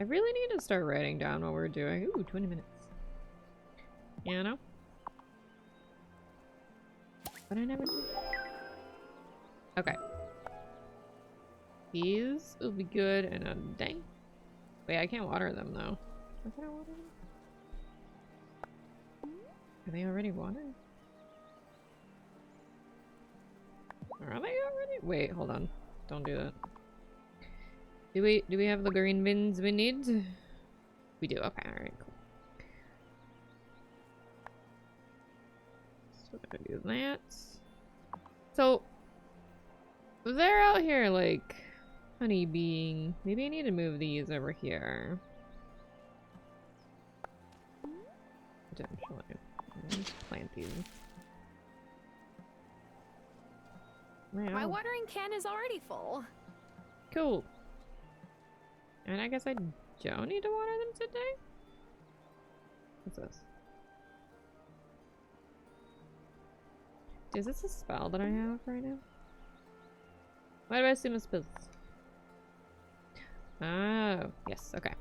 I really need to start writing down what we're doing. Ooh, 20 minutes. You know? But I never do. Okay. These will be good in a day. Wait, I can't water them though. Why can't I water them? Are they already watered? Are they already? Wait, hold on. Don't do that. Do we have the green bins we need? We do. Okay, alright, cool. So we're gonna do that. So they're out here like honeybeeing. Maybe I need to move these over here. Potentially. Let's plant these. Wow. My watering can is already full. Cool. And I guess I don't need to water them today? What's this? Is this a spell that I have right now? Why do I assume it's spells? Oh, yes, okay.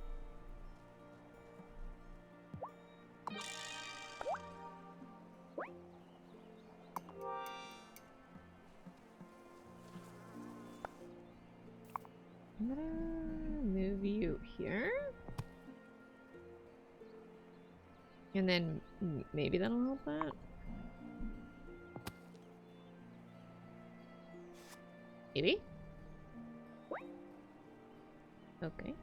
I'm gonna move you here. And then maybe that'll help that. Maybe? Okay.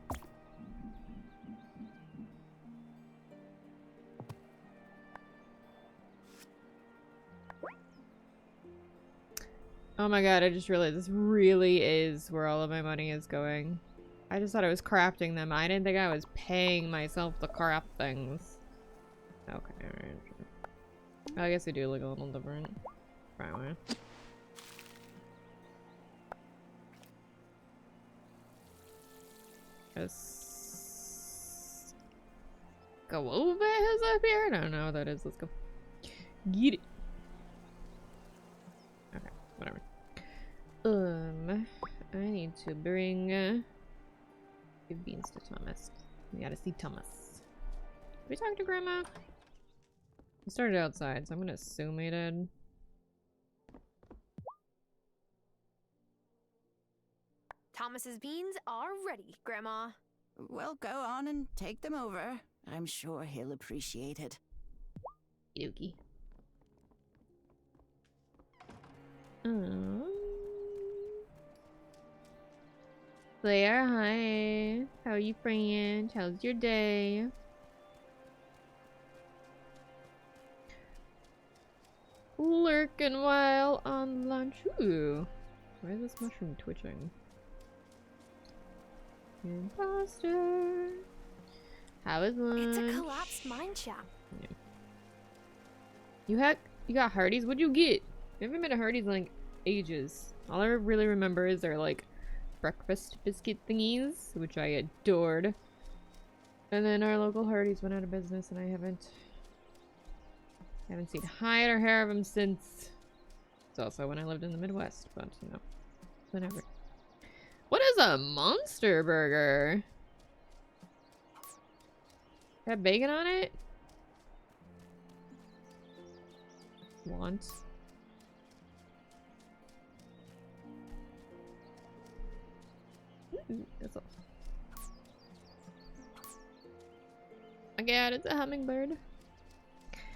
Oh my god, I just realized this really is where all of my money is going. I just thought I was crafting them. I didn't think I was paying myself to craft things. Okay, alright. I guess they do look a little different. Right. Let's go over his up here. I don't know what that is. Let's go. Get it. Okay, whatever. I need to bring give beans to Thomas. We gotta see Thomas. Did we talk to Grandma? We started outside, so I'm gonna assume he did. Thomas's beans are ready, Grandma. Well, go on and take them over. I'm sure he'll appreciate it. Yuki. Claire, hi. How are you, friend? How's your day? Lurking while on lunch. Ooh. Why is this mushroom twitching? Imposter. How is lunch? It's a collapsed mine shaft. Yeah. You got Hardee's? What'd you get? I haven't been to Hardee's in like ages. All I really remember is their like breakfast biscuit thingies, which I adored. And then our local Hardee's went out of business, and I haven't seen hide or hair of them since. It's also when I lived in the Midwest, but you know, whatever. What is a monster burger? Got bacon on it? Want? Ooh, that's all. Oh my god, it's a hummingbird.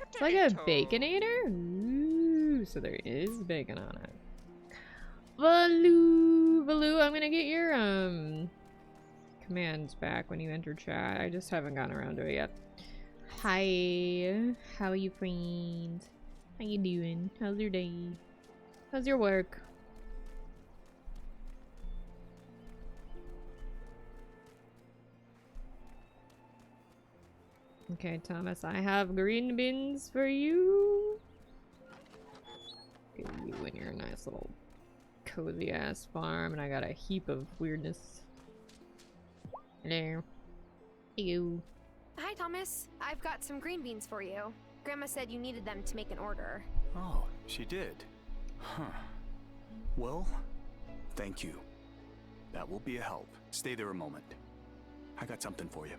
It's like a baconator? Ooh, so there is bacon on it. Valoo, I'm gonna get your commands back when you enter chat. I just haven't gotten around to it yet. Hi, how are you, friend? How you doing? How's your day? How's your work? Okay, Thomas, I have green bins for you. Get you in your nice little cozy ass farm, and I got a heap of weirdness. Hello. Hello. Hi, Thomas. I've got some green beans for you. Grandma said you needed them to make an order. Oh, she did. Huh. Well, thank you. That will be a help. Stay there a moment. I got something for you.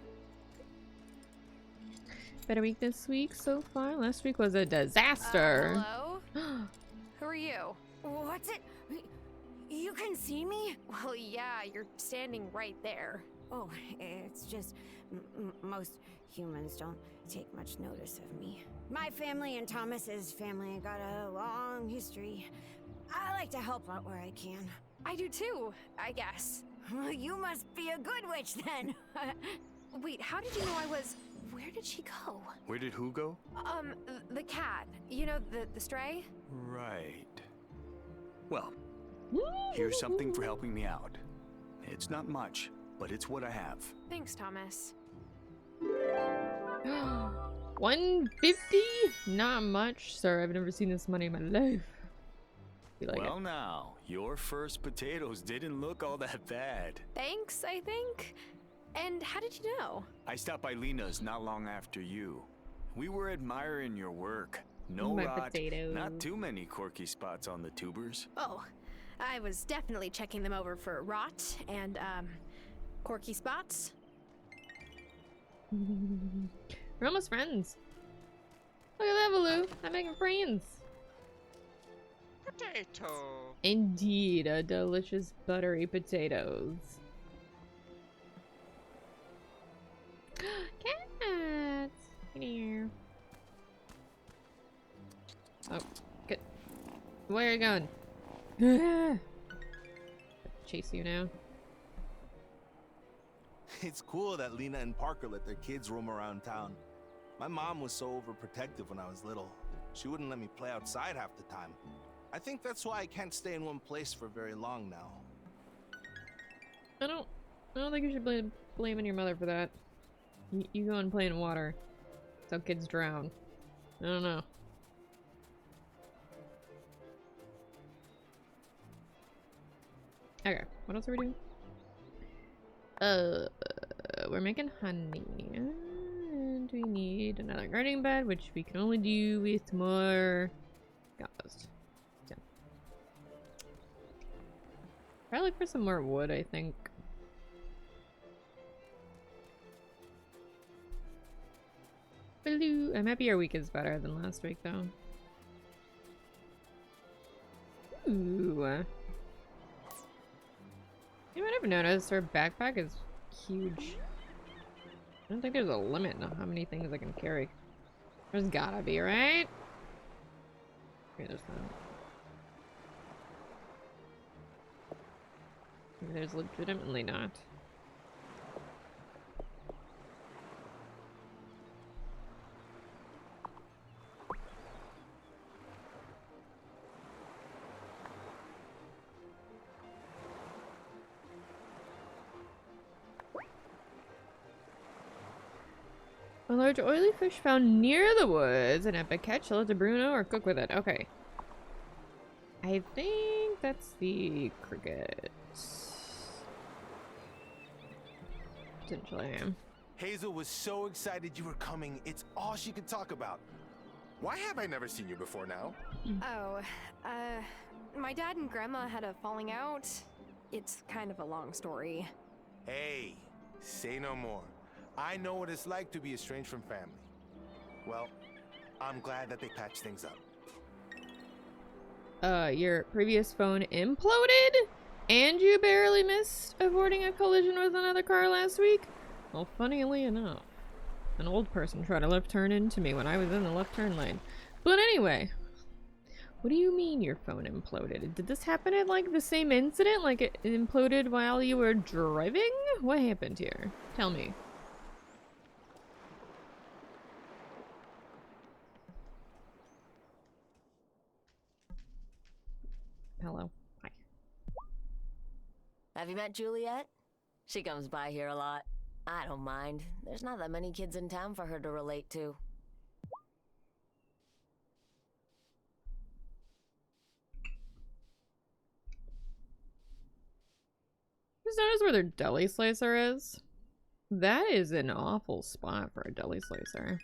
Better week this week so far. Last week was a disaster. Hello? Who are you? What's it? You can see me? Well, yeah, you're standing right there. Oh, it's just most humans don't take much notice of me. My family and Thomas's family got a long history. I like to help out where I can. I do too, I guess. Well, you must be a good witch then. Wait, how did you know I was... Where did she go? Where did who go? The cat. You know, the stray? Right. Well, here's something for helping me out. It's not much, but it's what I have. Thanks, Thomas. 150? Not much, sir. I've never seen this money in my life. You like Well it? now, your first potatoes didn't look all that bad. Thanks, I think. And how did you know? I stopped by Lena's not long after you. We were admiring your work. No My rot, potatoes. not too many quirky spots on the tubers. Oh, I was definitely checking them over for rot and, quirky spots. We're almost friends. Look at that, Baloo. I'm making friends. Potato. Indeed, a delicious buttery potatoes. Cats! Come here. Oh, good. Where are you going? Chase you now. It's cool that Lena and Parker let their kids roam around town. My mom was so overprotective when I was little. She wouldn't let me play outside half the time. I think that's why I can't stay in one place for very long now. I don't think you should blame blaming your mother for that. You go and play in water. So kids drown. I don't know. Okay, what else are we doing? We're making honey. And we need another gardening bed, which we can only do with more compost. So. Probably look for some more wood, I think. Baloo. I'm happy our week is better than last week, though. Ooh. You might have noticed her backpack is huge. I don't think there's a limit on how many things I can carry. There's gotta be, right? Okay, there's not. Maybe there's legitimately not. A large oily fish found near the woods. An epic catch. Sell it to Bruno or cook with it. Okay. I think that's the crickets. Potentially. Hazel was so excited you were coming, it's all she could talk about. Why have I never seen you before now? Oh, my dad and grandma had a falling out. It's kind of a long story. Hey, say no more. I know what it's like to be estranged from family. Well, I'm glad that they patched things up. Your previous phone imploded? And you barely missed avoiding a collision with another car last week? Well, funnily enough, an old person tried a left turn into me when I was in the left turn lane. But anyway, what do you mean your phone imploded? Did this happen at, like, the same incident? Like, it imploded while you were driving? What happened here? Tell me. Hello. Hi. Have you met Juliet? She comes by here a lot. I don't mind. There's not that many kids in town for her to relate to. Just notice where their deli slicer is? That is an awful spot for a deli slicer.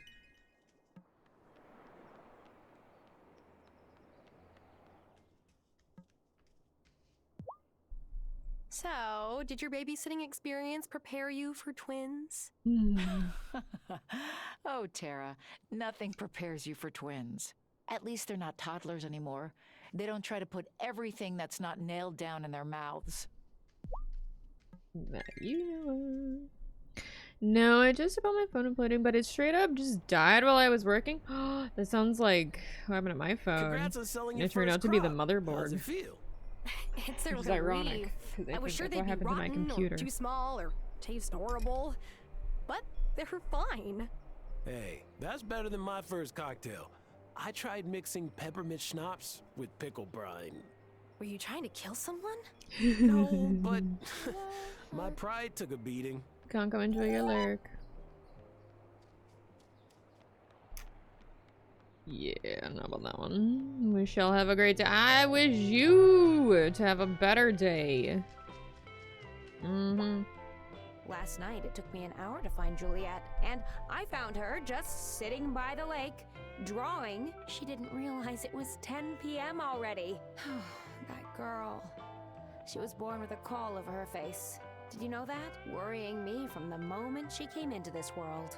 So, did your babysitting experience prepare you for twins? Oh, Tara, nothing prepares you for twins. At least they're not toddlers anymore. They don't try to put everything that's not nailed down in their mouths. No, I just about my phone imploding, but it straight up just died while I was working. That sounds like what happened to my phone. Congrats on selling And your it turned first out to be the crop. motherboard. How's it feel? It's a Which is relief. ironic, 'cause I I was think sure that's they'd what be happened to my rotten computer. or too small or taste horrible, but they're fine. Hey, that's better than my first cocktail. I tried mixing peppermint schnapps with pickle brine. Were you trying to kill someone? No, but my pride took a beating. Can't come enjoy your lurk. Yeah, I don't know about that one. We shall have a great day. I wish you to have a better day. Last night, it took me an hour to find Juliet, and I found her just sitting by the lake, drawing. She didn't realize it was 10 p.m. already. That girl. She was born with a caul over her face. Did you know that? Worrying me from the moment she came into this world.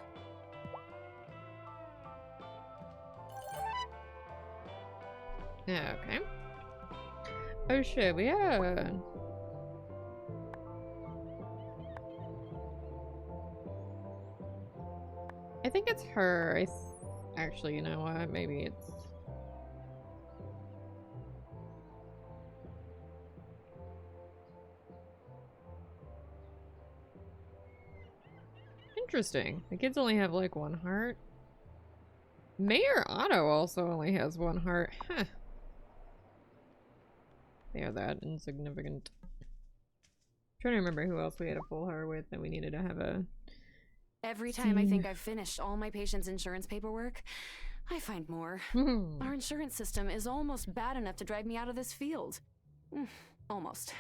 Yeah, okay. Oh shit, we had... I think it's her. Actually, you know what? Maybe it's... Interesting. The kids only have like one heart. Mayor Otto also only has one heart. Huh. They are that insignificant. Trying to remember who else we had a full heart with that we needed to have a... Every time I think I've finished all my patients' insurance paperwork, I find more. Our insurance system is almost bad enough to drive me out of this field. Almost.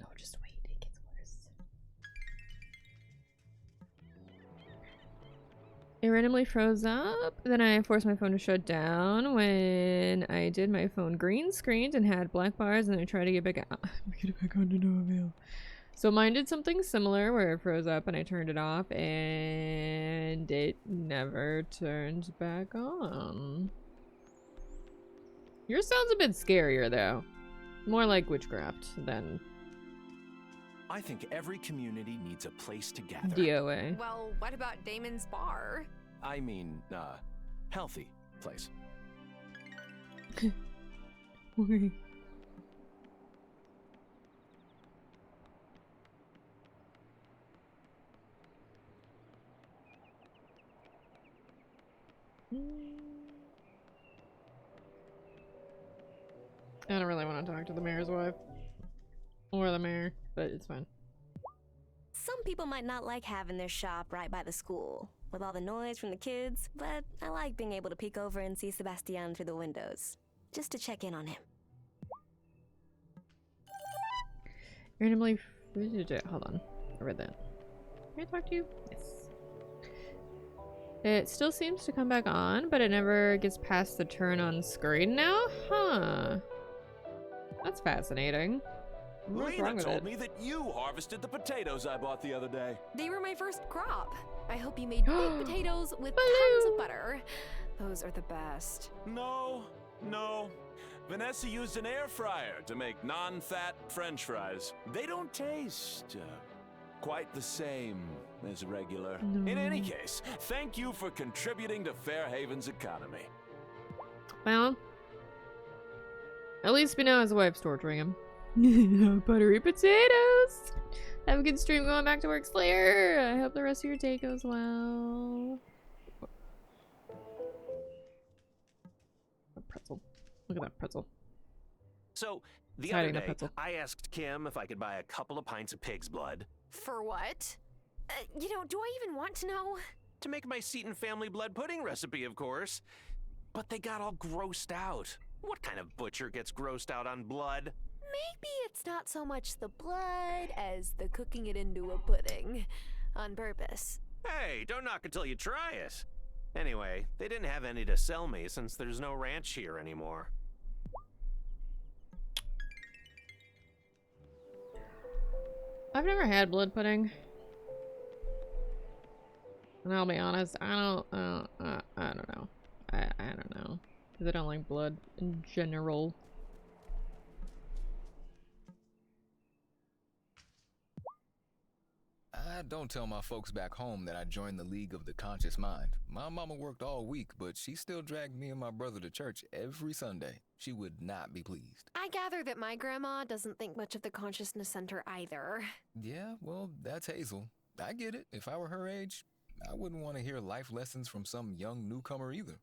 Oh, just wait. It gets worse. It randomly froze up. Then I forced my phone to shut down. When I did, my phone green screened and had black bars, and I tried to get back out. Get it back on to no avail. So mine did something similar where it froze up and I turned it off and it never turned back on. Yours sounds a bit scarier though. More like witchcraft than I think every community needs a place to gather. DOA. Well, what about Damon's bar? I mean, healthy place. I don't really want to talk to the mayor's wife. Or the mayor, but it's fine. Some people might not like having their shop right by the school, with all the noise from the kids, but I like being able to peek over and see Sebastian through the windows, just to check in on him. Randomly... Hold on. I read that. Can I talk to you? Yes. It still seems to come back on, but it never gets past the turn on screen now? Huh. That's fascinating. What's wrong Lena with told it? me that you harvested the potatoes I bought the other day. They were my first crop. I hope you made baked potatoes with tons of butter. Those are the best. No. Vanessa used an air fryer to make non-fat French fries. They don't taste quite the same as regular. In any case, thank you for contributing to Fairhaven's economy. Well, at least we know his wife's torturing him. Buttery potatoes! Have a good stream going back to work, Slayer! I hope the rest of your day goes well. A pretzel. Look at that pretzel. So, the Hiding other the day, pretzel. I asked Kim if I could buy a couple of pints of pig's blood. For what? Do I even want to know? To make my Seton family blood pudding recipe, of course. But they got all grossed out. What kind of butcher gets grossed out on blood? Maybe it's not so much the blood as the cooking it into a pudding. On purpose. Hey, don't knock until you try it. Anyway, they didn't have any to sell me since there's no ranch here anymore. I've never had blood pudding. And I'll be honest, I don't know. I don't know. Because I don't like blood in general. I don't tell my folks back home that I joined the League of the Conscious Mind. My mama worked all week, but she still dragged me and my brother to church every Sunday. She would not be pleased. I gather that my grandma doesn't think much of the Consciousness Center either. Yeah, well, that's Hazel. I get it. If I were her age, I wouldn't want to hear life lessons from some young newcomer either.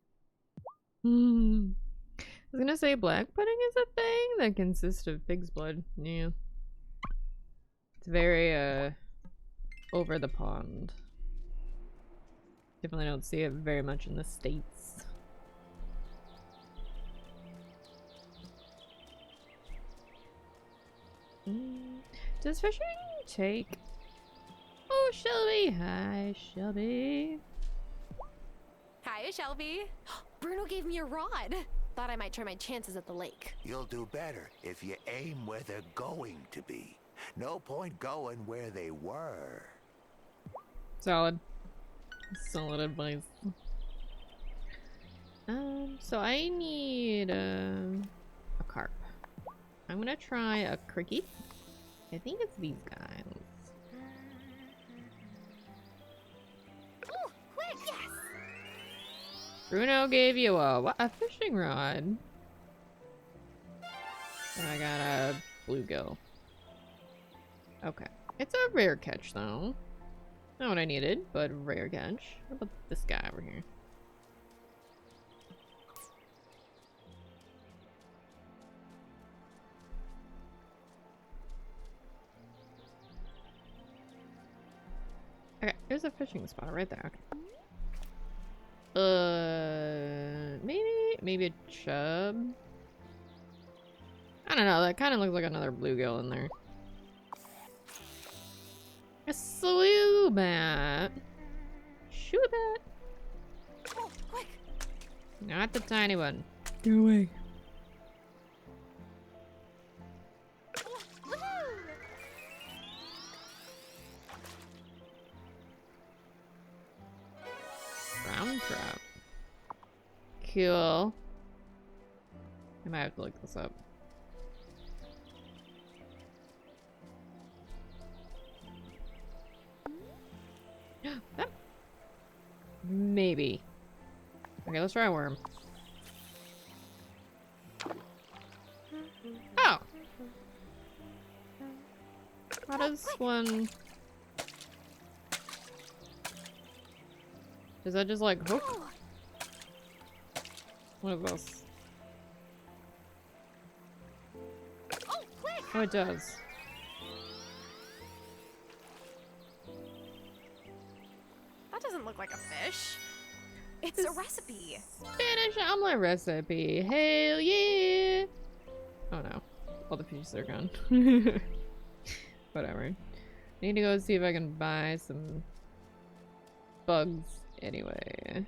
I was gonna say black pudding is a thing that consists of pig's blood. Yeah. It's very, over the pond. Definitely don't see it very much in the States. Does fishing take... Oh, Shelby! Hi, Shelby. Hiya, Shelby. Bruno gave me a rod. Thought I might try my chances at the lake. You'll do better if you aim where they're going to be. No point going where they were. Solid. Solid advice. So I need a carp. I'm gonna try a cricket. I think it's these guys. Oh, quick! Yes! Bruno gave you a fishing rod. And I got a bluegill. Okay. It's a rare catch though. Not what I needed, but a rare catch. What about this guy over here? Okay, there's a fishing spot right there. Okay. Maybe a chub? I don't know, that kind of looks like another bluegill in there. A slewbat. Shoot that. Oh, quick! Not the tiny one. Get away. Brown trap. Cool. I might have to look this up. That... Maybe. Okay, let's try a worm. Oh! How does one... Does that just like hook? What is this? Oh, quick! Oh, it does. That doesn't look like a fish. It's a recipe. Spanish omelet recipe. Hell yeah! Oh no. All the pieces are gone. Whatever. I need to go see if I can buy some bugs anyway.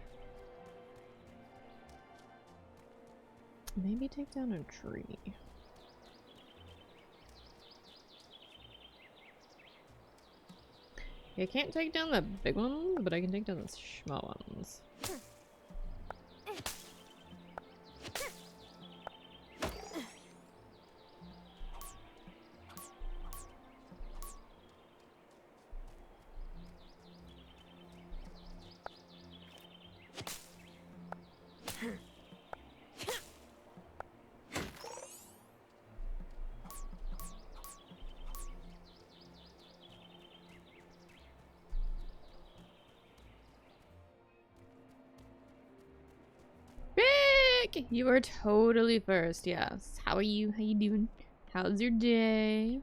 Maybe take down a tree. I can't take down the big ones, but I can take down the small ones. You are totally first, yes. How are you? How you doing? How's your day?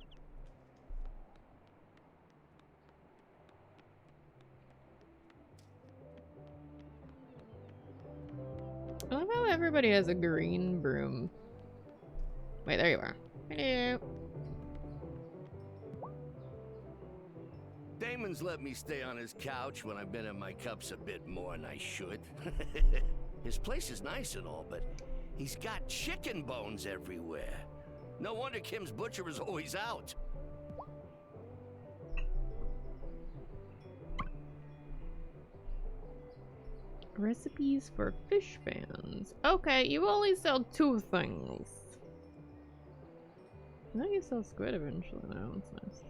I love how everybody has a green broom. Wait, there you are. Hello. Damon's let me stay on his couch when I've been in my cups a bit more than I should. His place is nice and all, but he's got chicken bones everywhere. No wonder Kim's butcher is always out. Recipes for fish fans. Okay, you only sell 2 things. Now you sell squid eventually now, that's nice.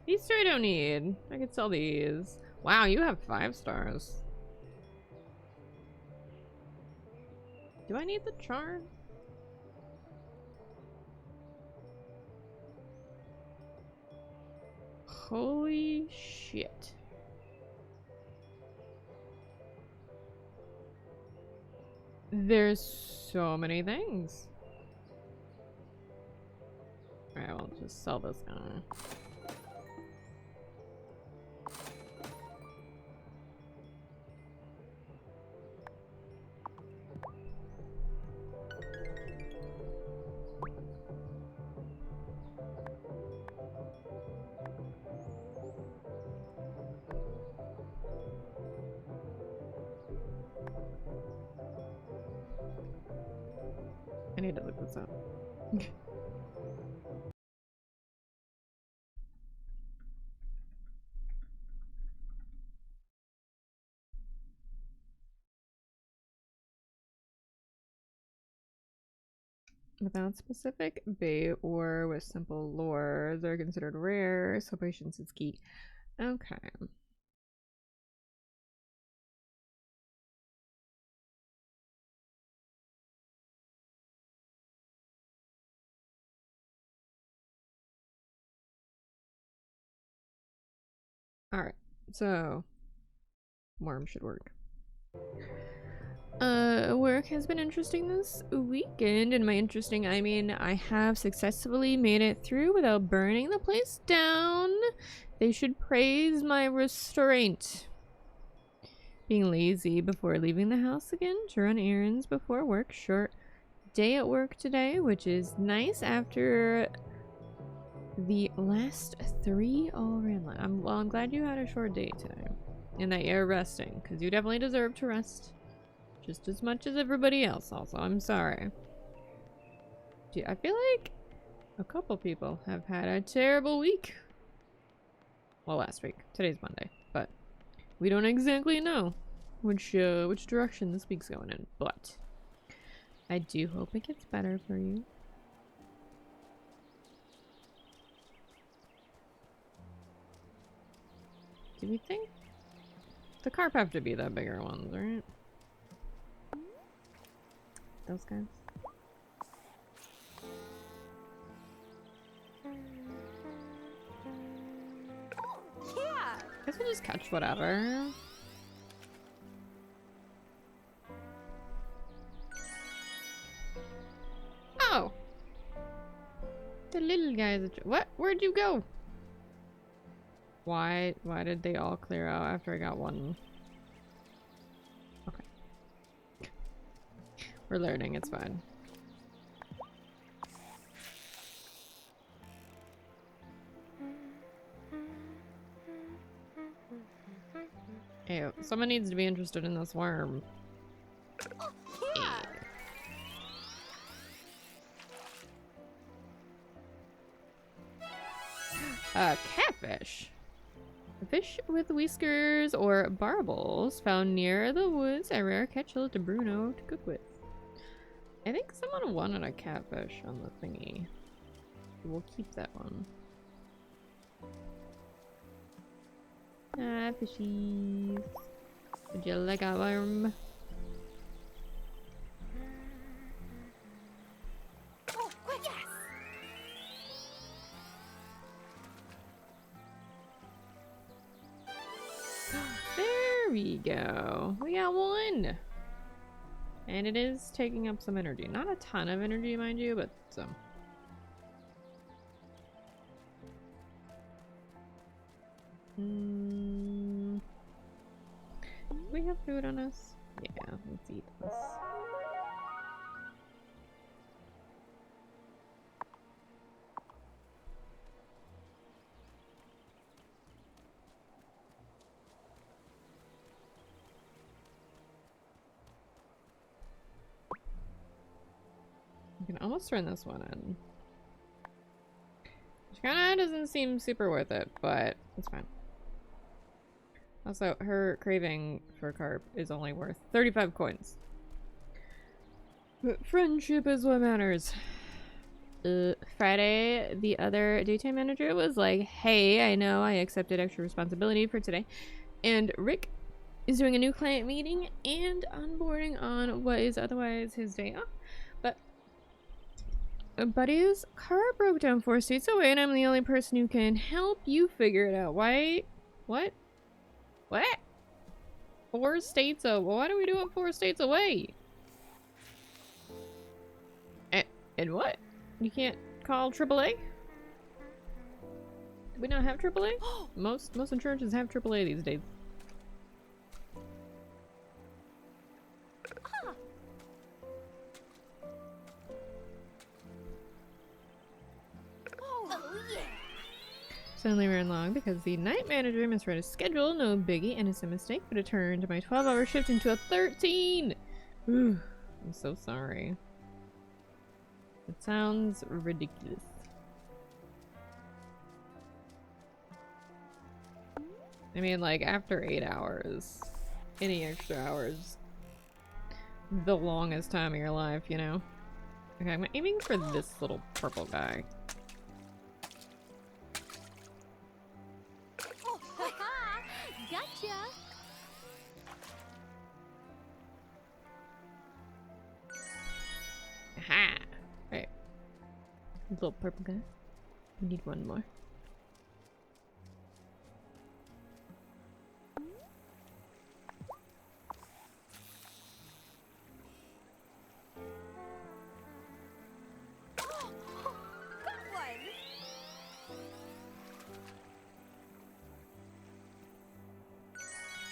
These 3 I don't need. I could sell these. Wow, you have 5 stars. Do I need the charm? Holy shit. There's so many things. Alright, I'll just sell this guy. I need to look this up. Without specific bait or with simple lure, they're considered rare, so patience is key. Okay. Alright, so worm should work. Work has been interesting this weekend, and by interesting I mean I have successfully made it through without burning the place down. They should praise my restraint. Being lazy before leaving the house again to run errands before work. Short day at work today, which is nice after the last 3 all ran late. I'm glad you had a short day today and that you're resting, because you definitely deserve to rest just as much as everybody else. Also, I'm sorry. Dude, I feel like a couple people have had a terrible week. Well, last week. Today's Monday, but we don't exactly know which direction this week's going in. But I do hope it gets better for you. Do we think the carp have to be the bigger ones, right? Those guys. Yeah. I guess we'll just catch whatever. Oh! The little guys. What? Where'd you go? Why did they all clear out after I got one? Okay. We're learning, it's fine. Ew, someone needs to be interested in this worm. Yeah. Catfish. A fish with whiskers or barbels found near the woods. A rare catch to Bruno to cook with. I think someone wanted a catfish on the thingy. We'll keep that one. Ah, fishies. Would you like a worm? Oh, yes. There we go. We got one. And it is taking up some energy. Not a ton of energy, mind you, but some. Do we have food on us? Yeah, let's eat this. almost turn this one in. Which kinda doesn't seem super worth it, but it's fine. Also, her craving for carp is only worth 35 coins. But friendship is what matters. Friday, the other daytime manager was like, hey, I know I accepted extra responsibility for today. And Rick is doing a new client meeting and onboarding on what is otherwise his day off. But Buddy's car broke down 4 states away and I'm the only person who can help you figure it out. Why? What? What? 4 states away? What are we doing 4 states away? And what? You can't call AAA? Do we not have AAA? Most insurances have AAA these days. Suddenly ran long because the night manager misread his schedule. No biggie, innocent mistake, but it turned my 12-hour shift into a 13! Ooh, I'm so sorry. It sounds ridiculous. I mean, like, after 8 hours, any extra hours, the longest time of your life, you know? Okay, I'm aiming for this little purple guy. Gotcha. Aha! Right. Little purple guy. We need one more.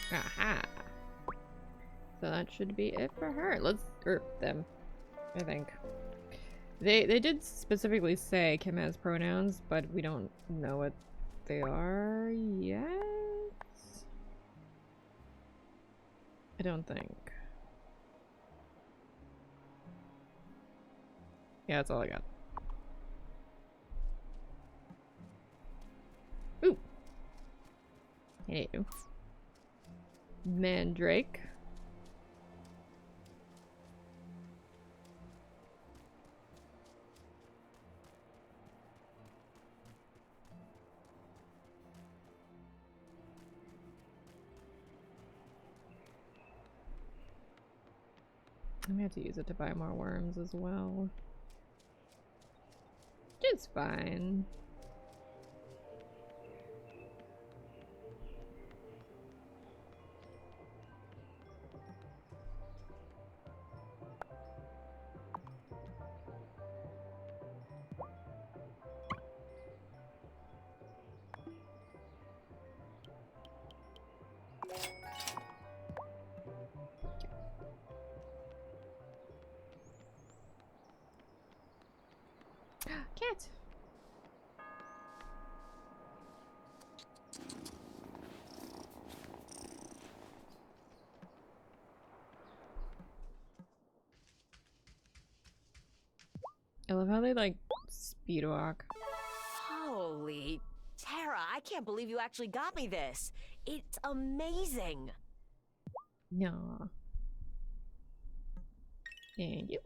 Aha! So that should be it for her. Let's them. I think. They did specifically say Kim has pronouns, but we don't know what they are yet. I don't think. Yeah, that's all I got. Ooh. Hey. Mandrake. I'm gonna have to use it to buy more worms as well. It's fine. Cat. I love how they like speed walk. Holy Tara, I can't believe you actually got me this. It's amazing. No. Thank you.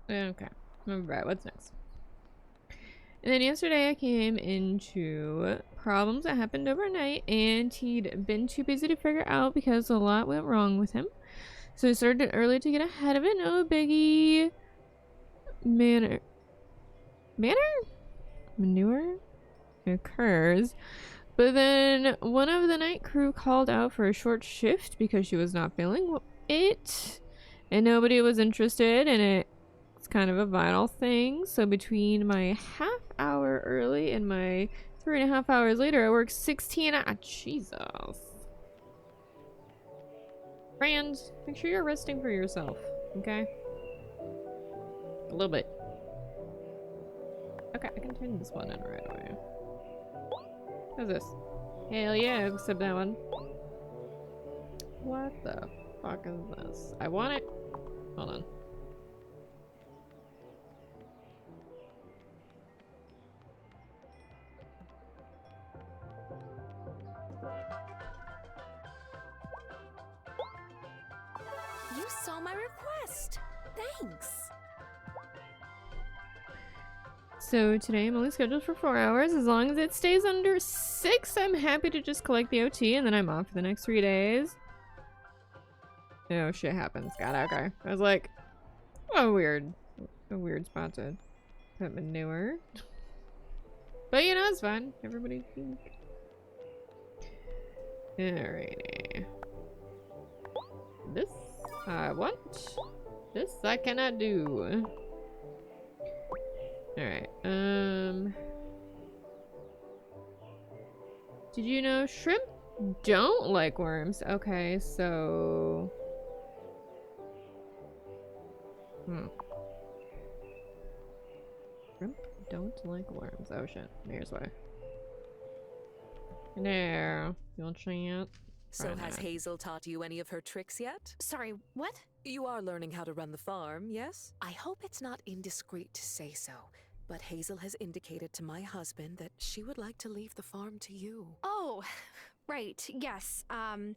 Okay. Alright, what's next? And then yesterday I came into problems that happened overnight and he'd been too busy to figure out because a lot went wrong with him. So I started early to get ahead of it. No biggie. Manure occurs. But then one of the night crew called out for a short shift because she was not feeling it. And nobody was interested in it. It's kind of a vital thing. So between my half hour early and my 3.5 hours later, I worked 16 hours. Jesus. Friend, make sure you're resting for yourself, okay? A little bit. Okay, I can turn this one in right away. What's this? Hell yeah, except that one. What the fuck is this? I want it. Hold on. You saw my request. Thanks. So today I'm only scheduled for 4 hours. As long as it stays under 6, I'm happy to just collect the OT and then I'm off for the next 3 days. Oh, shit happens. God, okay. I was like, a weird spot to put manure. But you know, it's fine. Everybody can. Alrighty. This I want. This I cannot do. Alright, did you know shrimp don't like worms? Okay, so... Shrimp don't like worms. Oh shit, here's why. No, you want to try it? So has Hazel taught you any of her tricks yet? Sorry, what? You are learning how to run the farm, yes? I hope it's not indiscreet to say so, but Hazel has indicated to my husband that she would like to leave the farm to you. Oh, right, yes. I'm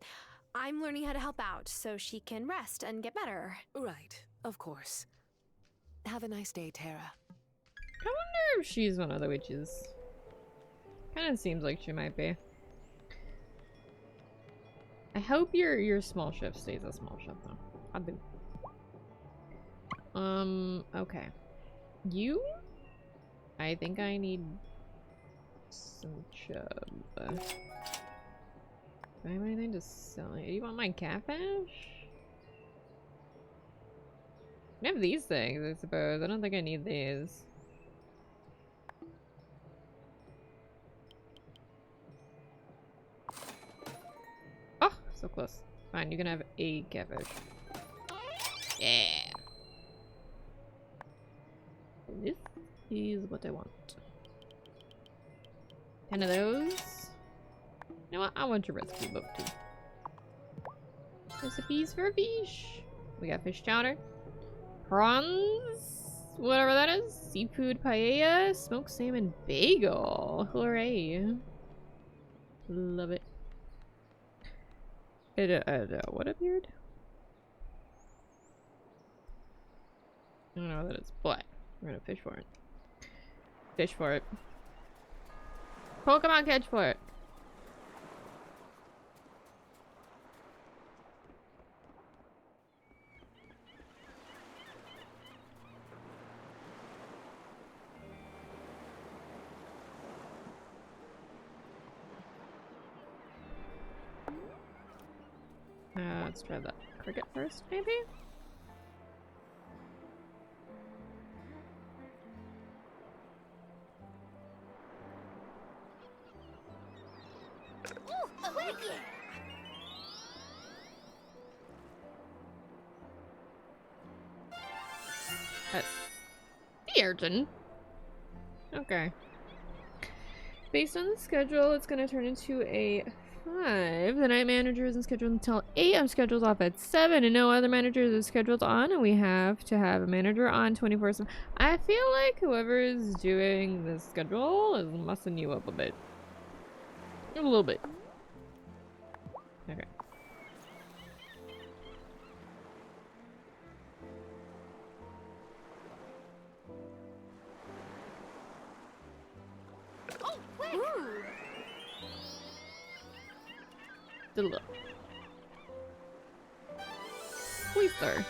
learning how to help out so she can rest and get better. Right, of course. Have a nice day, Tara. I wonder if she's one of the witches. Kind of seems like she might be. I hope your small ship stays a small ship though. I do. Okay. You? I think I need some chub. Do I have anything to sell? Do you want my catfish? I have these things, I suppose. I don't think I need these. Oh, so close. Fine, you can have a catfish. Yeah. This is what I want. 10 of those. You know what? I want your recipe book too. Recipes for fish. We got fish chowder, prawns, whatever that is, seafood paella, smoked salmon bagel. Hooray! Love it. What appeared? I don't know what that is, but we're gonna fish for it. Fish for it. Pokemon catch for it. Let's try that cricket first, maybe? The urchin. Okay. Based on the schedule, it's gonna turn into a 5. The night manager isn't scheduled until 8. I'm scheduled off at 7, and no other managers are scheduled on, and we have to have a manager on 24/7. I feel like whoever is doing the schedule is messing you up a bit. A little bit. Okay. Look. Oyster.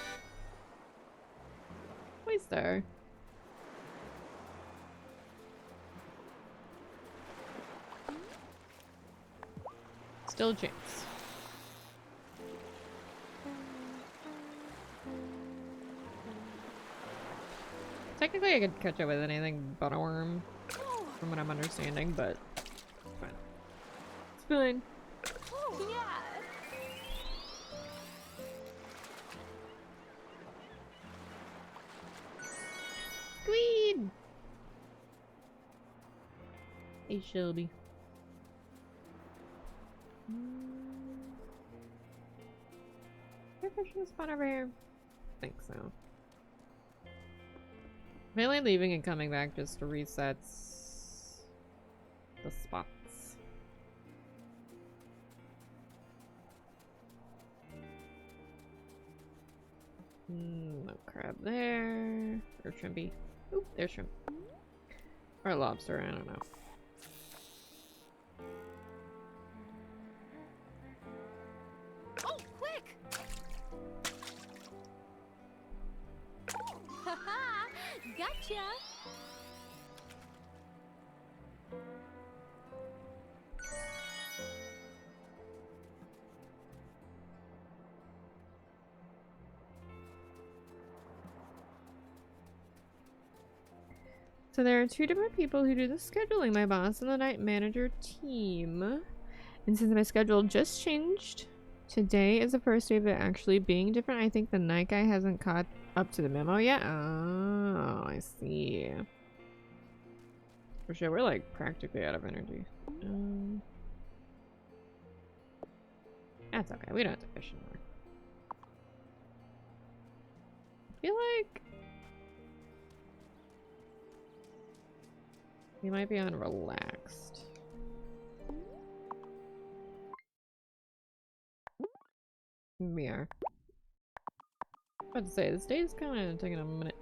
Oyster. Still a chance. Technically I could catch up with anything but a worm, from what I'm understanding, but it's fine. It's fine. Squid! Hey, Shelby. Is there a fishing spot over here? I think so. Mainly leaving and coming back just resets the spots. No crab there. Or shrimpy. Oop, there's shrimp. Or lobster, I don't know. Oh, quick! Haha! Gotcha! So there are two different people who do the scheduling, my boss and the night manager team. And since my schedule just changed, today is the first day of it actually being different. I think the night guy hasn't caught up to the memo yet. Oh, I see. For sure, we're like practically out of energy. That's okay, we don't have to fish anymore. I feel like we might be on relaxed. We are. I was about to say, this day is kind of taking a minute.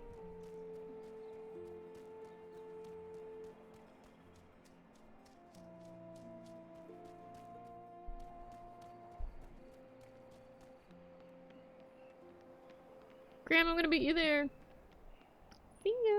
Graham, I'm gonna beat you there. See ya.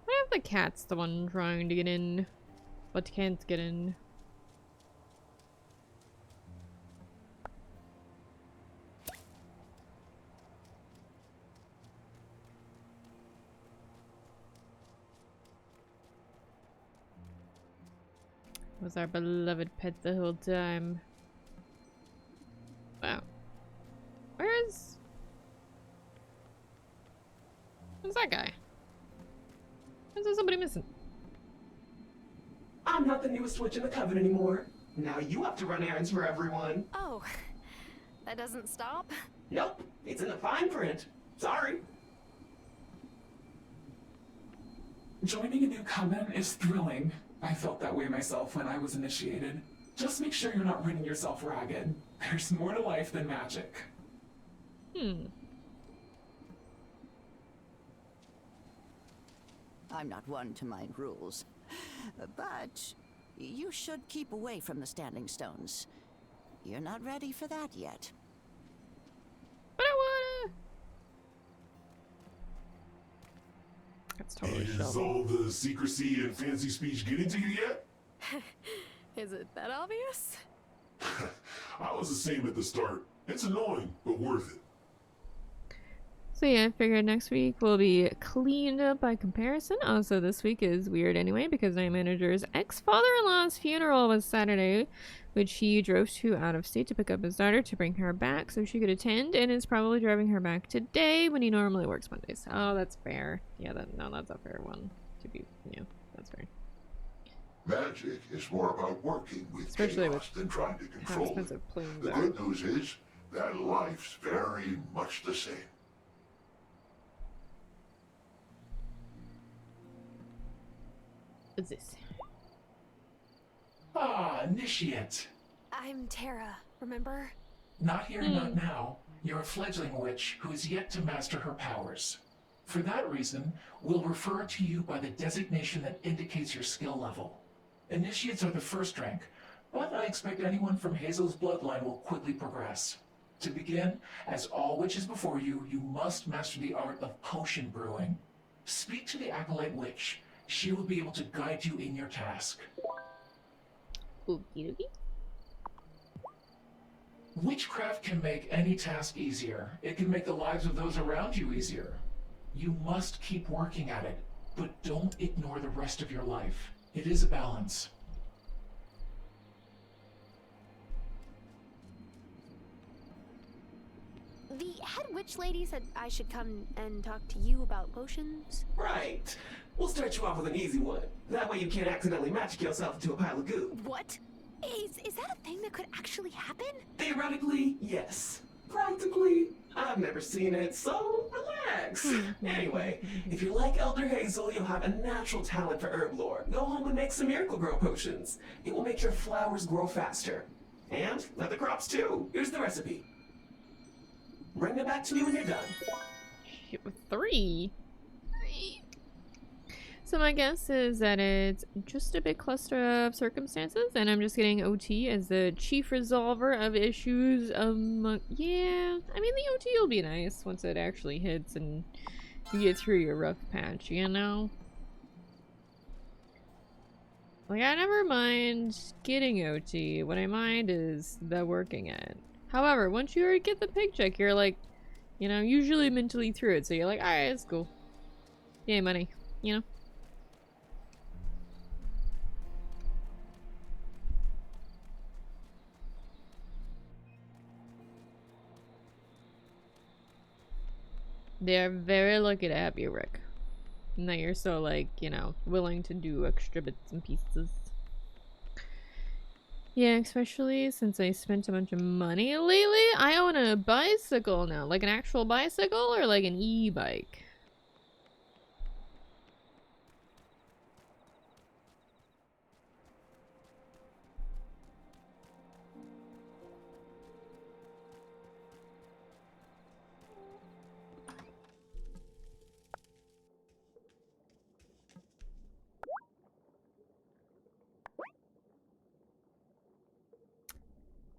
What if the cat's the one trying to get in, but can't get in? Was our beloved pet the whole time? Wow. Where's that guy? Is there somebody missing? I'm not the newest witch in the coven anymore. Now you have to run errands for everyone. Oh, that doesn't stop? Nope, it's in the fine print. Sorry. Joining a new coven is thrilling. I felt that way myself when I was initiated. Just make sure you're not running yourself ragged. There's more to life than magic. I'm not one to mind rules, but you should keep away from the standing stones. You're not ready for that yet. But I wanna. That's totally Is all the secrecy and fancy speech getting to you yet? Is it that obvious? I was the same at the start. It's annoying, but worth it. So yeah, I figured next week will be cleaned up by comparison. Also, this week is weird anyway because my manager's ex-father-in-law's funeral was Saturday, which he drove to out of state to pick up his daughter to bring her back so she could attend, and is probably driving her back today when he normally works Mondays. Oh, that's fair. Yeah, that's a fair one to be. Yeah, that's fair. Magic is more about working with Especially chaos than trying to how control it. expensive planes The are. good news is that life's very much the same. What's this? Ah, initiate. I'm Tara, remember? Not here, not now. You're a fledgling witch who is yet to master her powers. For that reason, we'll refer to you by the designation that indicates your skill level. Initiates are the first rank, but I expect anyone from Hazel's bloodline will quickly progress. To begin, as all witches before you, you must master the art of potion brewing. Speak to the Acolyte Witch. She will be able to guide you in your task. Okie dokie. Witchcraft can make any task easier. It can make the lives of those around you easier. You must keep working at it, but don't ignore the rest of your life. It is a balance. The head witch lady said I should come and talk to you about potions. Right. We'll start you off with an easy one. That way you can't accidentally magic yourself into a pile of goo. What? Is that a thing that could actually happen? Theoretically, yes. Practically, I've never seen it, so relax. Anyway, if you're like Elder Hazel, you'll have a natural talent for herb lore. Go home and make some miracle grow potions. It will make your flowers grow faster. And let the crops too. Here's the recipe. Bring it back to me when you're done. Shit, with 3. So my guess is that it's just a big cluster of circumstances, and I'm just getting OT as the chief resolver of issues among— yeah, I mean, the OT will be nice once it actually hits and you get through your rough patch, you know? Like, I never mind getting OT. What I mind is the working it. However, once you already get the paycheck, you're like, you know, usually mentally through it, so you're like, alright, it's cool. Yay, money, you know? They're very lucky to have you, Rick. And that you're so, like, you know, willing to do extra bits and pieces. Yeah, especially since I spent a bunch of money lately. I own a bicycle now. Like an actual bicycle or like an e-bike?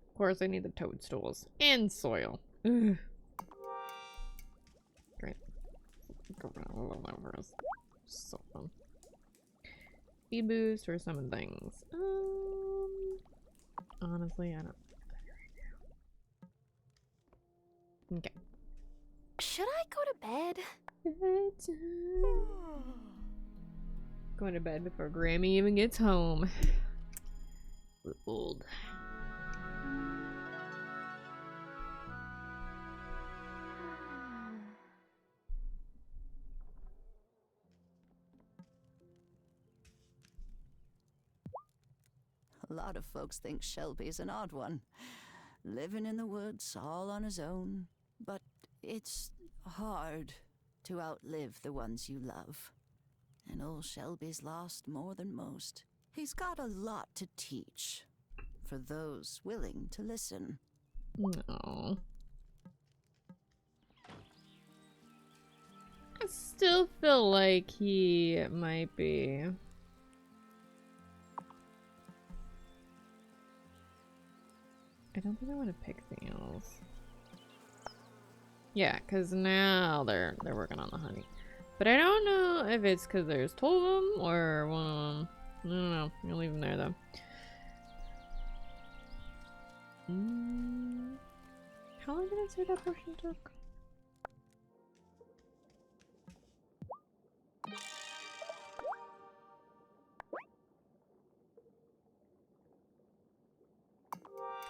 Of course, I need the toadstools and soil. Ugh. Great. So fun. Speed boost for some things. Honestly, I don't. Okay. Should I go to bed? Going to bed before Grammy even gets home. We're old. A lot of folks think Shelby's an odd one. Living in the woods all on his own. But it's hard to outlive the ones you love. And old Shelby's lost more than most. He's got a lot to teach for those willing to listen. No. I still feel like he might be. I don't think I want to pick the else. Yeah, because now they're working on the honey. But I don't know if it's because there's 2 of them or 1 of them. I don't know. I'm gonna leave them there though. How long did I say that portion took?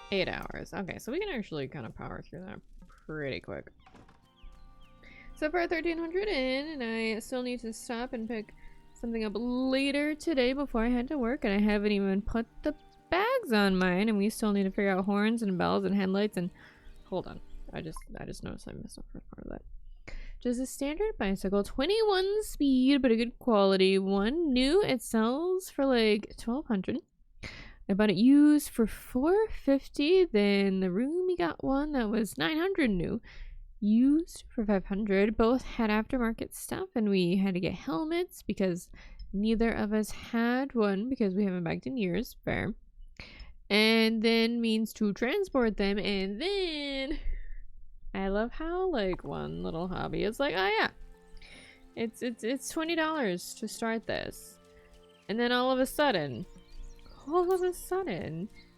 $8 hours. Okay, so we can actually kind of power through that pretty quick. So far 1300 in, and I still need to stop and pick something up later today before I head to work, and I haven't even put the bags on mine, and we still need to figure out horns and bells and headlights and— hold on. I just noticed I missed the first part of that. Just a standard bicycle, 21 speed, but a good quality one. New, it sells for like 1200. I bought it used for $450. Then the Roomy got one that was 900 new. Used for 500. Both had aftermarket stuff, and we had to get helmets because neither of us had one because we haven't biked in years. Fair. And then means to transport them, and then I love how like one little hobby is like, oh yeah, it's $20 to start this, and then all of a sudden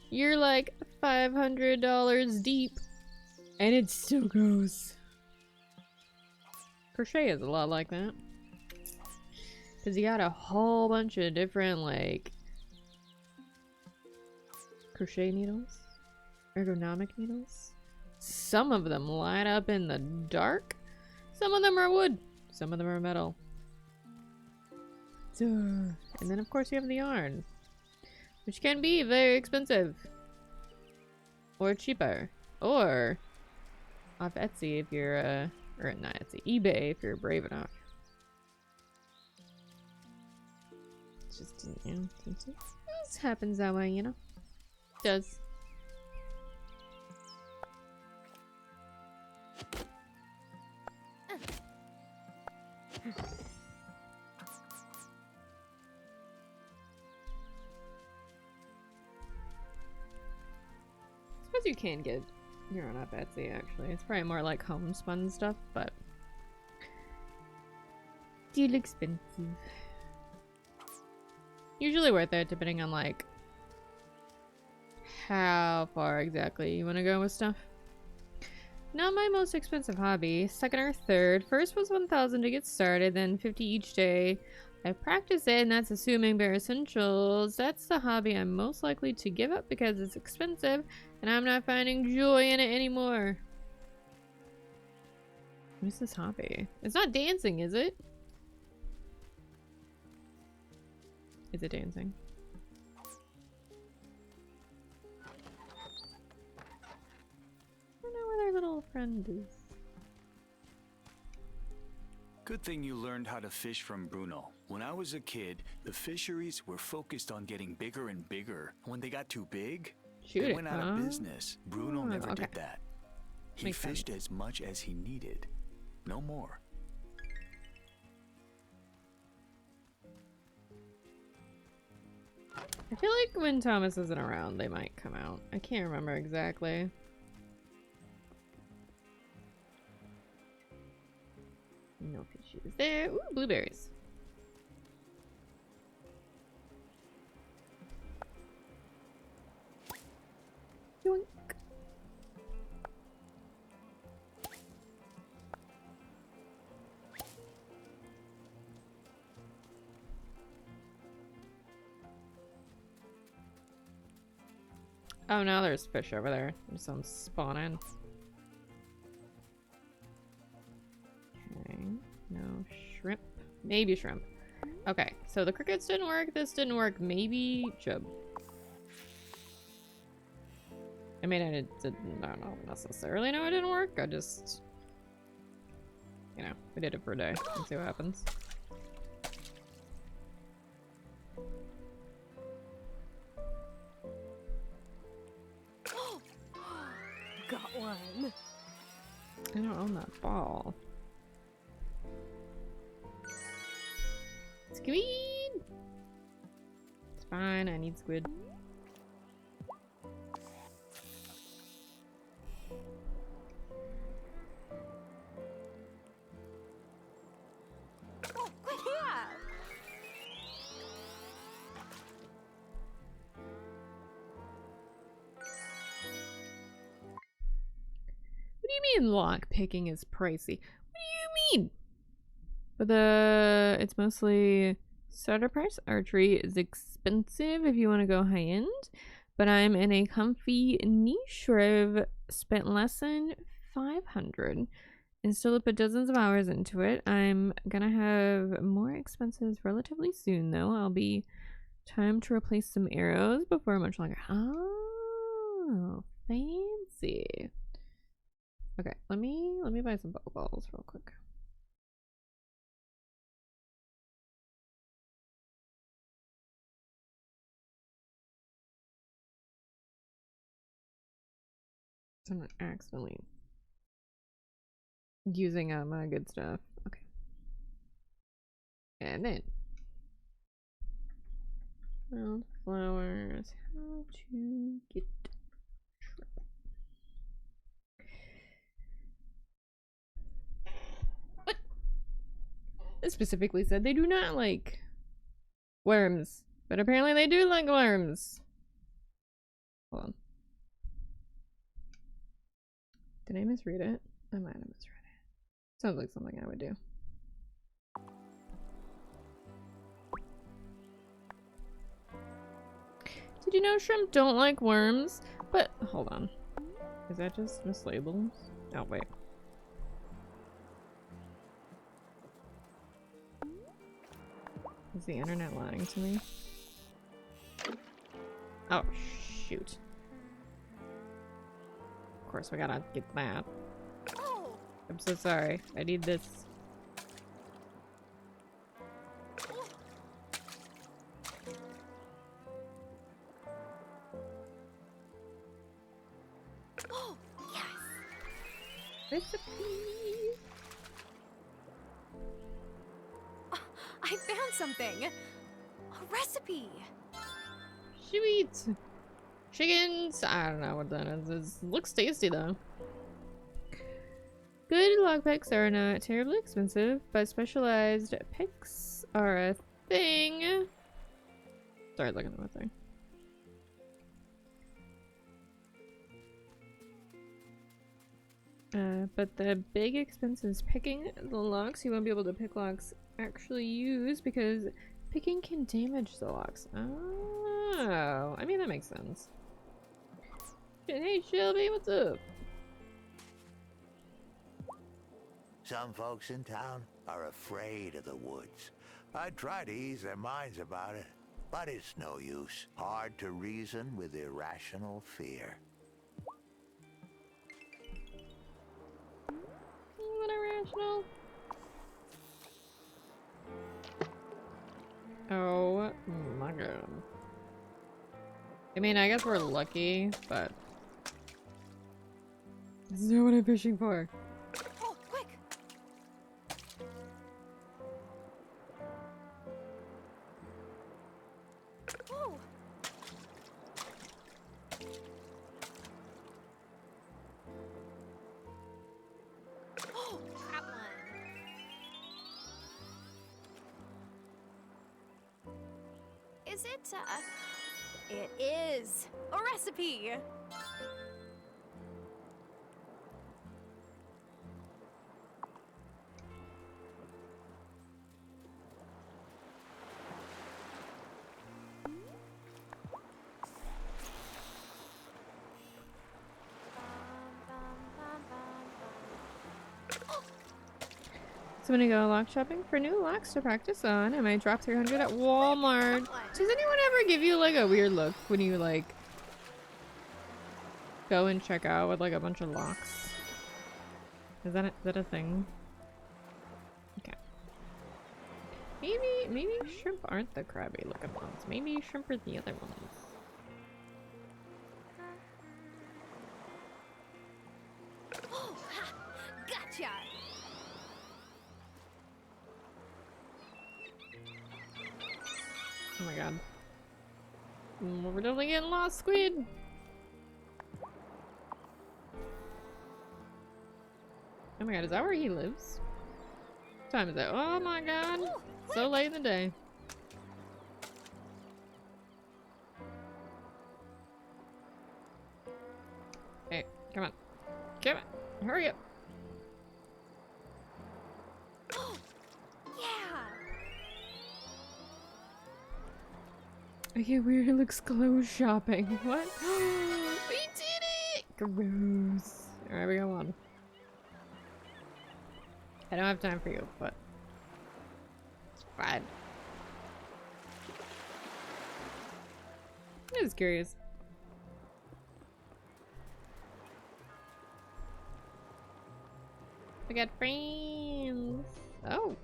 you're like $500 deep, and it still goes. Crochet is a lot like that, because you got a whole bunch of different like crochet needles, ergonomic needles, Some of them light up in the dark. Some of them are wood. Some of them are metal. And then of course you have the yarn, which can be very expensive. Or cheaper. Or off Etsy if you're, or not Etsy, eBay if you're brave enough. It's just, you know, this happens that way, you know? It does. I suppose you can get your own off Etsy, actually. It's probably more like homespun stuff, but still expensive. Usually worth it, depending on like how far exactly you want to go with stuff. Not my most expensive hobby. Second or third. First was 1,000 to get started, then 50 each day. I practice it, and that's assuming bare essentials. That's the hobby I'm most likely to give up because it's expensive, and I'm not finding joy in it anymore. What is this hobby? It's not dancing, is it? Is it dancing? I don't know where their little friend is. Good thing you learned how to fish from Bruno. When I was a kid, the fisheries were focused on getting bigger and bigger. When they got too big, they went out of business. Bruno never did that. He fished as much as he needed. No more. I feel like when Thomas isn't around, they might come out. I can't remember exactly. No fishes there. Ooh, blueberries. Yoink. Oh, now there's fish over there. There's some spawning. Okay. No shrimp. Maybe shrimp. Okay, so the crickets didn't work. This didn't work. Maybe chub. I mean, I don't necessarily know it didn't work. I just, you know, we did it for a day and see what happens. Got one. I don't own that ball. Squid! It's fine, I need squid. What do you mean lock picking is pricey? What do you mean? But it's mostly starter price. Archery is expensive if you want to go high end, but I'm in a comfy niche where I've spent less than 500 and still put dozens of hours into it. I'm gonna have more expenses relatively soon though. I'll be time to replace some arrows before much longer. Oh, fancy. Okay, let me buy some Pokeballs real quick. So I'm not accidentally using up my good stuff. Okay. And then wildflowers. How to get shrimp. What? It specifically said they do not like worms, but apparently they do like worms. Hold on. Did I misread it? I might have misread it. Sounds like something I would do. Did you know shrimp don't like worms? But hold on. Is that just mislabeled? Oh, wait. Is the internet lying to me? Oh, shoot. Of course, we gotta get that. I'm so sorry. I need this. Oh, yes. Recipe. Oh, I found something. A recipe. Sweet. Chickens. I don't know what that is. It looks tasty though. Good lockpicks are not terribly expensive, but specialized picks are a thing. Sorry, looking at my thing. But the big expense is picking the locks. You won't be able to pick locks actually use because picking can damage the locks. Oh, I mean that makes sense. Hey Shelby, what's up? Some folks in town are afraid of the woods. I try to ease their minds about it, but it's no use. Hard to reason with irrational fear. What irrational? Oh my god. I mean, I guess we're lucky, but this is not what I'm fishing for. Oh, quick! Oh. Oh, that one. Is it, It is a recipe! So I'm gonna go lock shopping for new locks to practice on. I might drop 300 at Walmart. Does anyone ever give you like a weird look when you like go and check out with like a bunch of locks? Is that a thing? Okay. Maybe shrimp aren't the crabby looking ones. Maybe shrimp are the other ones. Oh, ha! Gotcha! Oh my god. We're definitely getting lost, squid! Oh my god, is that where he lives? What time is it? Oh my god! So late in the day. Hey, come on. Come on! Hurry up! Yeah! Okay, weird. It looks clothes shopping. What? We did it! Gross. Alright, we go on. I don't have time for you, but it's fine. I was curious. We got friends. Oh.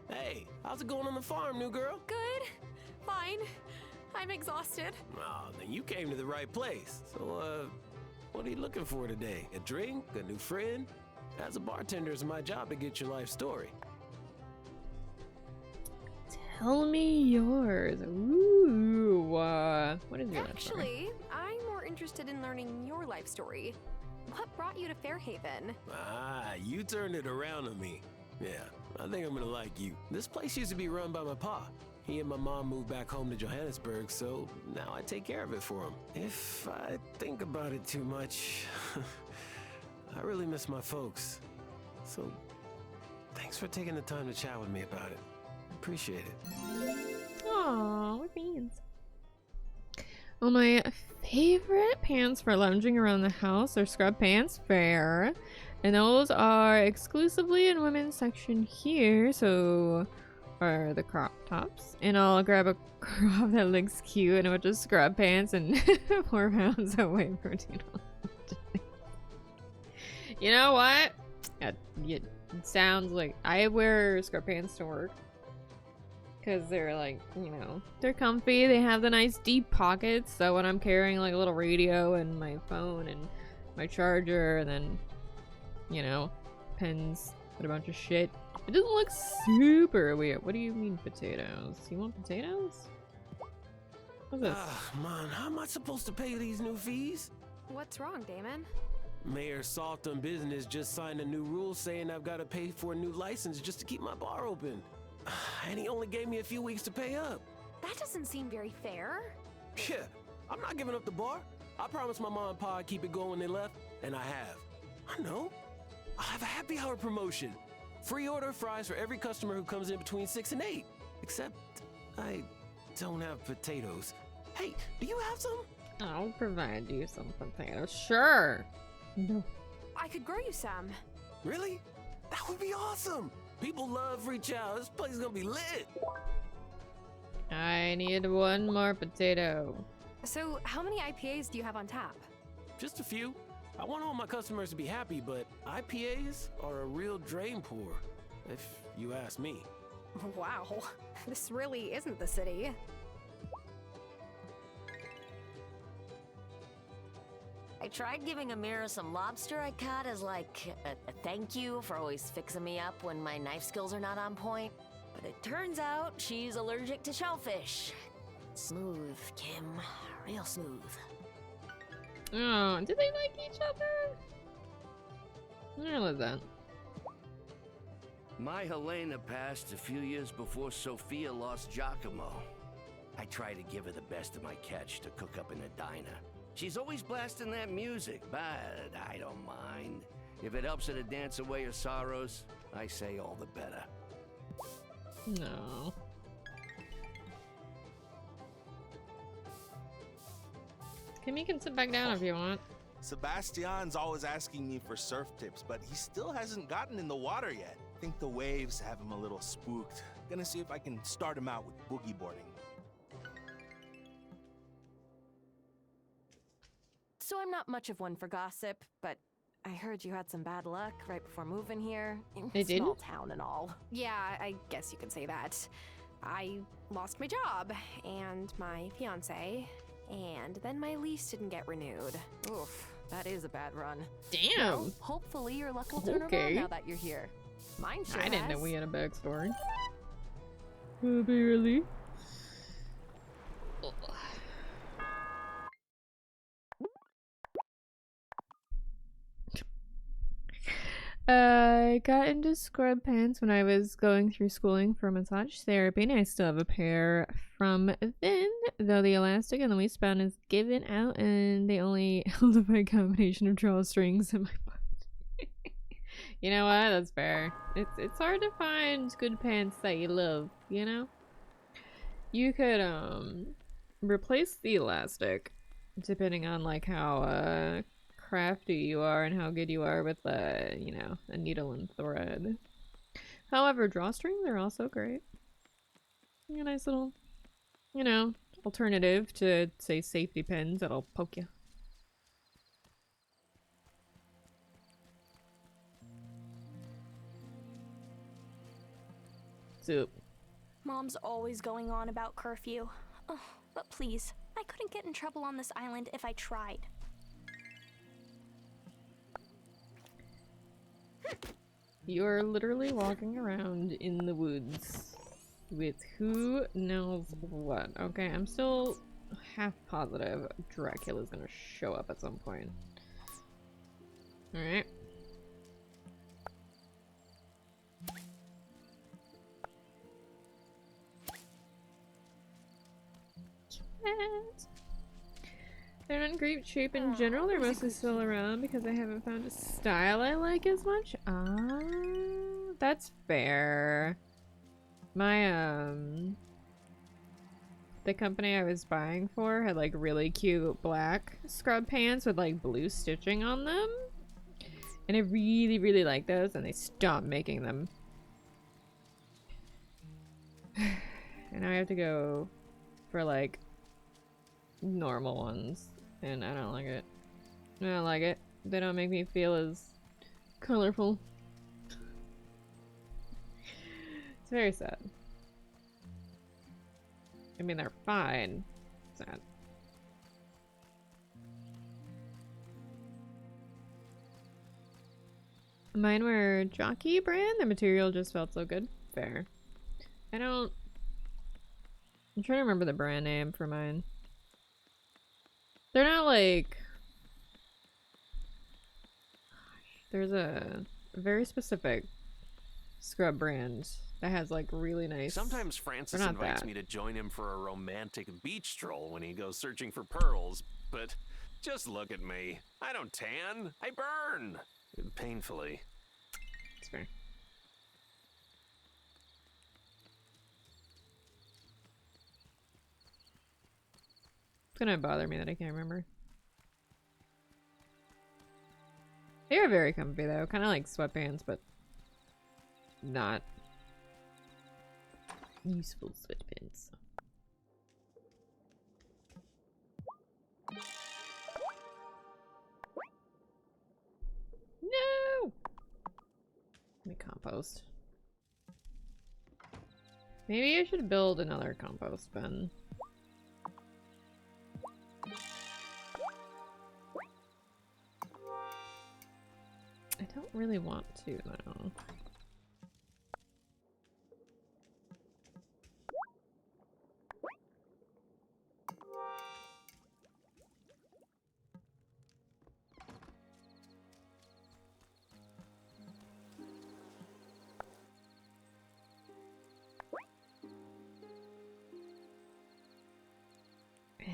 Hey, how's it going on the farm, new girl? Good. Fine. I'm exhausted. Oh, then you came to the right place. So, what are you looking for today? A drink? A new friend? As a bartender, it's my job to get your life story. Tell me yours. Ooh. What is your life story? Actually, I'm more interested in learning your life story. What brought you to Fairhaven? Ah, you turned it around on me. Yeah, I think I'm gonna like you. This place used to be run by my pa. He and my mom moved back home to Johannesburg, so now I take care of it for him. If I think about it too much, I really miss my folks. So, thanks for taking the time to chat with me about it. Appreciate it. Aww, what means? Well, my favorite pants for lounging around the house are scrub pants, fair. And those are exclusively in women's section here, so are the crop tops. And I'll grab a crop that looks cute and a bunch of scrub pants and 4 pounds of whey protein. You know what? It sounds like I wear scrub pants to work. Because they're like, you know, they're comfy. They have the nice deep pockets. So when I'm carrying like a little radio and my phone and my charger and then, you know, pens and a bunch of shit, it doesn't look super weird. What do you mean potatoes? You want potatoes? What's this? Man, how am I supposed to pay these new fees? What's wrong, Damon? Mayor Saltham Business just signed a new rule saying I've got to pay for a new license just to keep my bar open. And he only gave me a few weeks to pay up. That doesn't seem very fair. Yeah, I'm not giving up the bar. I promised my mom and pa I'd keep it going when they left, and I have. I know. I have a happy hour promotion. Free order of fries for every customer who comes in between 6 and 8. Except I don't have potatoes. Hey, do you have some? I'll provide you some potatoes. Sure. No. I could grow you some. Really? That would be awesome. People love free chow. This place is gonna be lit. I need 1 more potato. So, how many IPAs do you have on tap? Just a few. I want all my customers to be happy, but IPAs are a real drain pour, if you ask me. Wow, this really isn't the city. I tried giving Amira some lobster I caught as like a thank you for always fixing me up when my knife skills are not on point. But it turns out she's allergic to shellfish. Smooth, Kim. Real smooth. Oh, do they like each other? I realize that. My Helena passed a few years before Sophia lost Giacomo. I try to give her the best of my catch to cook up in a diner. She's always blasting that music, but I don't mind. If it helps her to dance away her sorrows, I say all the better. No. Kim, you can sit back down if you want. Sebastian's always asking me for surf tips, but he still hasn't gotten in the water yet. I think the waves have him a little spooked. Gonna see if I can start him out with boogie boarding. So I'm not much of one for gossip, but I heard you had some bad luck right before moving here. They did? Small town and all. Yeah, I guess you could say that. I lost my job, and my fiance, and then my lease didn't get renewed. Oof, that is a bad run. Damn. Well, hopefully your luck will turn around now that you're here. Mine sure I didn't know has. we had a backstory. Really? I got into scrub pants when I was going through schooling for massage therapy, and I still have a pair from then, though the elastic and the waistband is given out, and they only held up a combination of drawstrings in my butt. You know what? That's fair. It's hard to find good pants that you love, you know? You could, replace the elastic, depending on, like, how, crafty you are and how good you are with you know, a needle and thread. However, drawstrings are also great. A nice little, you know, alternative to, say, safety pins that'll poke you. Soup. Mom's always going on about curfew. Oh, but please, I couldn't get in trouble on this island if I tried. You're literally walking around in the woods with who knows what. Okay, I'm still half positive Dracula's gonna show up at some point. Alright. They're not in great shape in general. They're mostly still around because I haven't found a style I like as much. Ah, that's fair. My the company I was buying for had like really cute black scrub pants with like blue stitching on them. And I really, really like those, and they stopped making them. And now I have to go for like normal ones, and I don't like it. I don't like it. They don't make me feel as colorful. It's very sad. I mean, they're fine. Sad. Mine were Jockey brand. The material just felt so good. Fair. I'm trying to remember the brand name for mine. They're not like... There's a very specific scrub brand that has like really nice... Sometimes Francis invites me to join him for a romantic beach stroll when he goes searching for pearls, but just look at me. I don't tan. I burn. Painfully. It's fair. It's gonna bother me that I can't remember. They are very comfy though, kind of like sweatpants, but not useful sweatpants. No! Let me compost. Maybe I should build another compost bin. I don't really want to though.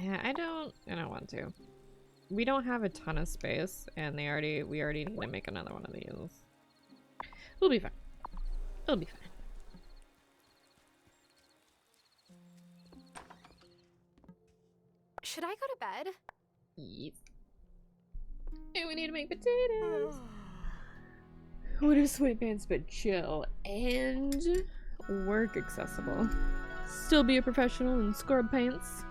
Yeah, I don't want to. We don't have a ton of space, and we already need to make another one of these. We'll be fine. It'll be fine. Should I go to bed? Yes. And we need to make potatoes. What are sweatpants but chill and work accessible? Still be a professional in scrub pants.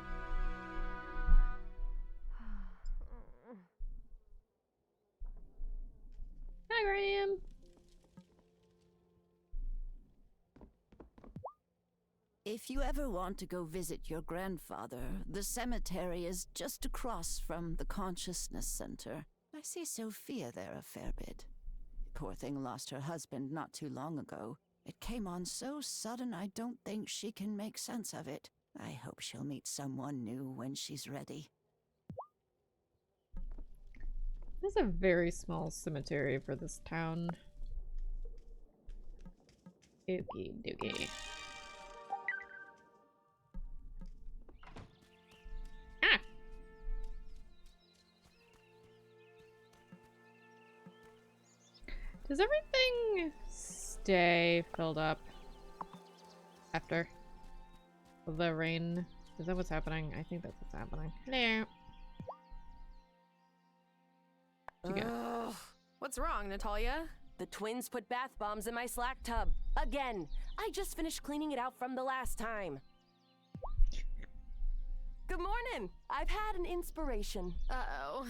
Hi, Graham. If you ever want to go visit your grandfather, the cemetery is just across from the Consciousness Center. I see Sophia there a fair bit. Poor thing lost her husband not too long ago. It came on so sudden I don't think she can make sense of it. I hope she'll meet someone new when she's ready. There's a very small cemetery for this town. Okie dokie. Ah! Does everything stay filled up after the rain? Is that what's happening? I think that's what's happening. Hello. What's wrong, Natalia? The twins put bath bombs in my slack tub. Again. I just finished cleaning it out from the last time. Good morning. I've had an inspiration. Uh-oh.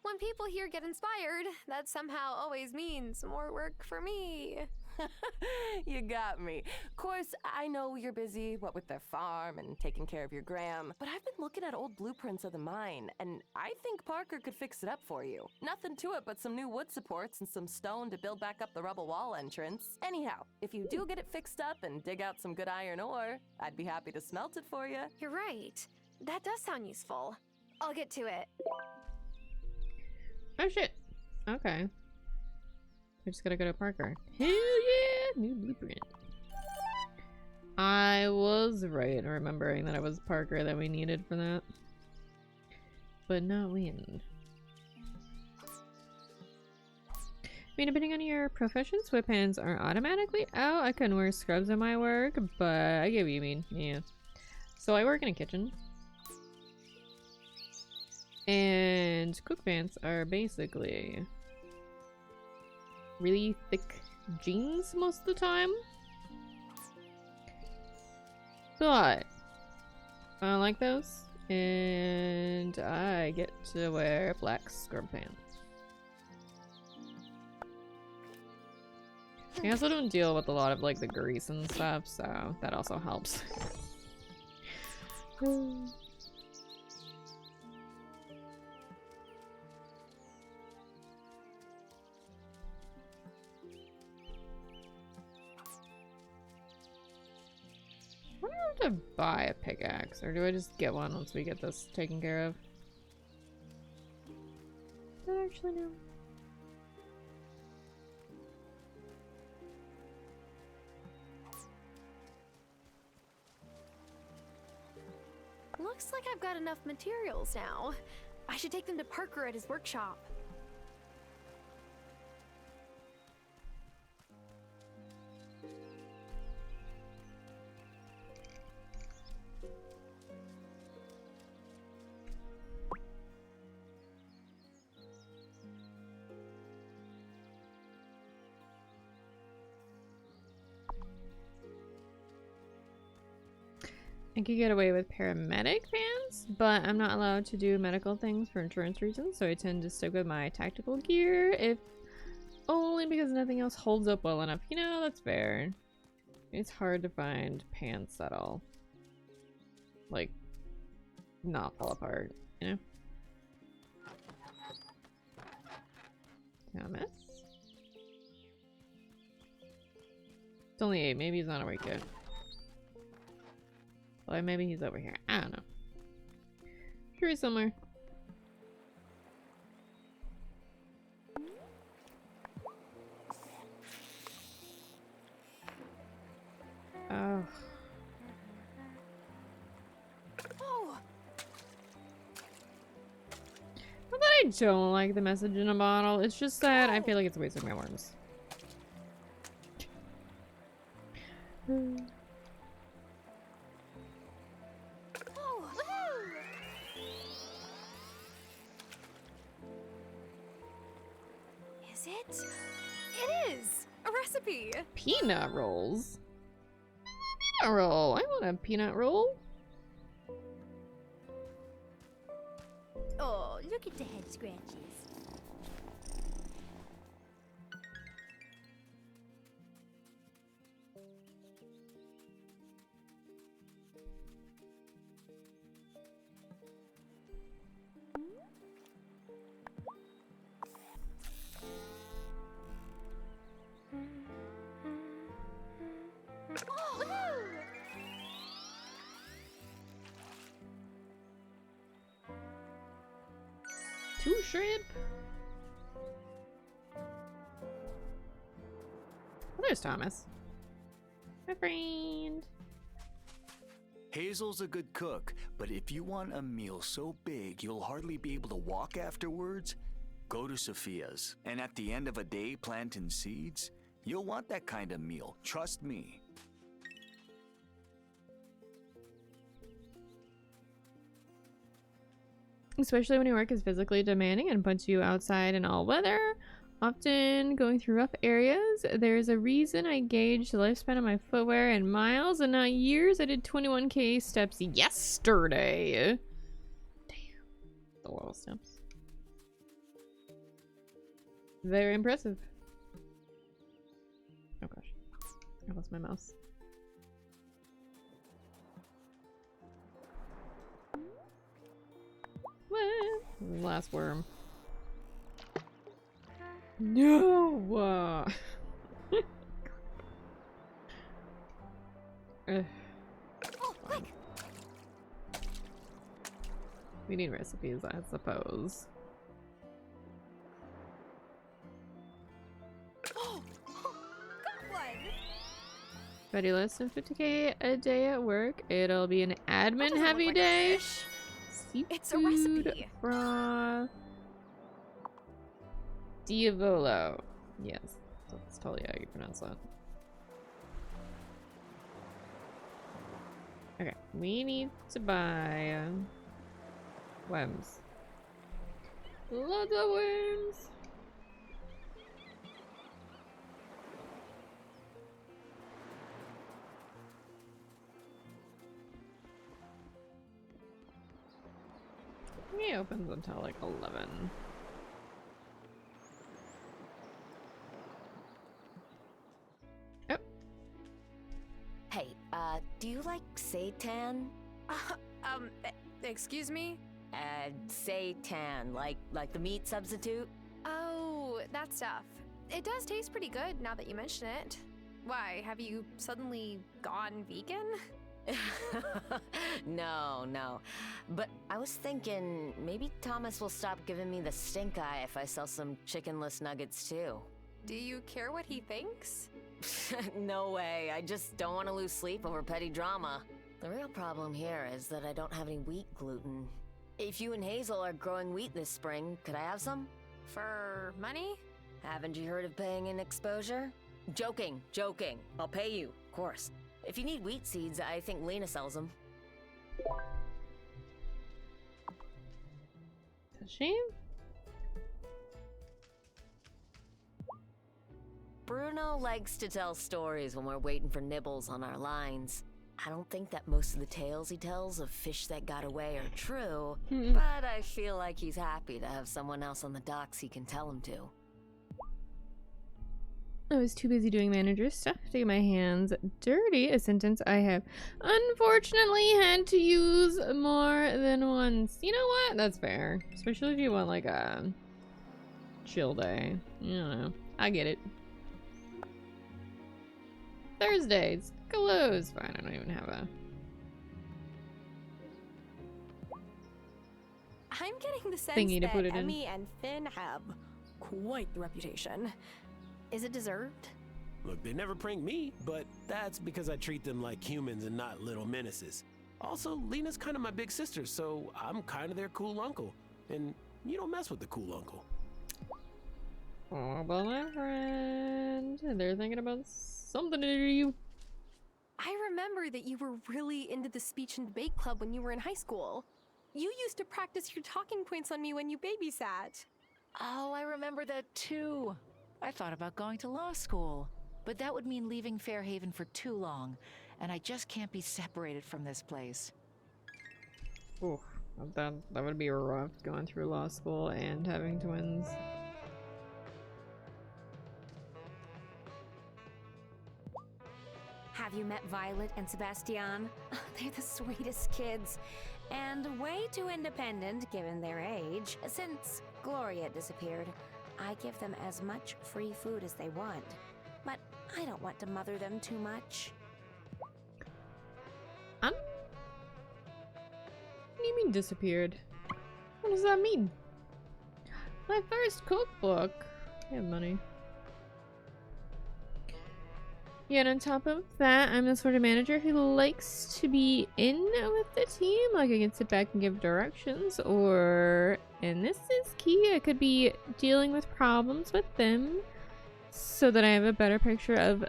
When people here get inspired, that somehow always means more work for me. You got me. Of course, I know you're busy, what with the farm and taking care of your gram, but I've been looking at old blueprints of the mine, and I think Parker could fix it up for you. Nothing to it but some new wood supports and some stone to build back up the rubble wall entrance. Anyhow, if you do get it fixed up and dig out some good iron ore, I'd be happy to smelt it for you. You're right. That does sound useful. I'll get to it. Oh shit. Okay. I just gotta go to Parker. Hell yeah! New blueprint. I was right in remembering that it was Parker that we needed for that. But not when. I mean, depending on your profession, sweatpants are automatically out. I couldn't wear scrubs in my work, but I get what you mean. Yeah. So I work in a kitchen. And cook pants are basically really thick jeans most of the time. But I don't like those. And I get to wear black scrub pants. I also don't deal with a lot of like the grease and stuff, so that also helps. I don't have to buy a pickaxe, or do I just get one once we get this taken care of? I don't actually know. Looks like I've got enough materials now. I should take them to Parker at his workshop. I could get away with paramedic pants, but I'm not allowed to do medical things for insurance reasons, so I tend to stick with my tactical gear, if only because nothing else holds up well enough. You know, that's fair. It's hard to find pants that'll, like, not fall apart, you know? Thomas? It's only 8, maybe he's not awake yet. Well, maybe he's over here. I don't know. Sure, he's somewhere. Oh. Oh. Not that I don't like the message in a bottle. It's just that I feel like it's wasting my worms. It is a recipe. Peanut rolls? Peanut roll. I want a peanut roll. Oh, look at the head scratches. Two shrimp. Oh, there's Thomas. My friend. Hazel's a good cook, but if you want a meal so big you'll hardly be able to walk afterwards, go to Sophia's. And at the end of a day planting seeds, you'll want that kind of meal, trust me. Especially when your work is physically demanding and puts you outside in all weather, often going through rough areas. There's a reason I gauge the lifespan of my footwear in miles and not years. I did 21k steps yesterday. Damn. The wall steps. Very impressive. Oh gosh. I lost my mouse. What? Last worm. No! We need recipes, I suppose. Oh, got one. Ready less than 50k a day at work. It'll be an admin heavy day. It's a recipe. Broth. Diavolo. Yes, that's totally how you pronounce that. Okay, we need to buy worms. Lots of worms. He opens until like 11. Yep. Hey, do you like seitan? Excuse me? Seitan, like the meat substitute? Oh, that stuff. It does taste pretty good now that you mention it. Why, have you suddenly gone vegan? No. But I was thinking maybe Thomas will stop giving me the stink eye if I sell some chickenless nuggets too. Do you care what he thinks? No way. I just don't want to lose sleep over petty drama. The real problem here is that I don't have any wheat gluten. If you and Hazel are growing wheat this spring, could I have some? For money? Haven't you heard of paying in exposure? Joking. I'll pay you, of course. If you need wheat seeds, I think Lena sells them. Does she? Bruno likes to tell stories when we're waiting for nibbles on our lines. I don't think that most of the tales he tells of fish that got away are true, but I feel like he's happy to have someone else on the docks he can tell them to. I was too busy doing manager stuff to get my hands dirty, a sentence I have unfortunately had to use more than once. You know what? That's fair. Especially if you want like a chill day. I don't know. I get it. Thursdays. Close. Fine, I don't even have a... I'm getting the sense thingy to that put it Emmy and Finn have quite the reputation. Is it deserved? Look, they never prank me, but that's because I treat them like humans and not little menaces. Also, Lena's kind of my big sister, so I'm kind of their cool uncle. And you don't mess with the cool uncle. Oh, well, my friend. They're thinking about something to do to you. I remember that you were really into the speech and debate club when you were in high school. You used to practice your talking points on me when you babysat. Oh, I remember that too. I thought about going to law school, but that would mean leaving Fairhaven for too long, and I just can't be separated from this place. Oof, that would be rough, going through law school and having twins. Have you met Violet and Sebastian? They're the sweetest kids, and way too independent given their age. Since Gloria disappeared, I give them as much free food as they want, but I don't want to mother them too much. What do you mean disappeared? What does that mean? My first cookbook. I have money. Yeah, and on top of that, I'm the sort of manager who likes to be in with the team. Like, I can sit back and give directions, or, and this is key, I could be dealing with problems with them so that I have a better picture of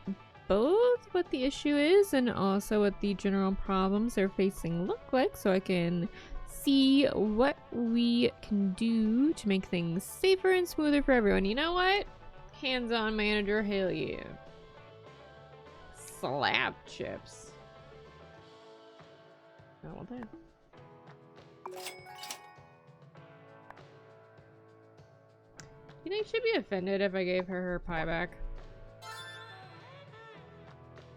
both what the issue is and also what the general problems they're facing look like, so I can see what we can do to make things safer and smoother for everyone. You know what? Hands-on manager, hell yeah. Slab chips. I want that. You think she'd be offended if I gave her pie back?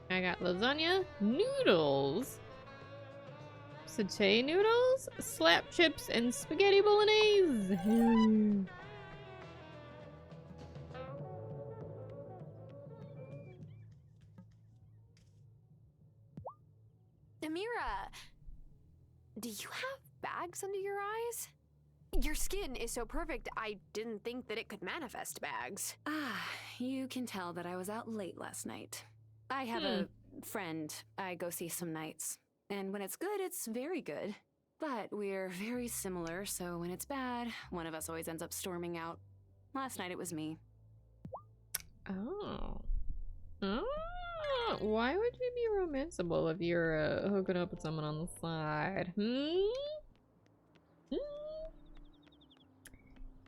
I got lasagna, noodles, satay noodles, slap chips, and spaghetti bolognese. Amira, do you have bags under your eyes? Your skin is so perfect, I didn't think that it could manifest bags. You can tell that I was out late last night. I have a friend I go see some nights, and when it's good, it's very good. But we're very similar, so when it's bad, one of us always ends up storming out. Last night it was me. Oh. Why would you be romanceable if you're hooking up with someone on the side?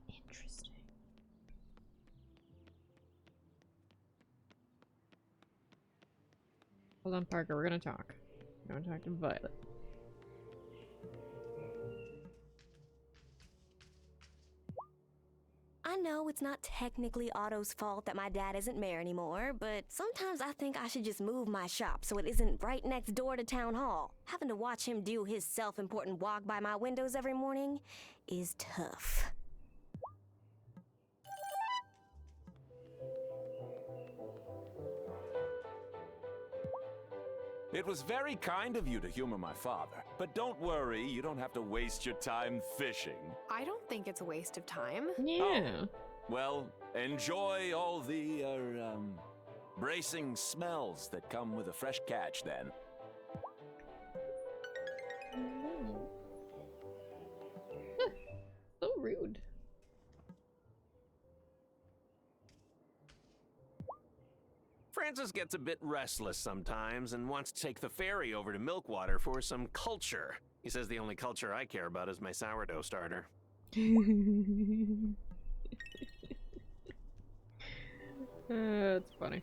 Interesting. Hold on, Parker. We're gonna talk. We're gonna talk to Violet. I know it's not technically Otto's fault that my dad isn't mayor anymore, but sometimes I think I should just move my shop so it isn't right next door to town hall. Having to watch him do his self-important walk by my windows every morning is tough. It was very kind of you to humor my father, but don't worry, you don't have to waste your time fishing. I don't think it's a waste of time. Yeah. Oh, well, enjoy all the, bracing smells that come with a fresh catch then. So rude. Francis gets a bit restless sometimes and wants to take the ferry over to Milkwater for some culture. He says the only culture I care about is my sourdough starter. That's funny.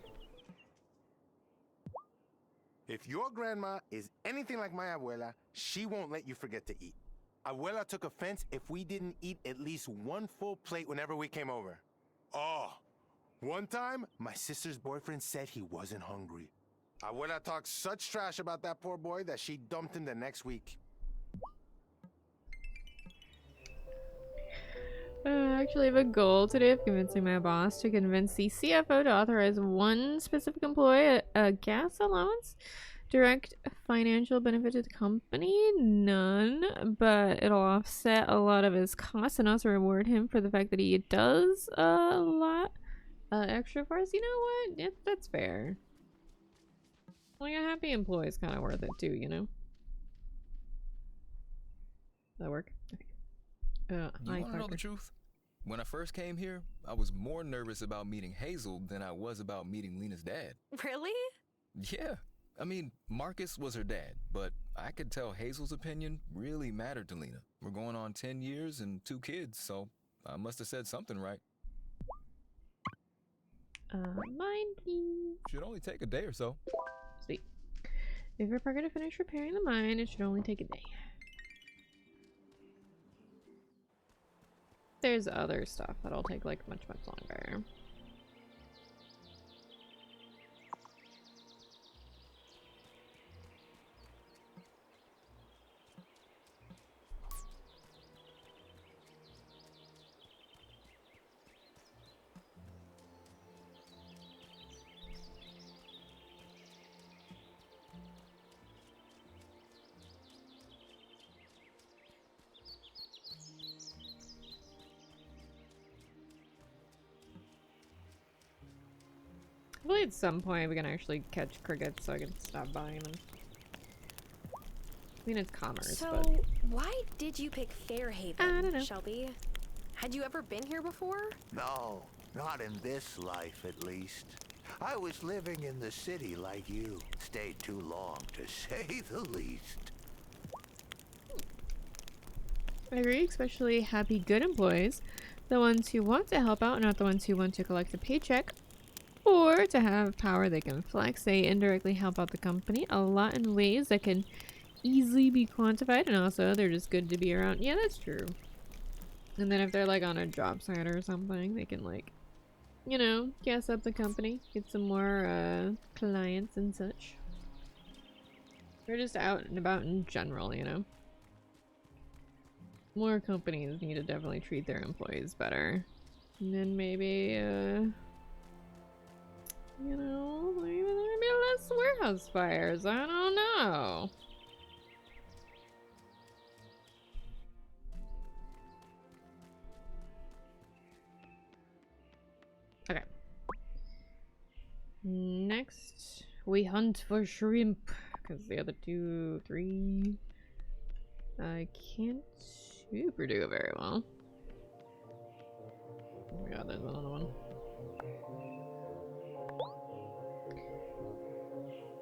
If your grandma is anything like my abuela, she won't let you forget to eat. Abuela took offense if we didn't eat at least one full plate whenever we came over. Oh, one time, my sister's boyfriend said he wasn't hungry. Abuela talked such trash about that poor boy that she dumped him the next week. I actually have a goal today of convincing my boss to convince the CFO to authorize one specific employee a gas allowance. Direct financial benefit to the company? None, but it'll offset a lot of his costs and also reward him for the fact that he does a lot extra for us. You know what? Yeah, that's fair. Like, a happy employee is kind of worth it too, you know? Does that work? Okay. You want to know the truth? When I first came here, I was more nervous about meeting Hazel than I was about meeting Lena's dad. Really? Yeah. I mean, Marcus was her dad, but I could tell Hazel's opinion really mattered to Lena. We're going on 10 years and 2 kids, so I must have said something right. Mine, please. Should only take a day or so. Sweet. If you're going to finish repairing the mine, it should only take a day. There's other stuff that'll take like much longer. Hopefully at some point we can actually catch crickets so I can stop buying them. I mean, it's commerce, so, but... why did you pick Fairhaven, I don't know. Shelby? Had you ever been here before? No, not in this life at least. I was living in the city like you. Stayed too long, to say the least. I agree, especially happy, good employees. The ones who want to help out, not the ones who want to collect a paycheck. Or to have power they can flex. They indirectly help out the company a lot in ways that can easily be quantified, and also they're just good to be around. Yeah, that's true. And then if they're like on a job site or something, they can like, you know, gas up the company, get some more clients and such. They're just out and about in general, you know. More companies need to definitely treat their employees better. And then maybe you know, maybe there'll be less warehouse fires. I don't know. Okay. Next, we hunt for shrimp. Because the other 2, 3... I can't super do it very well. Oh my god, there's another one.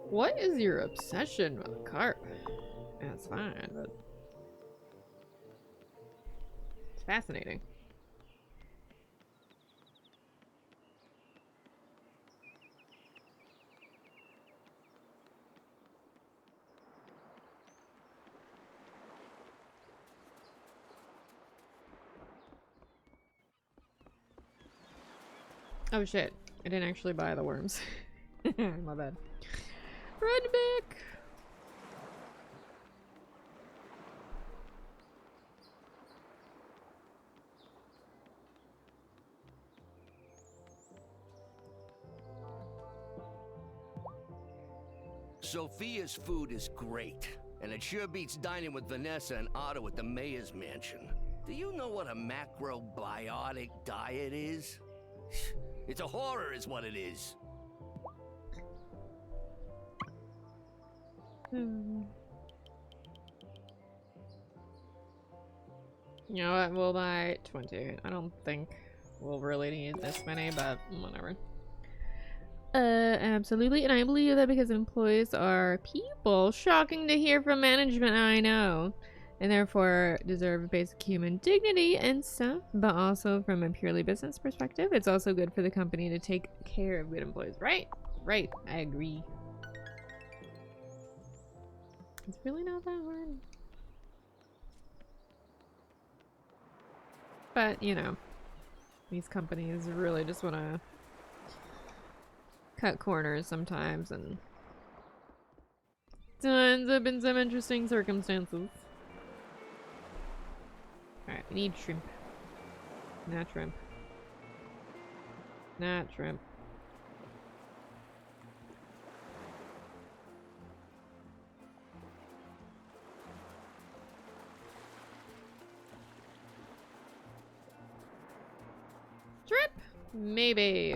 What is your obsession with carp? That's fine, but it's fascinating. Oh shit, I didn't actually buy the worms. My bad. Run back! Sophia's food is great, and it sure beats dining with Vanessa and Otto at the mayor's mansion. Do you know what a macrobiotic diet is? It's a horror is what it is. You know what, we'll buy 20. I don't think we'll really need this many, but whatever. Absolutely, and I believe that because employees are people. Shocking to hear from management, I know. And therefore deserve basic human dignity and stuff, but also from a purely business perspective, it's also good for the company to take care of good employees. Right, right, I agree. It's really not that hard. But, you know, these companies really just want to cut corners sometimes, and it ends up in some interesting circumstances. Alright, we need shrimp. Not shrimp. Not shrimp. Shrimp? Maybe.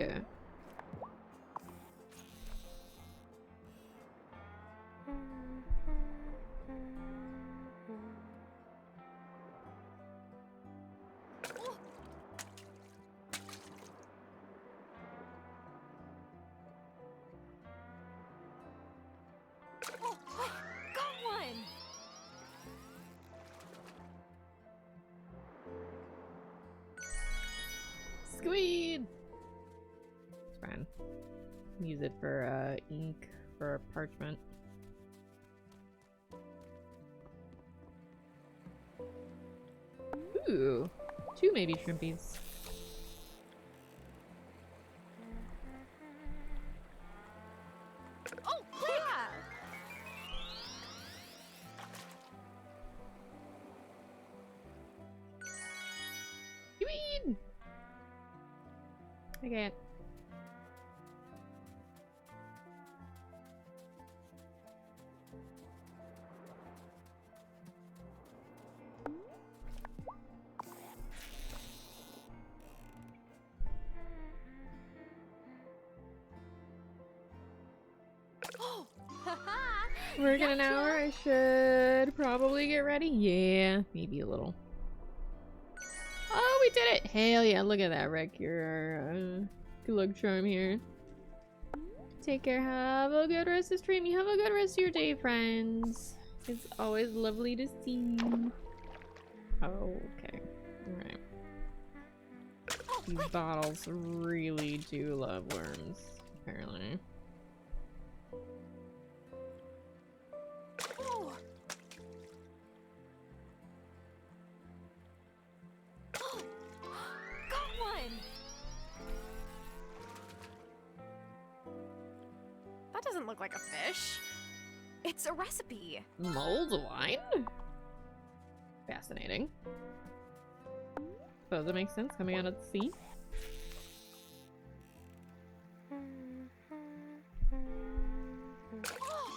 Squid! It's fine. Use it for ink for parchment. Ooh, 2 maybe shrimpies. Oh, yeah! Squid! I can't. Work in an hour. I should probably get ready. Yeah, maybe a little. Oh, we did it! Hell yeah! Look at that, Rick. You're our good luck charm here. Take care. Have a good rest of the stream. You have a good rest of your day, friends. It's always lovely to see you. Oh, okay. Alright. These bottles really do love worms, apparently. Oh. Got one! That doesn't look like a fish. It's a recipe. Mulled wine? Fascinating. Suppose it makes sense coming out of the sea.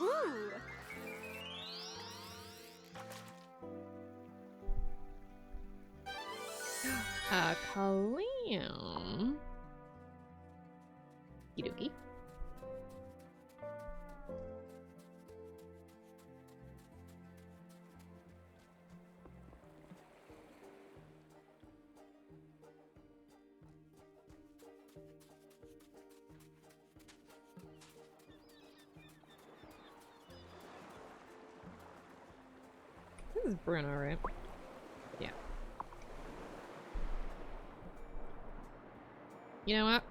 Ooh. A clam. Okie This is Bruno, right? Yeah. You know what?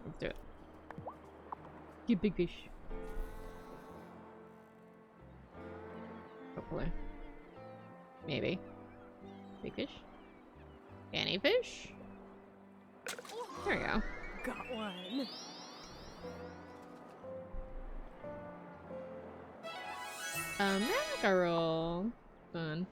Let's do it. Get big fish. Hopefully. Maybe. Big fish? Any fish? There we go. Got one. A mackerel. Fun.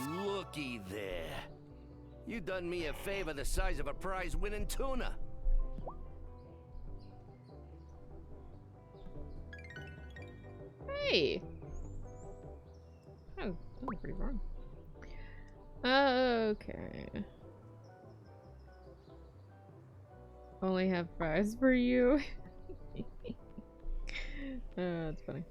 Looky there. You done me a favor the size of a prize-winning tuna. Hey! Oh, that was pretty wrong. Okay. Only have fries for you. That's funny.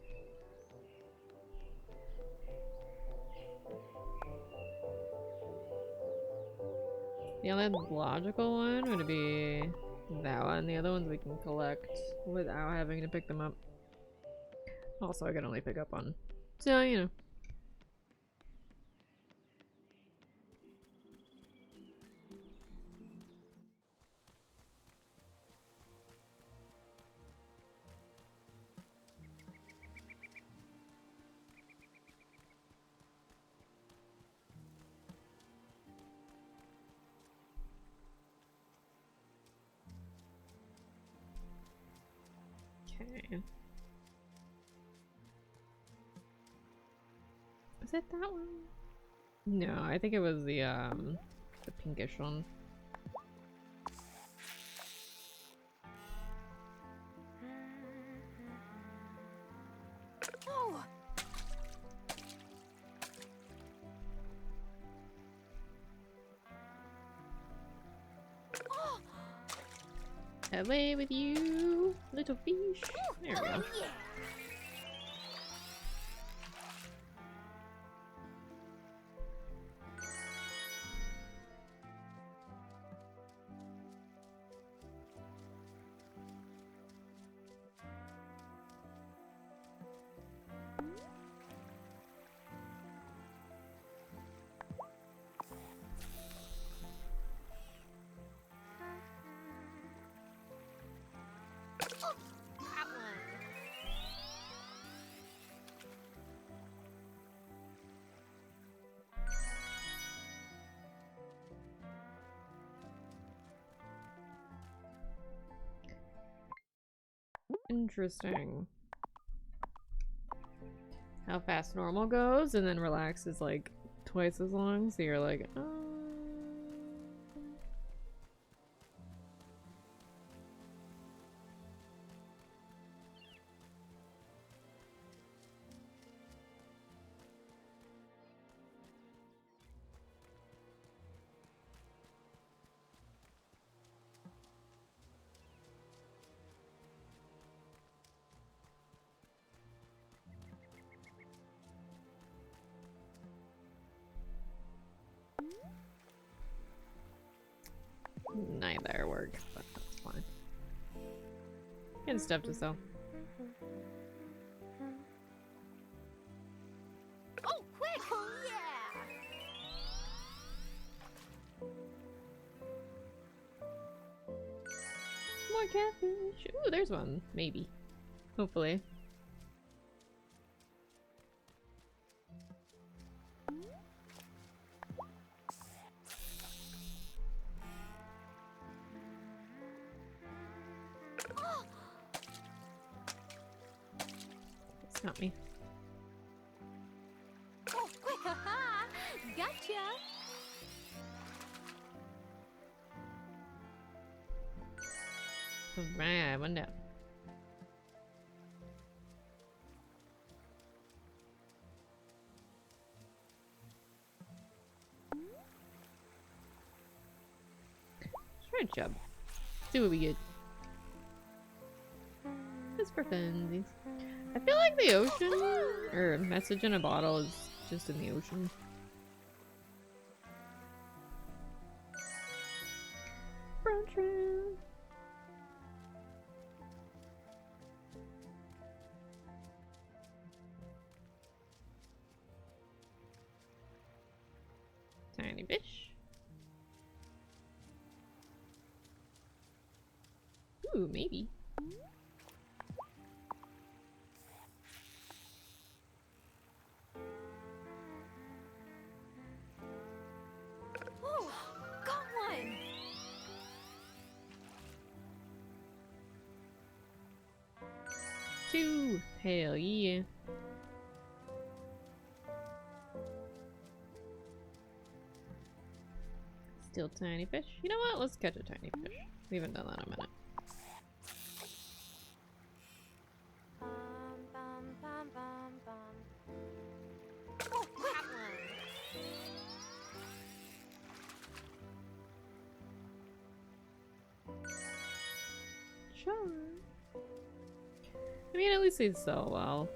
The only logical one would be that one. The other ones we can collect without having to pick them up. Also, I can only pick up one. So, you know. Okay. Was it that one? No, I think it was the pinkish one. Oh. Oh. Away with you, little fish. There we go. Yeah. Interesting. How fast normal goes, and then relax is like twice as long, so you're like, oh. Neither work, but that's fine. And stuff to sell. Oh, quick! Oh, yeah! More catfish. Ooh, there's one. Maybe. Hopefully. It's not me. Oh, quick! Haha! Gotcha! Alright, one down. Alright, Chub. See what we get. Just for funsies. I feel like the ocean, or message in a bottle, is just in the ocean. Brunch round. Tiny fish. Ooh, maybe. Oh, got one! Two. Hell yeah. Still tiny fish. You know what? Let's catch a tiny fish. We haven't done that in a minute. Oh, got one! Sure. I mean, at least they sell well.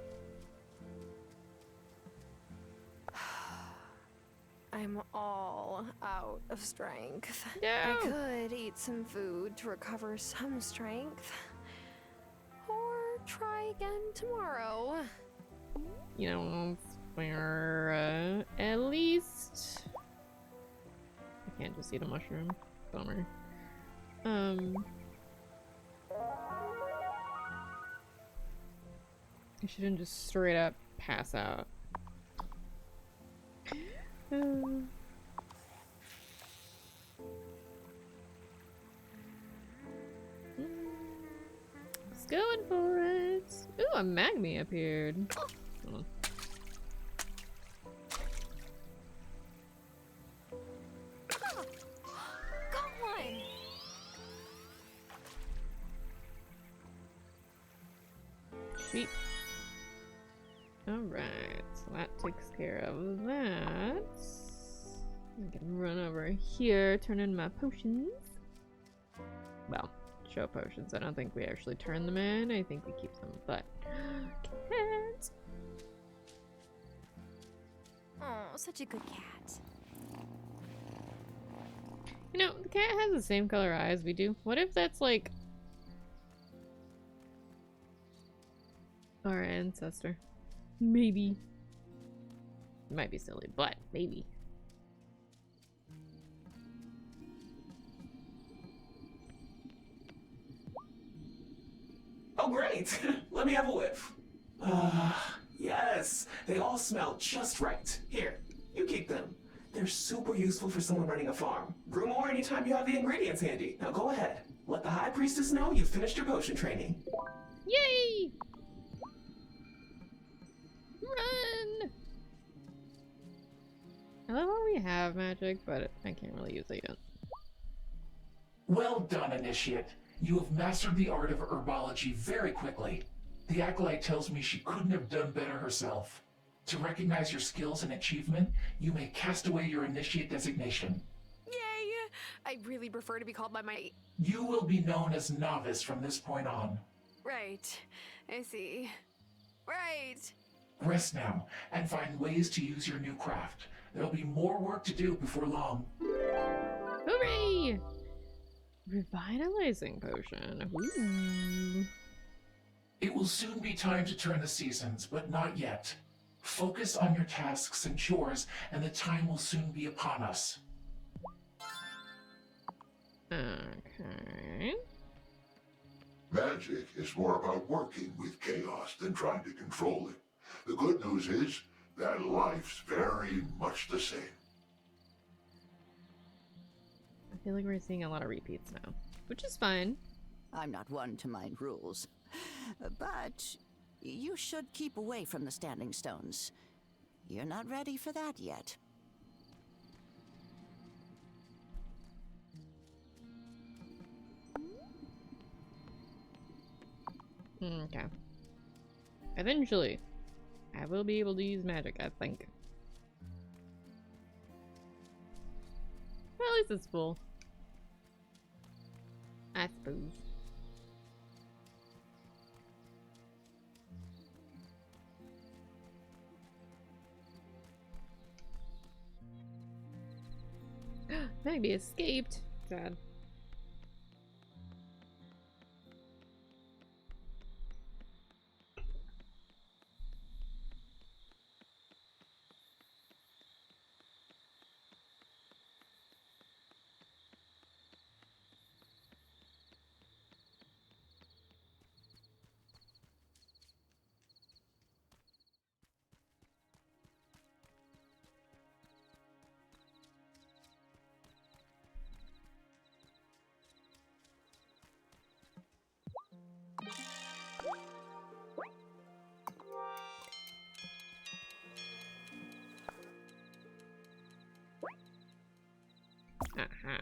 I'm all out of strength. No. I could eat some food to recover some strength. Or try again tomorrow. You know, for at least... I can't just eat a mushroom. Bummer. I shouldn't just straight up pass out. Just going for it. Ooh, a magmy appeared. Hold on. Got one! Sweet. Alright, so that takes care of that. I can run over here, turn in my potions. Well, show potions. I don't think we actually turn them in. I think we keep them, but... Cat! Oh, such a good cat. You know, the cat has the same color eyes we do. What if that's like... our ancestor? Maybe. It might be silly, but maybe. Oh, great! Let me have a whiff. Yes, they all smell just right. Here, you keep them. They're super useful for someone running a farm. Brew more anytime you have the ingredients handy. Now go ahead. Let the High Priestess know you've finished your potion training. Yay! Run! I love how we have magic, but I can't really use it yet. Well done, Initiate. You have mastered the art of herbology very quickly. The Acolyte tells me she couldn't have done better herself. To recognize your skills and achievement, you may cast away your Initiate designation. Yay! I really prefer to be called by my... You will be known as Novice from this point on. Right. I see. Right. Rest now, and find ways to use your new craft. There'll be more work to do before long. Hooray! Revitalizing potion. Ooh. It will soon be time to turn the seasons, but not yet. Focus on your tasks and chores, and the time will soon be upon us. Okay. Magic is more about working with chaos than trying to control it. The good news is that life's very much the same. I feel like we're seeing a lot of repeats now, which is fine. I'm not one to mind rules, but you should keep away from the standing stones. You're not ready for that yet. Okay. Eventually, I will be able to use magic, I think. Well, at least it's full. I suppose. Maybe escaped. Sad. Uh-huh.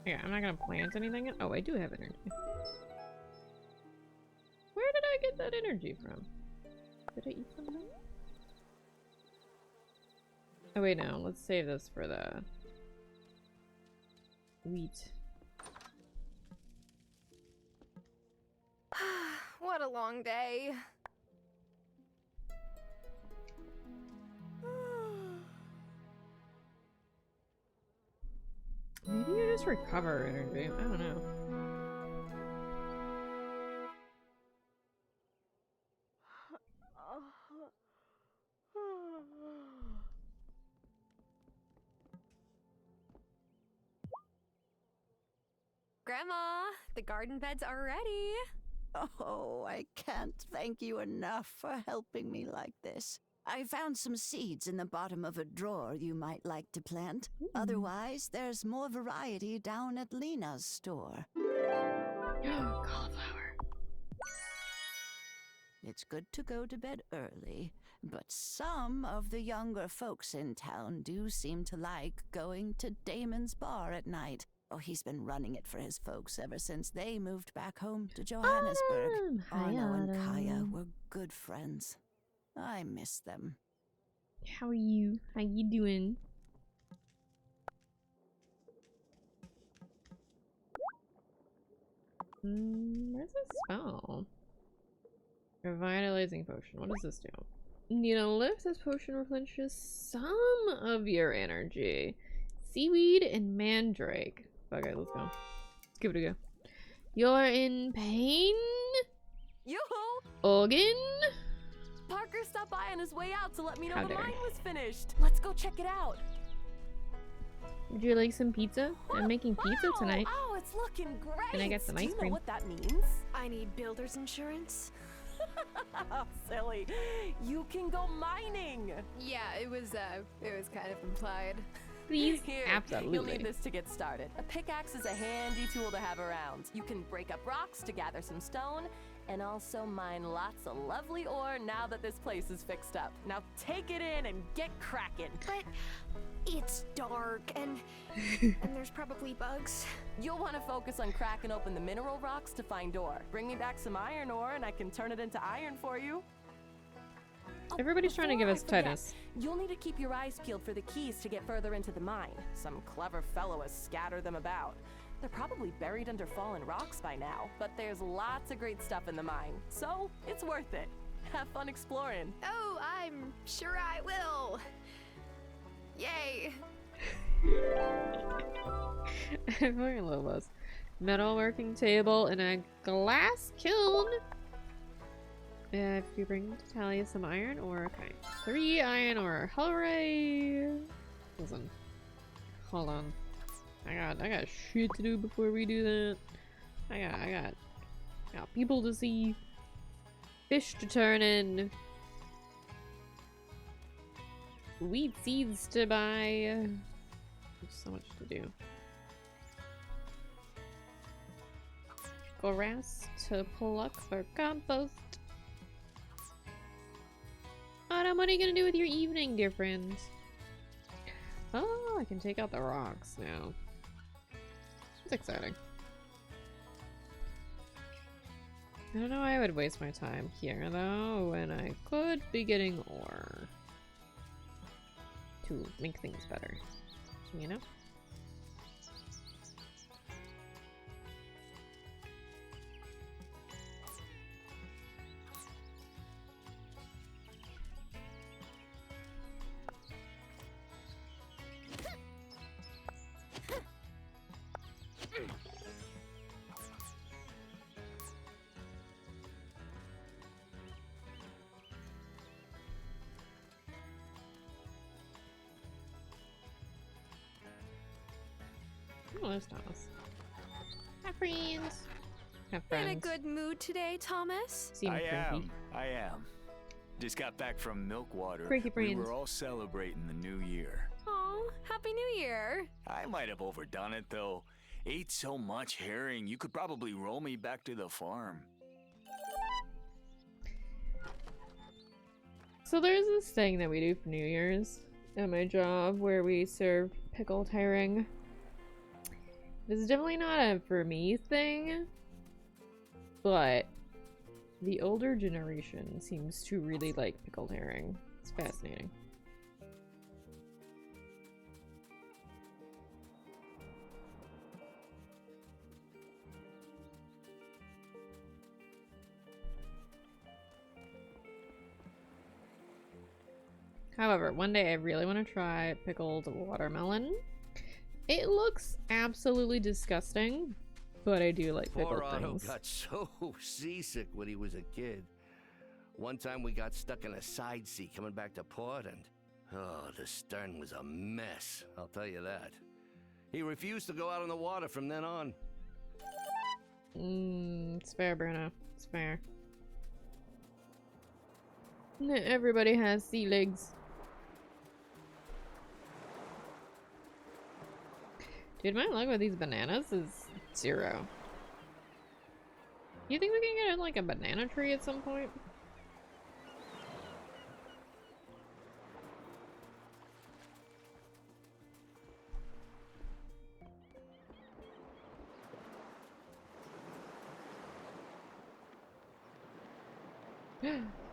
Yeah, I'm not gonna plant anything. Oh, I do have energy. Where did I get that energy from? Did I eat something? Oh wait, no. Let's save this for the wheat. What a long day. Maybe you just recover energy. I don't know. Grandma, the garden beds are ready. Oh, I can't thank you enough for helping me like this. I found some seeds in the bottom of a drawer you might like to plant. Otherwise, there's more variety down at Lena's store. Cauliflower. It's good to go to bed early, but some of the younger folks in town do seem to like going to Damon's bar at night. Oh, he's been running it for his folks ever since they moved back home to Johannesburg. Arno and Kaya were good friends. I miss them. How are you? How you doing? Where's this spell? Revitalizing potion. What does this do? You know, lift this potion replenishes some of your energy. Seaweed and mandrake. Okay, let's go. Let's give it a go. You're in pain? Yoo-hoo! Again? Parker stopped by on his way out to let me know How the dare mine he. was finished. Let's go check it out. Would you like some pizza? I'm making pizza tonight. Oh, it's looking great. Can I get some Do ice you cream? know what that means? I need builder's insurance. Silly. You can go mining. Yeah, it was kind of implied. Please? Here, Absolutely. You'll need this to get started. A pickaxe is a handy tool to have around. You can break up rocks to gather some stone, and also mine lots of lovely ore now that this place is fixed up. Now take it in and get cracking. But it's dark and there's probably bugs. You'll want to focus on cracking open the mineral rocks to find ore. Bring me back some iron ore and I can turn it into iron for you. Everybody's trying to give us tetanus. You'll need to keep your eyes peeled for the keys to get further into the mine. Some clever fellow has scattered them about. They're probably buried under fallen rocks by now, but there's lots of great stuff in the mine, so it's worth it. Have fun exploring. Oh, I'm sure I will. Yay. I fucking love this. Metal working table and a glass kiln. If you bring to Talia some iron ore, okay. 3 iron ore. Hooray! Listen. Hold on. I got shit to do before we do that. I got people to see. Fish to turn in. Wheat seeds to buy. There's so much to do. Grass to pluck for compost. Autumn, what are you gonna do with your evening, dear friends? Oh, I can take out the rocks now. It's exciting. I don't know why I would waste my time here, though, when I could be getting ore to make things better, you know? Oh, there's Thomas. Hi, friends. Have friends. In a good mood today, Thomas? I am. Just got back from Milkwater. We were all celebrating the new year. Aw, Happy New Year. I might have overdone it, though. Ate so much herring, you could probably roll me back to the farm. So there's this thing that we do for New Year's at my job where we serve pickled herring. This is definitely not a for me thing, but the older generation seems to really like pickled herring. It's fascinating. However, one day I really want to try pickled watermelon. It looks absolutely disgusting, but I do like pickled Poor Otto things. got so seasick when he was a kid. One time we got stuck in a side sea coming back to port, and oh, the stern was a mess, I'll tell you that. He refused to go out on the water from then on. It's fair, Bruno. It's fair. Not everybody has sea legs. Dude, my luck with these bananas is 0. You think we can get like a banana tree at some point?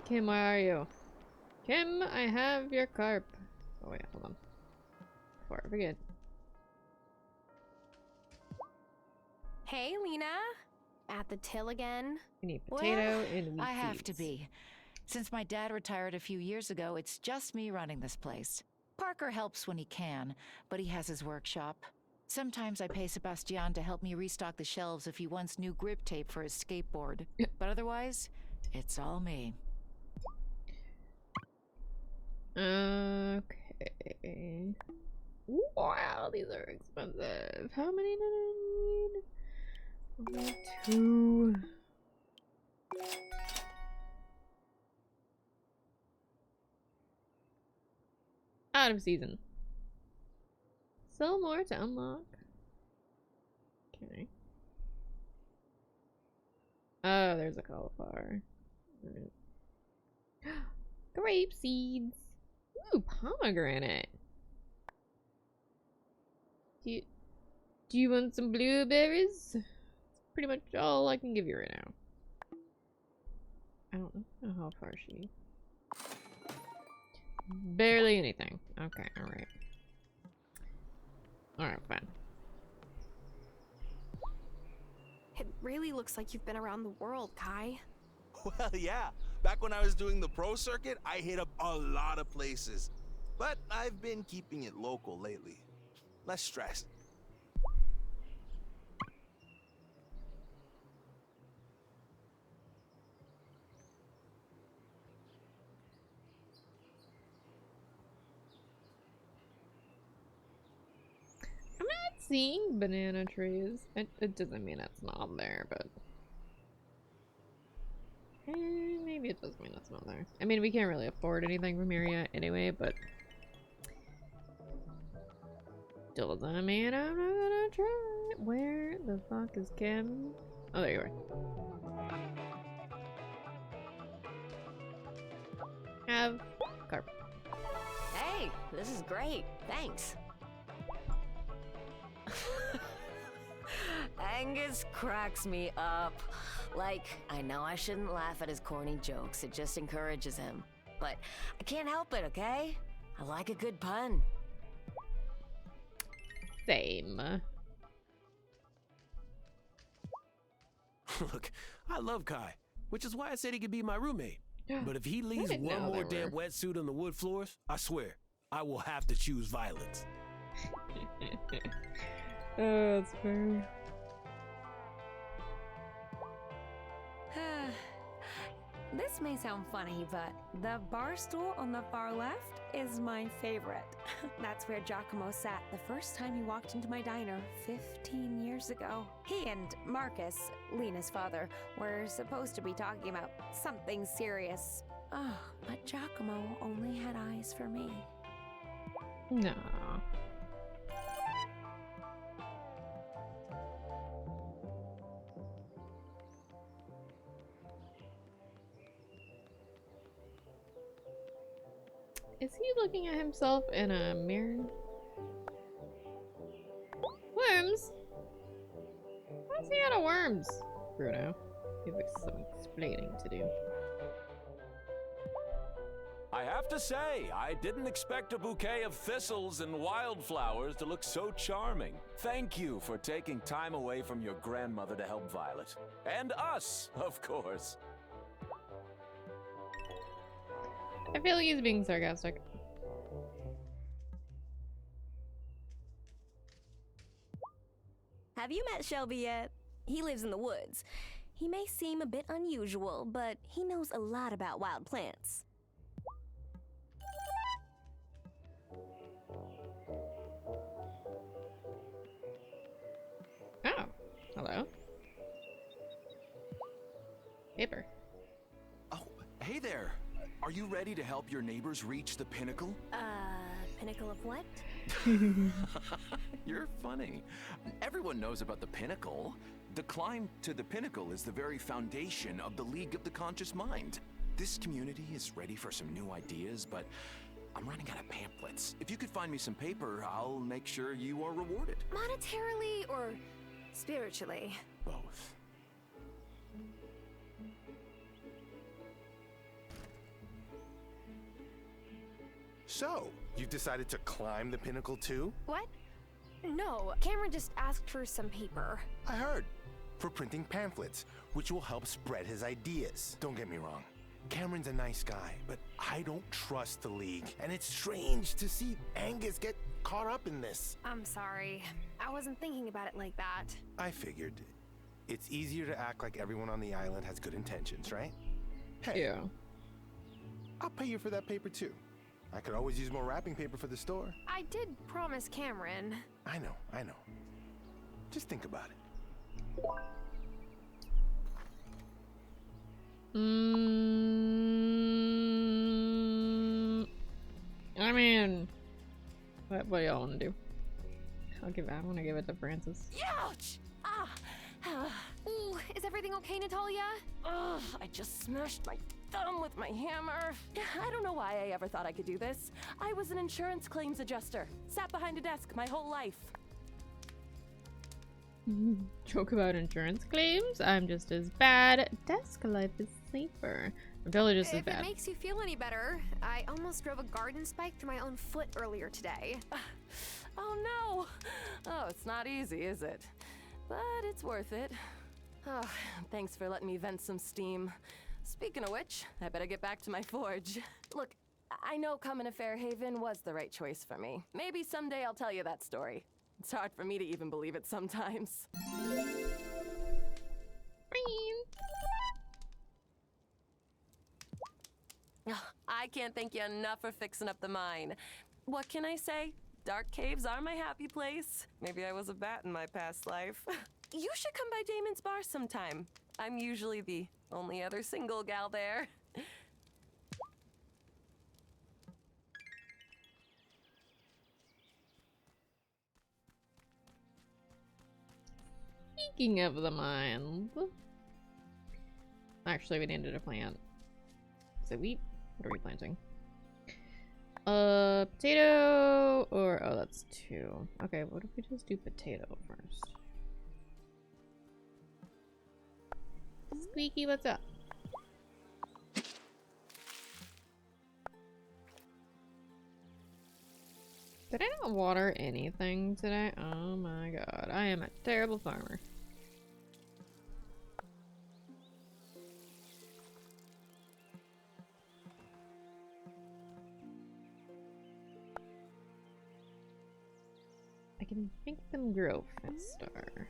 Kim, where are you? Kim, I have your carp. Oh wait, hold on. Before I forget. Hey, Lena. At the till again? We need potato and wheat I have to seeds. be. Since my dad retired a few years ago, it's just me running this place. Parker helps when he can, but he has his workshop. Sometimes I pay Sebastian to help me restock the shelves if he wants new grip tape for his skateboard. But otherwise, it's all me. Okay. Wow, these are expensive. How many did I need? 2. Out of season. Sell more to unlock. Okay. Oh, there's a cauliflower. Right. Grape seeds. Ooh, pomegranate. Do you want some blueberries? That's pretty much all I can give you right now. I don't know how far she... Barely anything. Okay, alright. Alright, fine. It really looks like you've been around the world, Kai. Well, yeah. Back when I was doing the pro circuit, I hit up a lot of places. But I've been keeping it local lately. Less stress. I'm not seeing banana trees. It doesn't mean it's not there, but... maybe it does mean it's not there. I mean, we can't really afford anything from here yet anyway, but... Still doesn't mean I'm not gonna try. Where the fuck is Kim? Oh, there you are. Have carp. Hey, this is great. Thanks. Angus cracks me up. Like, I know I shouldn't laugh at his corny jokes, it just encourages him. But I can't help it, okay? I like a good pun. Same. Look, I love Kai, which is why I said he could be my roommate. But if he leaves one more damn wetsuit on the wood floors, I swear, I will have to choose violence. Oh, that's fair. This may sound funny, but the bar stool on the far left is my favorite. That's where Giacomo sat the first time he walked into my diner 15 years ago. He and Marcus, Lena's father, were supposed to be talking about something serious. Oh, but Giacomo only had eyes for me. No. Is he looking at himself in a mirror? Worms? Why's he out of worms? Bruno. He has some explaining to do. I have to say, I didn't expect a bouquet of thistles and wildflowers to look so charming. Thank you for taking time away from your grandmother to help Violet. And us, of course. I feel like he's being sarcastic. Have you met Shelby yet? He lives in the woods. He may seem a bit unusual, but he knows a lot about wild plants. Oh, hello. Paper. Oh, hey there. Are you ready to help your neighbors reach the pinnacle? Pinnacle of what? You're funny. Everyone knows about the pinnacle. The climb to the pinnacle is the very foundation of the League of the Conscious Mind. This community is ready for some new ideas, but I'm running out of pamphlets. If you could find me some paper, I'll make sure you are rewarded. Monetarily or spiritually? Both. So, you've decided to climb the pinnacle too? What? No, Cameron just asked for some paper. I heard. For printing pamphlets, which will help spread his ideas. Don't get me wrong. Cameron's a nice guy, but I don't trust the League. And it's strange to see Angus get caught up in this. I'm sorry. I wasn't thinking about it like that. I figured. It's easier to act like everyone on the island has good intentions, right? Hey, yeah. I'll pay you for that paper too. I could always use more wrapping paper for the store. I did promise Cameron. I know. Just think about it. I mean, what do y'all want to do? I want to give it to Francis. Ouch! Ooh, is everything okay, Natalia? Ugh, I just smashed my thumb with my hammer. I don't know why I ever thought I could do this. I was an insurance claims adjuster. Sat behind a desk my whole life. Joke about insurance claims? I'm just as bad. Desk life is safer. I'm totally just as bad. If it makes you feel any better, I almost drove a garden spike through my own foot earlier today. Oh no! Oh, it's not easy, is it? But it's worth it. Oh, thanks for letting me vent some steam. Speaking of which, I better get back to my forge. Look, I know coming to Fairhaven was the right choice for me. Maybe someday I'll tell you that story. It's hard for me to even believe it sometimes. I can't thank you enough for fixing up the mine. What can I say? Dark caves are my happy place. Maybe I was a bat in my past life. You should come by Damon's bar sometime. I'm usually the only other single gal there. Speaking of the mines. Actually, we needed to plant. Is it wheat? What are we planting? Potato or... oh, that's 2. Okay, what if we just do potato first? Squeaky, what's up? Did I not water anything today? Oh my god, I am a terrible farmer. I can make them grow faster.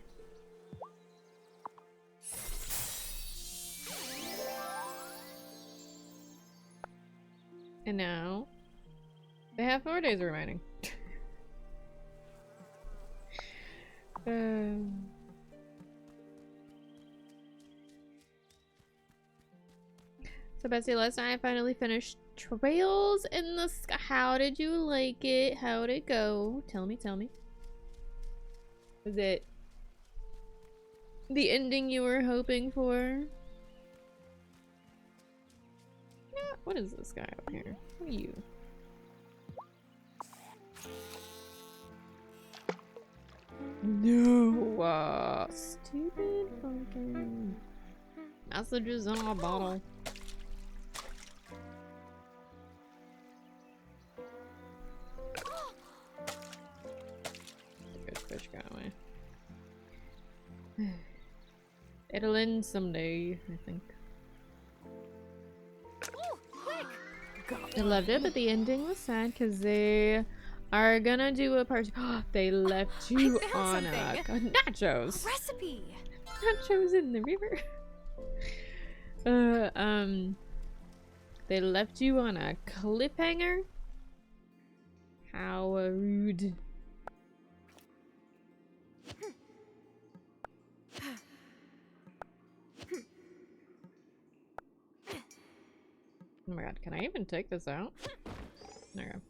And now they have 4 days remaining. So Bessie, last night I finally finished Trails in the Sky. How did you like it? How'd it go? Tell me, tell me. Was it the ending you were hoping for? Yeah, what is this guy up here? What are you? No, stupid fucking messages on a bottle. Good fish got away. It'll end someday, I think. I loved it, but the ending was sad because they are gonna do a part. They left you on nachos. Recipe. Nachos in the river. They left you on a cliffhanger. How rude. Oh my god, can I even take this out? There we go.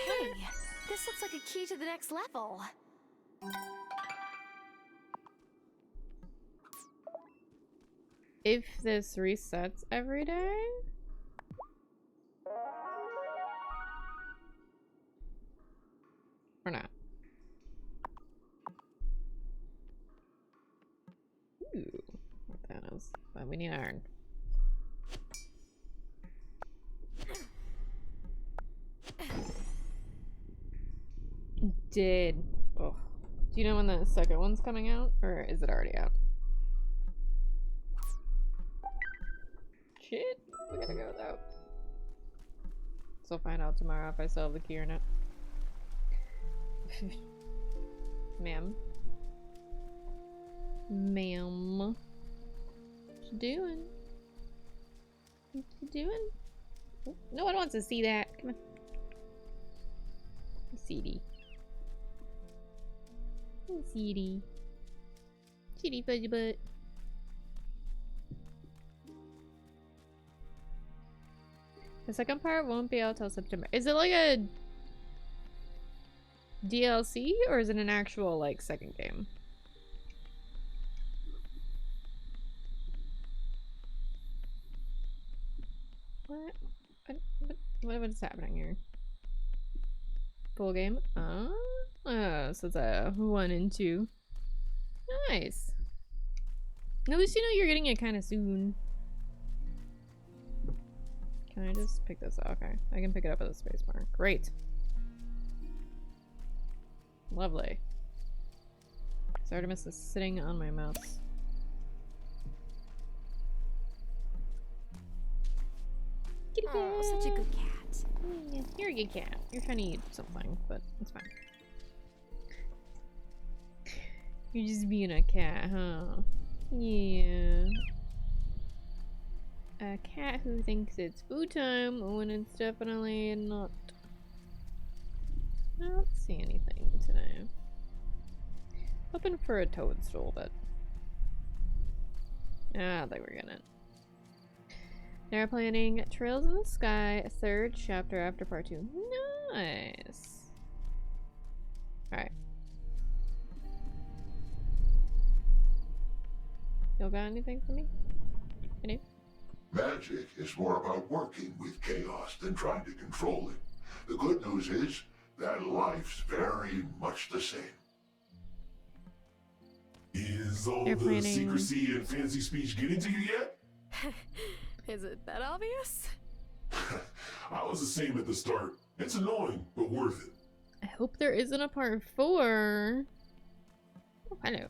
Hey, this looks like a key to the next level. If this resets every day? Or not? Ooh, what that is. But we need iron. Did. Oh. Do you know when the second one's coming out? Or is it already out? Shit. We gotta go without. So I'll find out tomorrow if I still have the key or not. Ma'am. Ma'am. What you doing? What you doing? Oh, no one wants to see that. Come on. CD. CD. CD fudgy butt. The second part won't be out till September. Is it like a DLC or is it an actual like second game? What is happening here? Full game? Oh, so it's a 1 and 2. Nice. At least you know you're getting it kind of soon. Can I just pick this up? Okay, I can pick it up at the spacebar. Great. Lovely. So Artemis is sitting on my mouse. Kitty cat. Oh, such a good cat. Yeah, you're a good cat. You're trying to eat something, but it's fine. You're just being a cat, huh? Yeah. A cat who thinks it's food time when it's definitely not. I don't see anything today. Hoping for a toadstool, but I don't think we're getting it. They're planning Trails in the Sky, a 3rd chapter after part 2. Nice. Alright. Y'all got anything for me? Any? Magic is more about working with chaos than trying to control it. The good news is that life's very much the same. Is all the secrecy and fancy speech getting to you yet? Is it that obvious? I was the same at the start. It's annoying, but worth it. I hope there isn't a part 4. Oh, hello.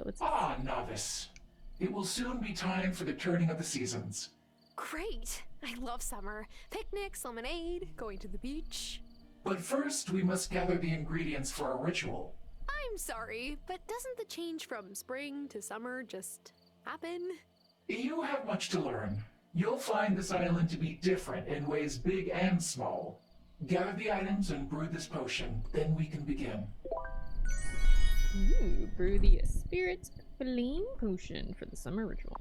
What's novice. It will soon be time for the turning of the seasons. Great! I love summer. Picnics, lemonade, going to the beach. But first, we must gather the ingredients for a ritual. I'm sorry, but doesn't the change from spring to summer just happen? You have much to learn. You'll find this island to be different in ways big and small. Gather the items and brew this potion, then we can begin. Ooh, brew the spirit flame potion for the summer ritual.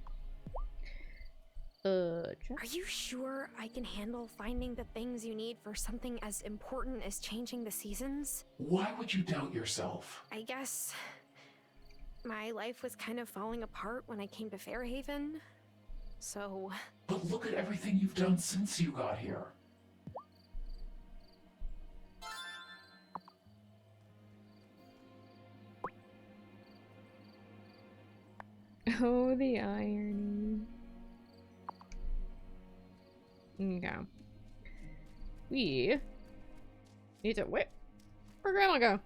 Check. Are you sure I can handle finding the things you need for something as important as changing the seasons? Why would you doubt yourself? I guess my life was kind of falling apart when I came to Fairhaven, so... But look at everything you've done since you got here. Oh, the irony. Okay. We need to wait. Where'd Grandma go?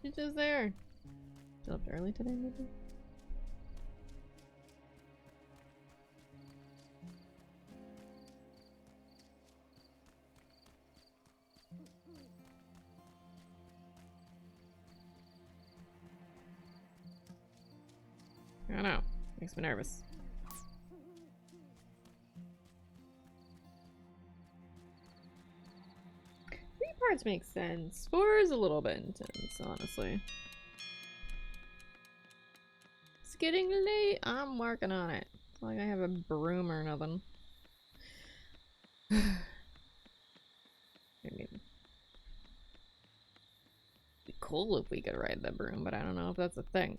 She's just there. She left early today, maybe? I don't know. Makes me nervous. 3 parts make sense. 4 is a little bit intense, honestly. It's getting late. I'm working on it. It's not like I have a broom or nothing. I mean, it'd be cool if we could ride the broom, but I don't know if that's a thing.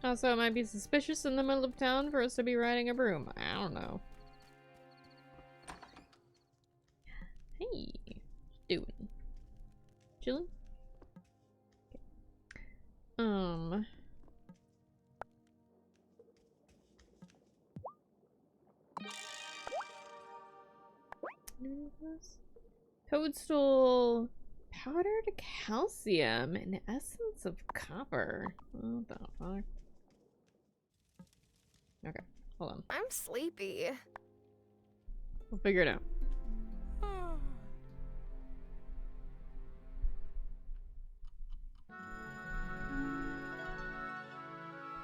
Also, it might be suspicious in the middle of town for us to be riding a broom. I don't know. Hey, doing? Chilling? Okay. Toadstool, powdered calcium, and essence of copper. What the fuck? Okay, hold on. I'm sleepy. We'll figure it out.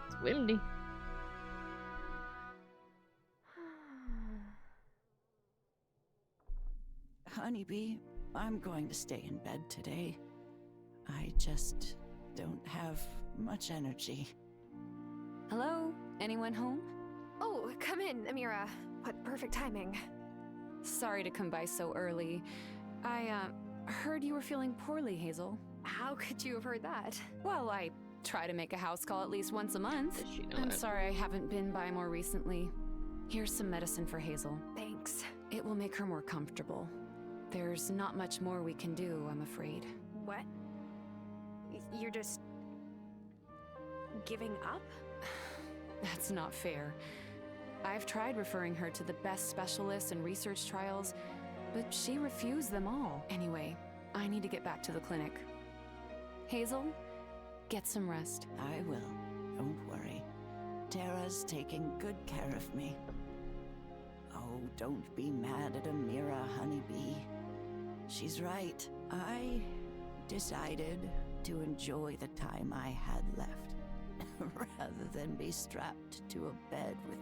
It's windy. Honeybee, I'm going to stay in bed today. I just don't have much energy. Hello? Anyone home? Oh, come in, Amira. What perfect timing. Sorry to come by so early. I, heard you were feeling poorly, Hazel. How could you have heard that? Well, I try to make a house call at least once a month. Does she know I'm that? sorry I haven't been by more recently. Here's some medicine for Hazel. Thanks. It will make her more comfortable. There's not much more we can do, I'm afraid. What? You're just... giving up? That's not fair. I've tried referring her to the best specialists and research trials, but she refused them all. Anyway, I need to get back to the clinic. Hazel, get some rest. I will. Don't worry. Tara's taking good care of me. Oh, don't be mad at Amira, Honeybee. She's right. I decided to enjoy the time I had left, rather than be strapped to a bed with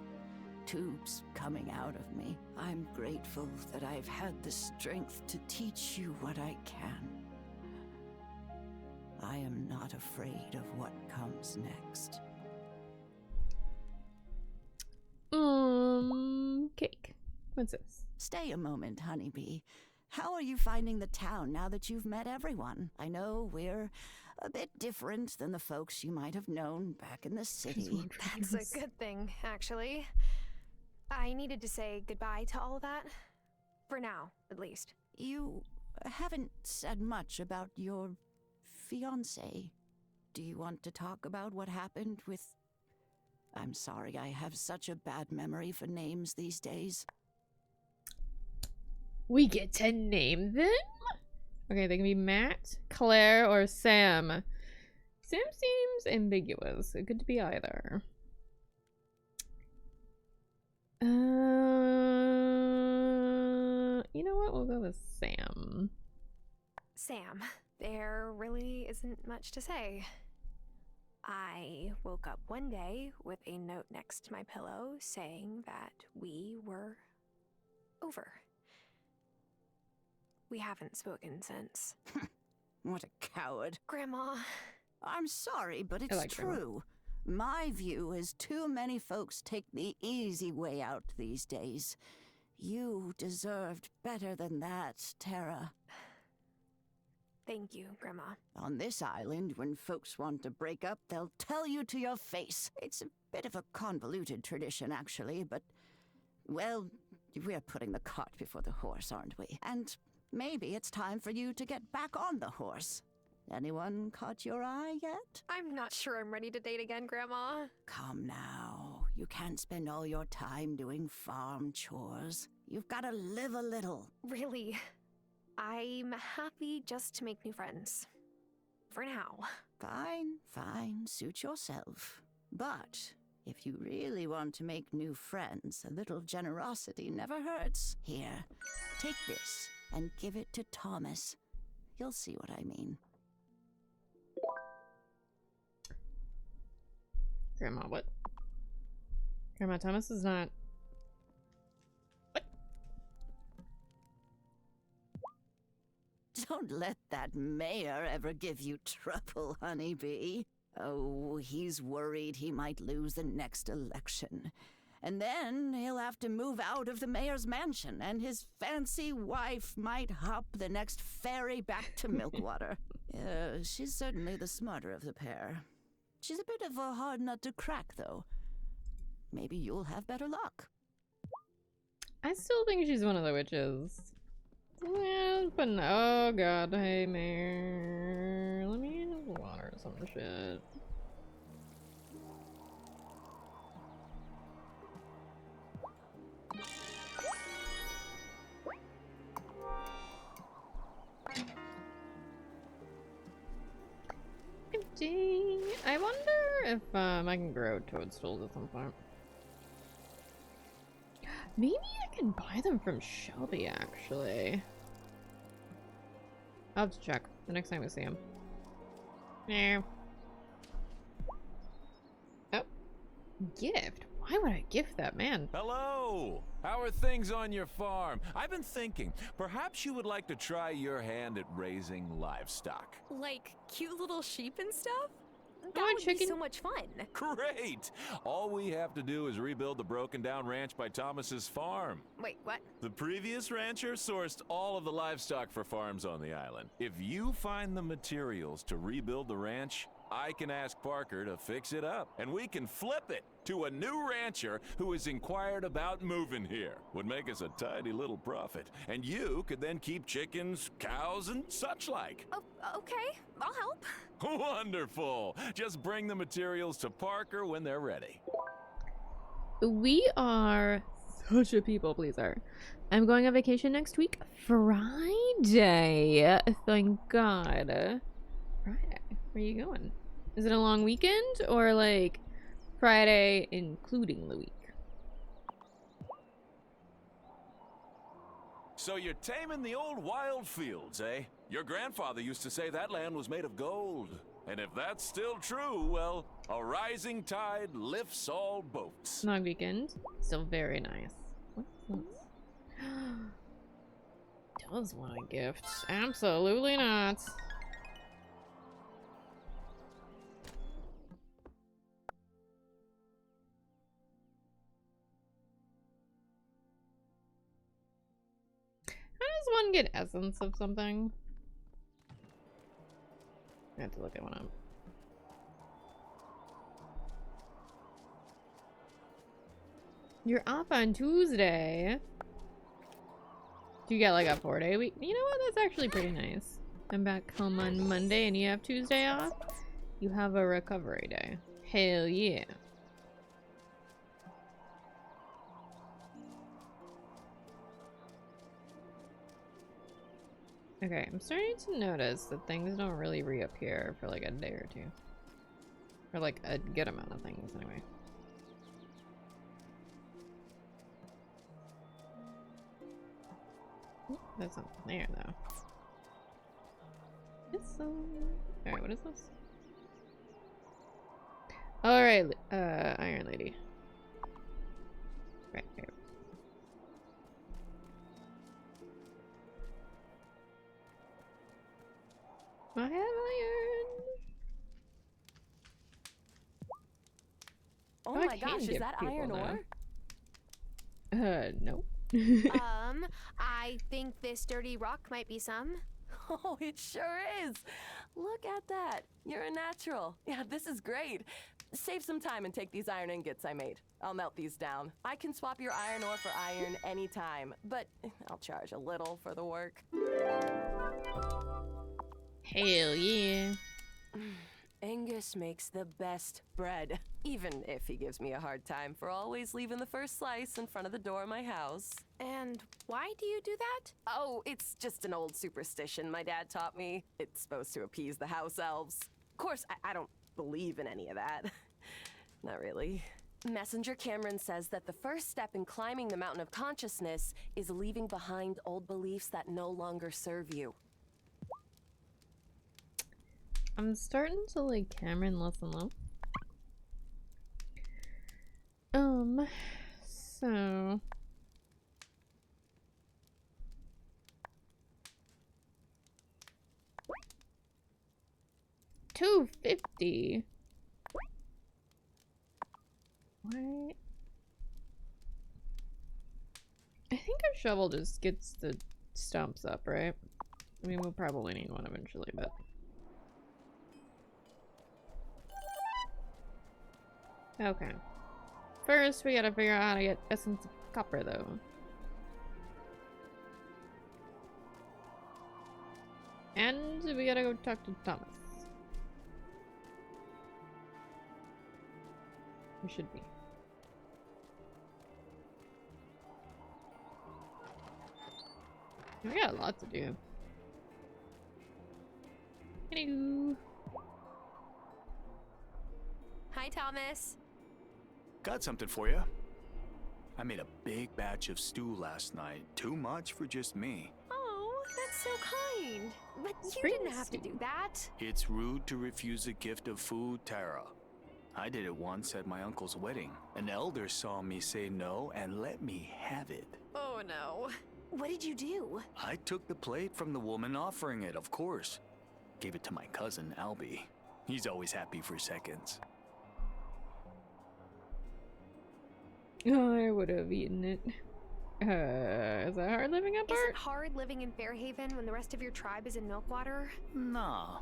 tubes coming out of me. I'm grateful that I've had the strength to teach you what I can. I am not afraid of what comes next. Cake. What's this? Stay a moment, honeybee. How are you finding the town now that you've met everyone? I know we're a bit different than the folks you might have known back in the city. That's a good thing, actually. I needed to say goodbye to all of that. For now, at least. You haven't said much about your fiancé. Do you want to talk about what happened with... I'm sorry, I have such a bad memory for names these days. We get to name them? Okay, they can be Matt, Claire, or Sam. Sam seems ambiguous. It could be either. You know what? We'll go with Sam. Sam, there really isn't much to say. I woke up one day with a note next to my pillow saying that we were over. We haven't spoken since. What a coward. Grandma. I'm sorry, but it's like true. My view is too many folks take the easy way out these days. You deserved better than that, Tara. Thank you, Grandma. On this island, when folks want to break up, they'll tell you to your face. It's a bit of a convoluted tradition, actually, but, well, we're putting the cart before the horse, aren't we? And maybe it's time for you to get back on the horse. Anyone caught your eye yet? I'm not sure I'm ready to date again, Grandma. Come now. You can't spend all your time doing farm chores. You've got to live a little. Really? I'm happy just to make new friends. For now. Fine, fine. Suit yourself. But if you really want to make new friends, a little generosity never hurts. Here, take this and give it to Thomas. You'll see what I mean. Grandma, what? Grandma, Thomas is not... Don't let that mayor ever give you trouble, honeybee. Oh, he's worried he might lose the next election. And then he'll have to move out of the mayor's mansion, and his fancy wife might hop the next ferry back to Milkwater. She's certainly the smarter of the pair. She's a bit of a hard nut to crack, though. Maybe you'll have better luck. I still think she's one of the witches. Well, but oh god, hey Mayor. Let me just water some shit. I wonder if I can grow toadstools at some point. Maybe I can buy them from Shelby, actually. I'll have to check the next time we see him. No. Oh. Gift? Why would I gift that, man? Hello! How are things on your farm? I've been thinking, perhaps you would like to try your hand at raising livestock. Like cute little sheep and stuff? That want would chicken? be so much fun. Great! All we have to do is rebuild the broken down ranch by Thomas's farm. Wait, what? The previous rancher sourced all of the livestock for farms on the island. If you find the materials to rebuild the ranch, I can ask Parker to fix it up, and we can flip it to a new rancher who has inquired about moving here. Would make us a tiny little profit, and you could then keep chickens, cows, and such like. Oh, okay, I'll help. Wonderful! Just bring the materials to Parker when they're ready. We are such a people pleaser. I'm going on vacation next week. Friday. Thank God. Friday. Where are you going? Is it a long weekend or like Friday including the week? So you're taming the old wild fields, eh? Your grandfather used to say that land was made of gold. And if that's still true, well, a rising tide lifts all boats. Long weekend. Still very nice. What's this? Does want a gift? Absolutely not. How does one get essence of something? I have to look that one up. You're off on Tuesday. Do you get like a 4-day week? You know what? That's actually pretty nice. I'm back home on Monday and you have Tuesday off? You have a recovery day. Hell yeah. Okay, I'm starting to notice that things don't really reappear for like a day or two. For like a good amount of things, anyway. That's not there, though. Alright, what is this? Alright, Iron Lady. Right here. I have iron! Oh my gosh, is that iron ore? No. I think this dirty rock might be some. Oh, it sure is. Look at that. You're a natural. Yeah, this is great. Save some time and take these iron ingots I made. I'll melt these down. I can swap your iron ore for iron anytime, but I'll charge a little for the work. Hell yeah. Angus makes the best bread, even if he gives me a hard time for always leaving the first slice in front of the door of my house. And why do you do that? Oh, it's just an old superstition my dad taught me. It's supposed to appease the house elves. Of course, I don't believe in any of that. Not really. Messenger Cameron says that the first step in climbing the mountain of consciousness is leaving behind old beliefs that no longer serve you. I'm starting to like Cameron less and less. So $250. Why? I think our shovel just gets the stumps up, right? I mean, we'll probably need one eventually, but. Okay. First, we gotta figure out how to get essence of copper, though. And we gotta go talk to Thomas. We should be. We got a lot to do. Hello. Hi, Thomas. Got something for you. I made a big batch of stew last night. Too much for just me. Oh, that's so kind. But you didn't have to do that. It's rude to refuse a gift of food, Tara. I did it once at my uncle's wedding. An elder saw me say no and let me have it. Oh no. What did you do? I took the plate from the woman offering it, of course. Gave it to my cousin, Albie. He's always happy for seconds. Oh, I would have eaten it. Is that hard living up, Is it hard living in Fairhaven when the rest of your tribe is in Milkwater? Nah.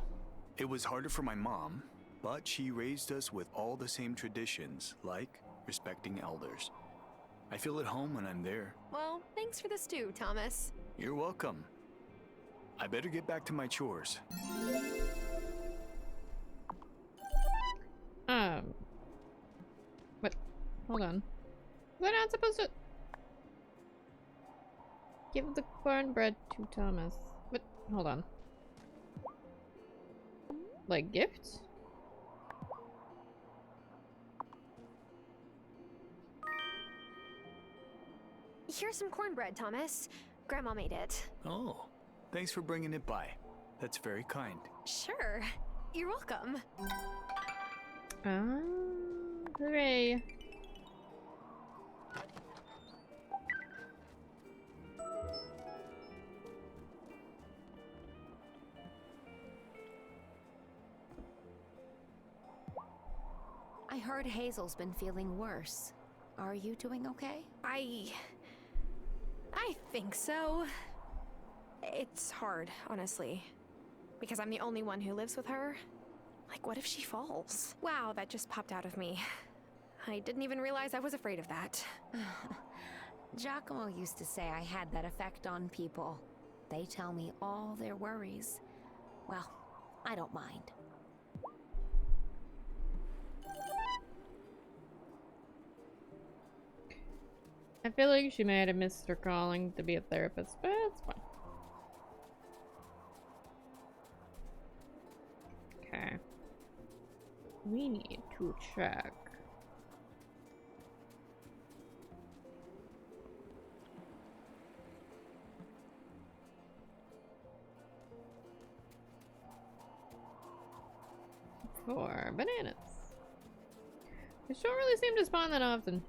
It was harder for my mom, but she raised us with all the same traditions, like respecting elders. I feel at home when I'm there. Well, thanks for the stew, Thomas. You're welcome. I better get back to my chores. What? Hold on. We're not supposed to give the cornbread to Thomas. What? Hold on. Like gift? Here's some cornbread, Thomas. Grandma made it. Oh, thanks for bringing it by. That's very kind. Sure. You're welcome. Hooray. I heard Hazel's been feeling worse. Are you doing okay? I think so. It's hard, honestly. Because I'm the only one who lives with her. Like, what if she falls? Wow, that just popped out of me. I didn't even realize I was afraid of that. Giacomo used to say I had that effect on people. They tell me all their worries. Well, I don't mind. I feel like she might have missed her calling to be a therapist, but it's fine. Okay. We need to check. For bananas. They don't really seem to spawn that often.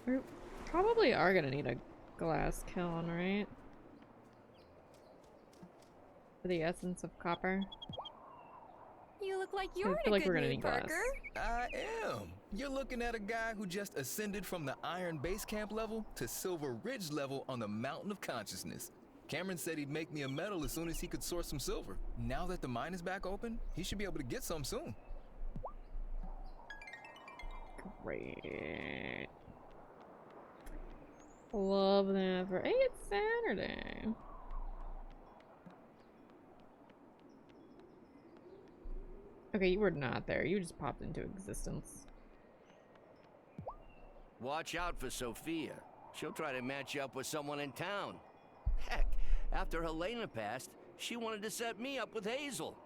We probably are gonna need a glass kiln, right? For the essence of copper. You look like I you're feel in a like good we're gonna mood, need glass. Parker. I am. You're looking at a guy who just ascended from the Iron Base Camp level to Silver Ridge level on the Mountain of Consciousness. Cameron said he'd make me a medal as soon as he could source some silver. Now that the mine is back open, he should be able to get some soon. Great. Love that for it's Saturday. Okay, you were not there. You just popped into existence. Watch out for Sophia. She'll try to match you up with someone in town. Heck, after Helena passed, she wanted to set me up with Hazel.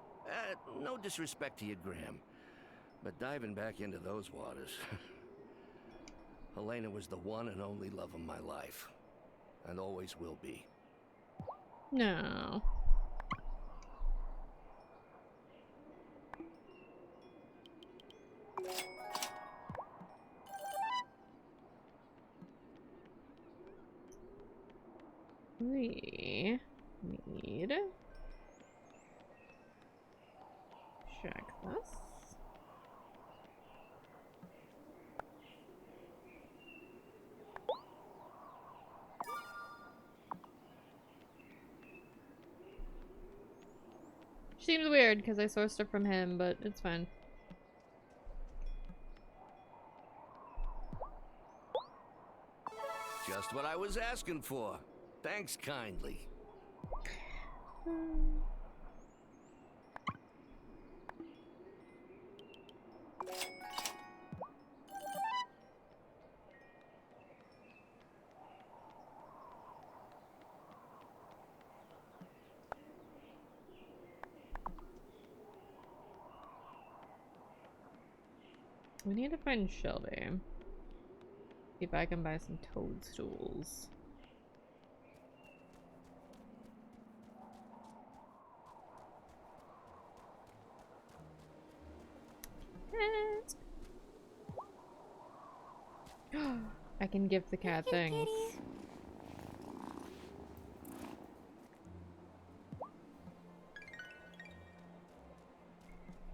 No disrespect to you, Graham, but diving back into those waters... Helena was the one and only love of my life, and always will be. No. We need check this. Seems weird because I sourced it from him, but it's fine. Just what I was asking for. Thanks kindly. We need to find Shelby. See if I can buy some toadstools. I can give the cat things.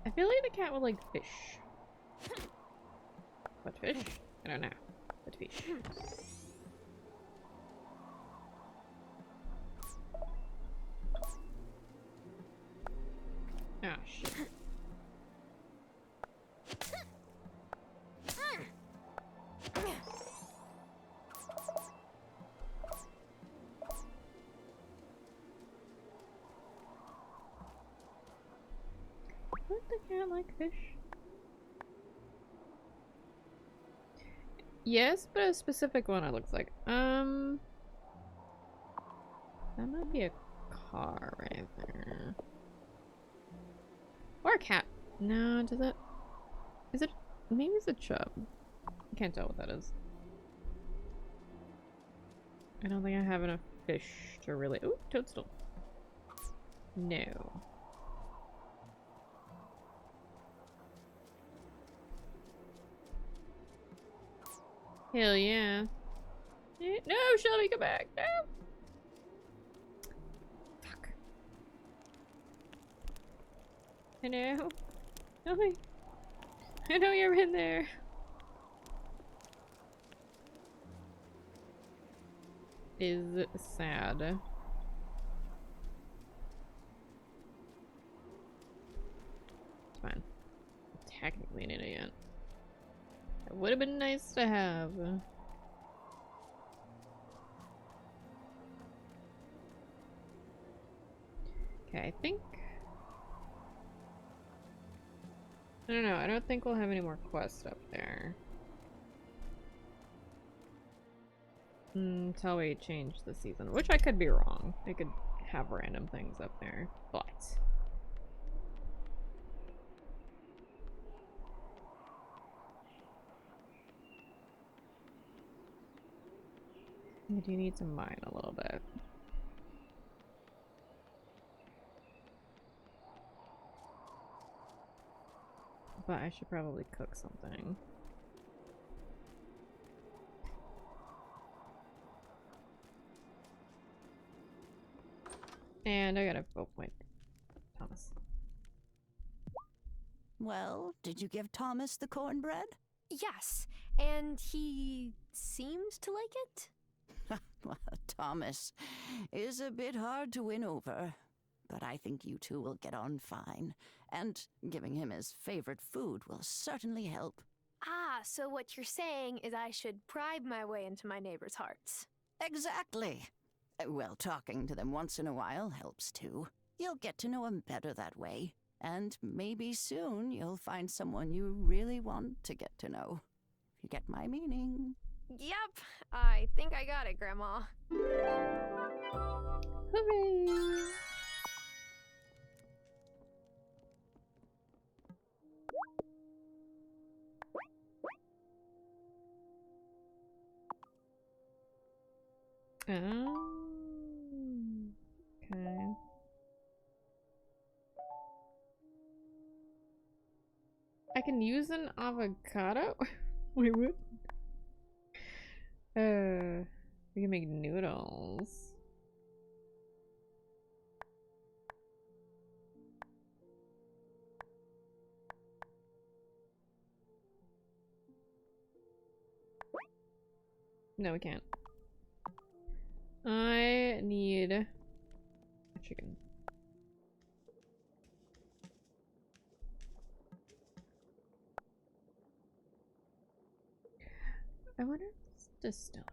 I feel like the cat would like fish. What fish? I don't know. What fish? Oh shit. Would the cat like fish? Yes, but a specific one it looks like. That might be a car right there. Or a cat. No, does it? Is it? Maybe it's a chub. I can't tell what that is. I don't think I have enough fish to really. Ooh, toadstool. No. Hell yeah. No, Shelby, come back. No. Fuck. I know. Help me. I know you're in there. Is sad. It's fine. I'm technically an idiot. It would have been nice to have. Okay, I think. I don't know. I don't think we'll have any more quests up there. Until we change the season, which I could be wrong. They could have random things up there, but I do need to mine a little bit. But I should probably cook something. And I gotta, oh wait, Thomas. Well, did you give Thomas the cornbread? Yes, and he seemed to like it. Well, Thomas is a bit hard to win over, but I think you two will get on fine, and giving him his favorite food will certainly help. Ah, so what you're saying is I should bribe my way into my neighbors' hearts. Exactly. Well, talking to them once in a while helps too. You'll get to know them better that way, and maybe soon you'll find someone you really want to get to know. If you get my meaning. Yep, I think I got it, Grandma. Hooray! Okay. I can use an avocado? Wait, what? We can make noodles. No, we can't. I need a chicken. I wonder if it's distillery.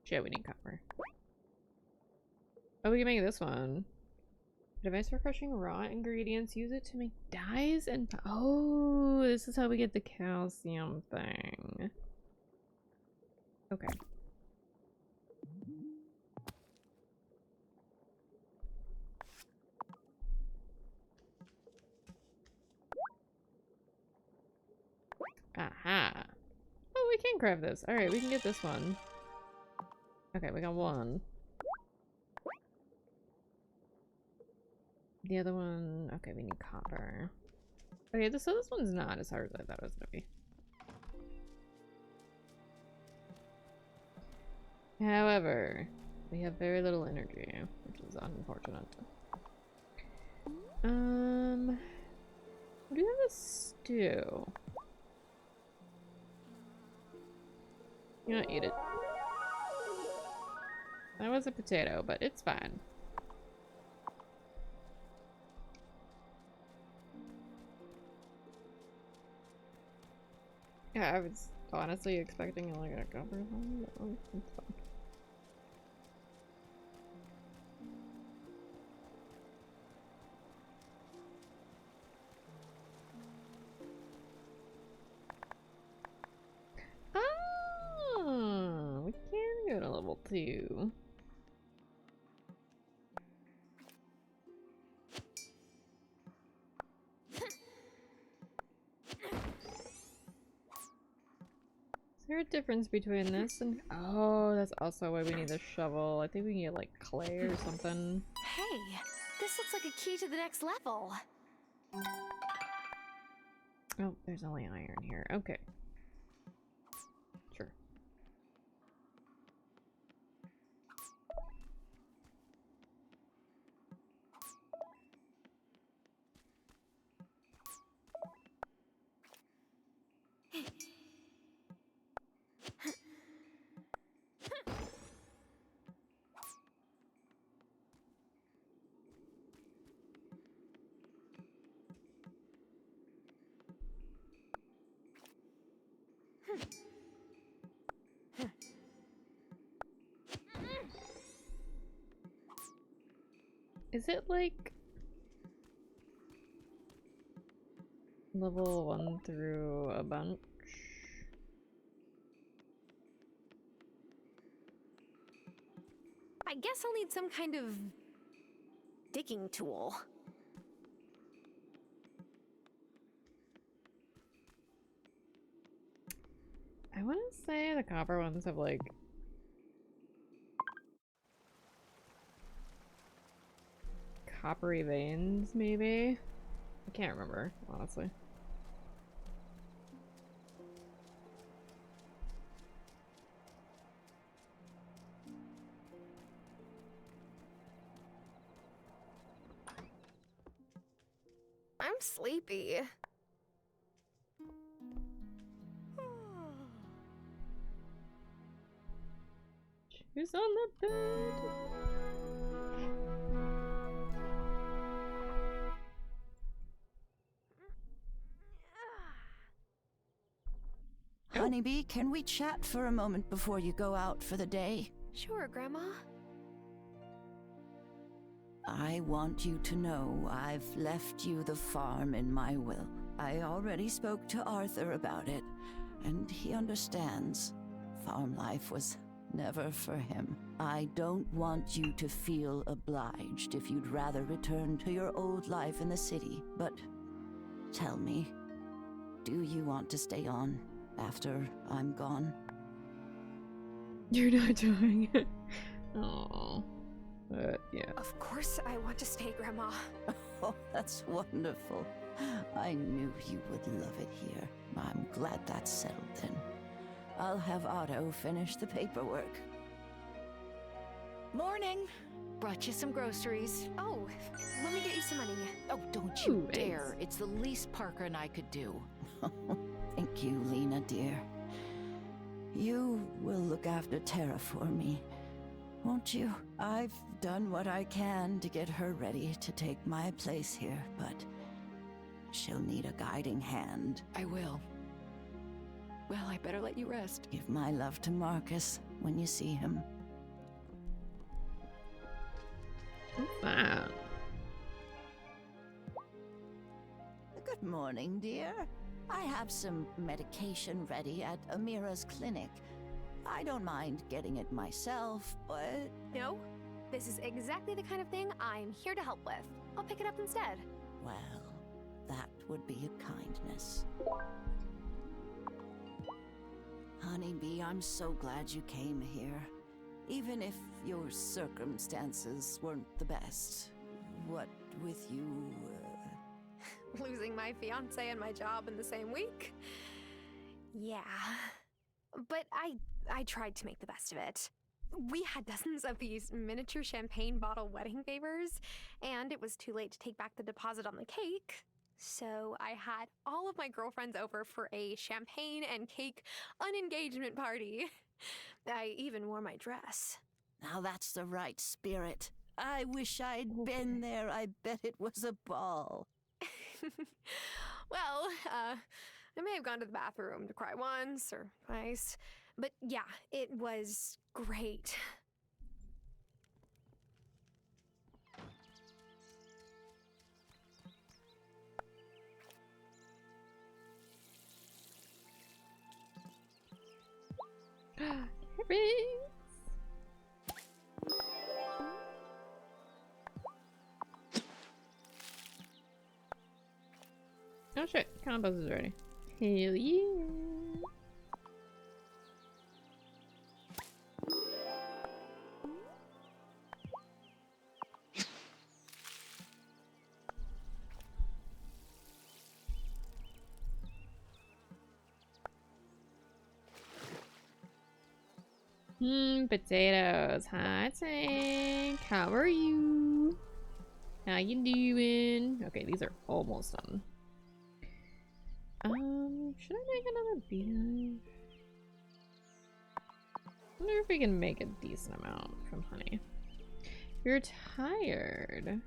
Shit, we need copper. Oh, we can make this one. Device for crushing raw ingredients. Use it to make dyes and... Oh, this is how we get the calcium thing. Okay. Aha. Oh, we can craft this. Alright, we can get this one. Okay, we got one. The other one... Okay, we need copper. Okay, so this one's not as hard as I thought it was gonna be. However, we have very little energy, which is unfortunate. We do have a stew. You don't eat it. That was a potato, but it's fine. Yeah, I was honestly expecting like a copper one, but it's fine. to. Is there a difference between this and... Oh, that's also why we need the shovel. I think we can get like clay or something. Hey, this looks like a key to the next level. Oh, there's only iron here. Okay. Sure. Is it like level 1 through a bunch? I guess I'll need some kind of digging tool. I want to say the copper ones have like coppery veins, maybe? I can't remember, honestly. I'm sleepy. Who's on the bed? Honeybee, can we chat for a moment before you go out for the day? Sure, Grandma. I want you to know I've left you the farm in my will. I already spoke to Arthur about it, and he understands. Farm life was never for him. I don't want you to feel obliged if you'd rather return to your old life in the city, but tell me, do you want to stay on after I'm gone? You're not doing it. Aww. Yeah. Of course I want to stay, Grandma. Oh, that's wonderful. I knew you would love it here. I'm glad that's settled then. I'll have Otto finish the paperwork. Morning. Brought you some groceries. Oh, let me get you some money. Oh, don't you Ooh, dare. It's the least Parker and I could do. Thank you, Lena, dear. You will look after Tara for me, won't you? I've done what I can to get her ready to take my place here, but she'll need a guiding hand. I will. Well, I better let you rest. Give my love to Marcus when you see him. What's that? Good morning, dear. I have some medication ready at Amira's clinic. I don't mind getting it myself, but... No, this is exactly the kind of thing I'm here to help with. I'll pick it up instead. Well, that would be a kindness. Honeybee, I'm so glad you came here. Even if your circumstances weren't the best. What with you... Losing my fiance and my job in the same week? Yeah. But I tried to make the best of it. We had dozens of these miniature champagne bottle wedding favors, and it was too late to take back the deposit on the cake. So I had all of my girlfriends over for a champagne and cake unengagement party. I even wore my dress. Now that's the right spirit. I wish I'd been there. I bet it was a ball. Well, I may have gone to the bathroom to cry once or twice, but yeah, it was great. Oh shit, compost is ready. Hell yeah. Potatoes. Hi, Tank. How are you? How you doing? Okay, these are almost done. Should I make another beehive? I wonder if we can make a decent amount from honey. You're tired.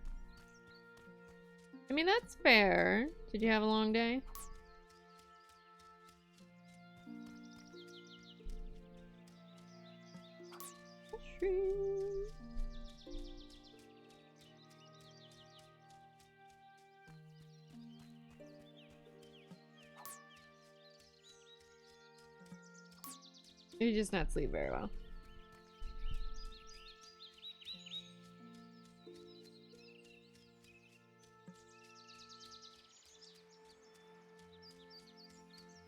I mean, that's fair. Did you have a long day? You just not sleep very well.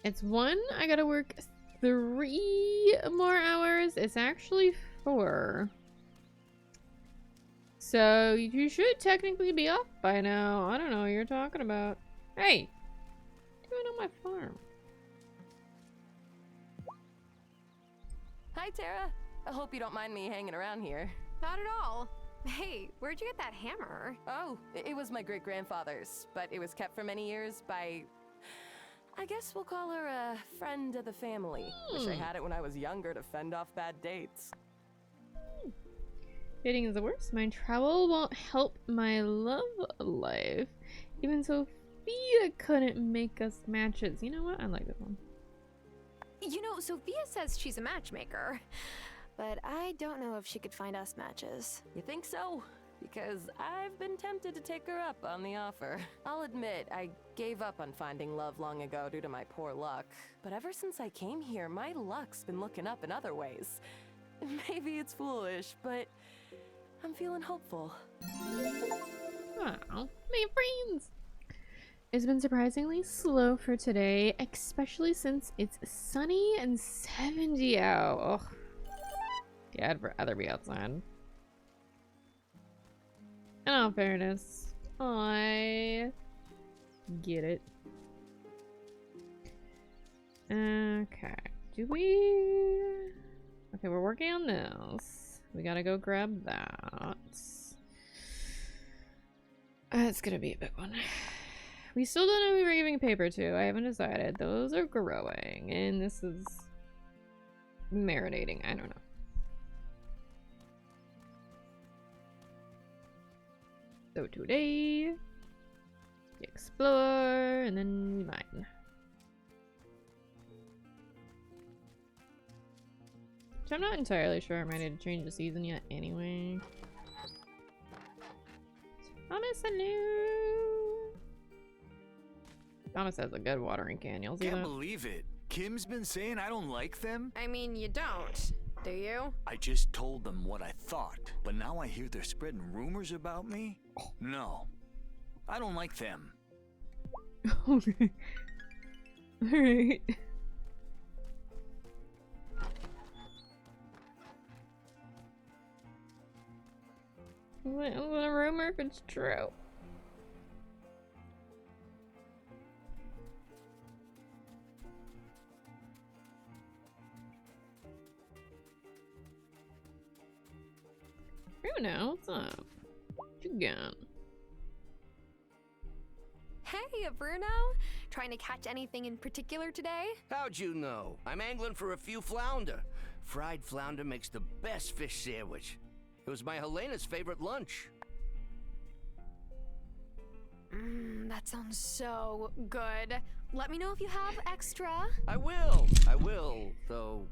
It's 1. I gotta work 3 more hours. It's actually 4. So you should technically be off by now. I don't know what you're talking about. Hey, what are you doing on my farm? Hi, Tara. I hope you don't mind me hanging around here. Not at all. Hey, where'd you get that hammer? Oh, it was my great-grandfather's, but it was kept for many years by... I guess we'll call her a friend of the family. Wish I had it when I was younger to fend off bad dates. Dating is the worst. My travel won't help my love life. Even Sophia couldn't make us matches. You know what? I like this one. You know, Sophia says she's a matchmaker, but I don't know if she could find us matches. You think so? Because I've been tempted to take her up on the offer. I'll admit, I gave up on finding love long ago due to my poor luck. But ever since I came here, my luck's been looking up in other ways. Maybe it's foolish, but I'm feeling hopeful. Wow, my friends! It's been surprisingly slow for today, especially since it's sunny and 70 out. Ugh. Yeah, I'd rather be outside. In all fairness, I get it. Okay, do we... Okay, we're working on this. We gotta go grab that. It's gonna be a big one. We still don't know who we're giving paper to. I haven't decided. Those are growing, and this is marinating. I don't know. So today, we explore, and then we mine. Which I'm not entirely sure I might need to change the season yet anyway. Thomas, hello! Thomas has a good watering can. You'll see that? Can't believe it. Kim's been saying I don't like them. I mean, you don't, do you? I just told them what I thought, but now I hear they're spreading rumors about me. No, I don't like them. Okay. Alright. What a rumor if it's true. Bruno, what's up? What you got? Hey, Bruno. Trying to catch anything in particular today? How'd you know? I'm angling for a few flounder. Fried flounder makes the best fish sandwich. It was my Helena's favorite lunch. That sounds so good. Let me know if you have extra. I will, though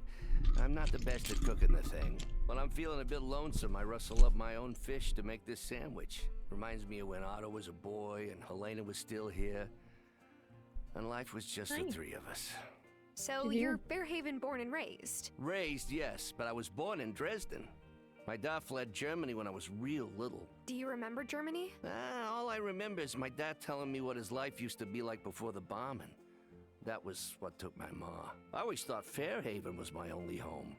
I'm not the best at cooking the thing. When I'm feeling a bit lonesome, I rustle up my own fish to make this sandwich. Reminds me of when Otto was a boy and Helena was still here. And life was just the three of us. So you're Bearhaven born and raised? Raised, yes, but I was born in Dresden. My dad fled Germany when I was real little. Do you remember Germany? All I remember is my dad telling me what his life used to be like before the bombing. That was what took my ma. I always thought Fairhaven was my only home.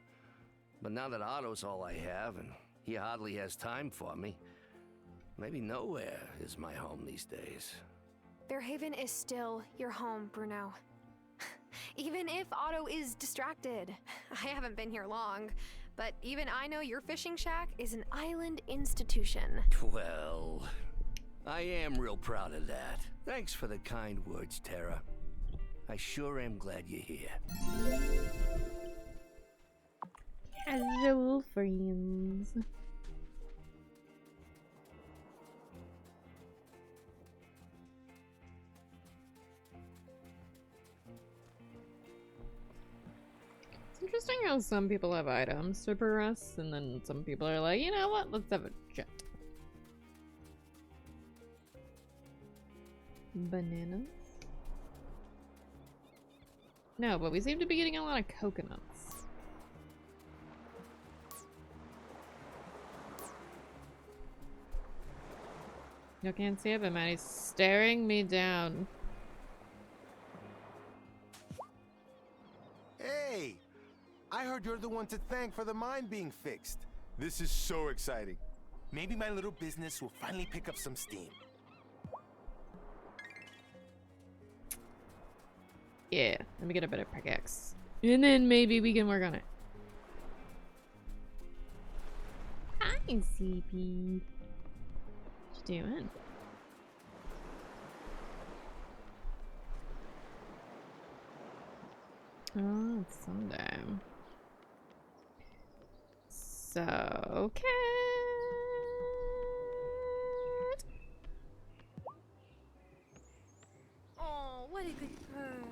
But now that Otto's all I have, and he hardly has time for me, maybe nowhere is my home these days. Fairhaven is still your home, Bruno. Even if Otto is distracted. I haven't been here long, but even I know your fishing shack is an island institution. Well, I am real proud of that. Thanks for the kind words, Tara. I sure am glad you're here. Casual friends. It's interesting how some people have items to progress, and then some people are like, you know what, let's have a chat. Bananas? No, but we seem to be getting a lot of coconuts. You can't see it, but Maddie's staring me down. Hey! I heard you're the one to thank for the mine being fixed. This is so exciting. Maybe my little business will finally pick up some steam. Yeah, let me get a better pickaxe. And then maybe we can work on it. Hi, CP. What you doing? Oh, it's Sunday. So, cat. Oh, what a good bird.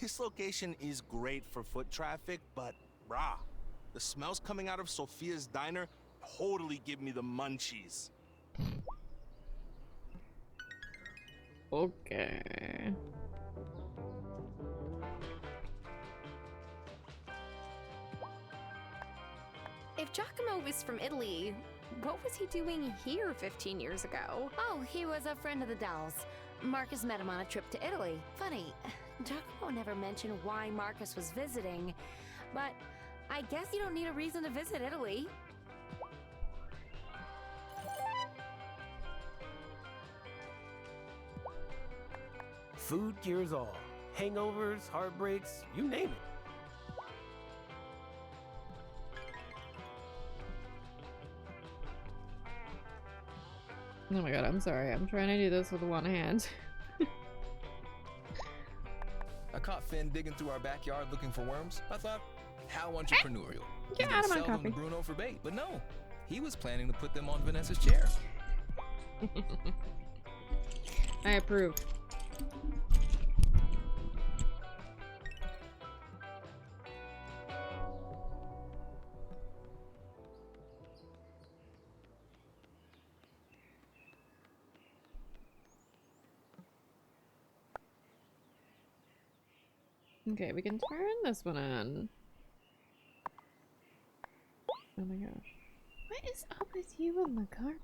This location is great for foot traffic, but brah, the smells coming out of Sophia's diner totally give me the munchies. Okay. If Giacomo was from Italy, what was he doing here 15 years ago? Oh, he was a friend of the Dolls. Marcus met him on a trip to Italy. Funny, Giacomo never mentioned why Marcus was visiting, but I guess you don't need a reason to visit Italy. Food cures all. Hangovers, heartbreaks, you name it. Oh my god, I'm sorry. I'm trying to do this with one hand. I caught Finn digging through our backyard looking for worms. I thought, how entrepreneurial. Get He's out of my gonna sell them coffee. to Bruno for bait, but no. He was planning to put them on Vanessa's chair. I approve. Okay, we can turn this one on. Oh my gosh. What is up with you on the carpet?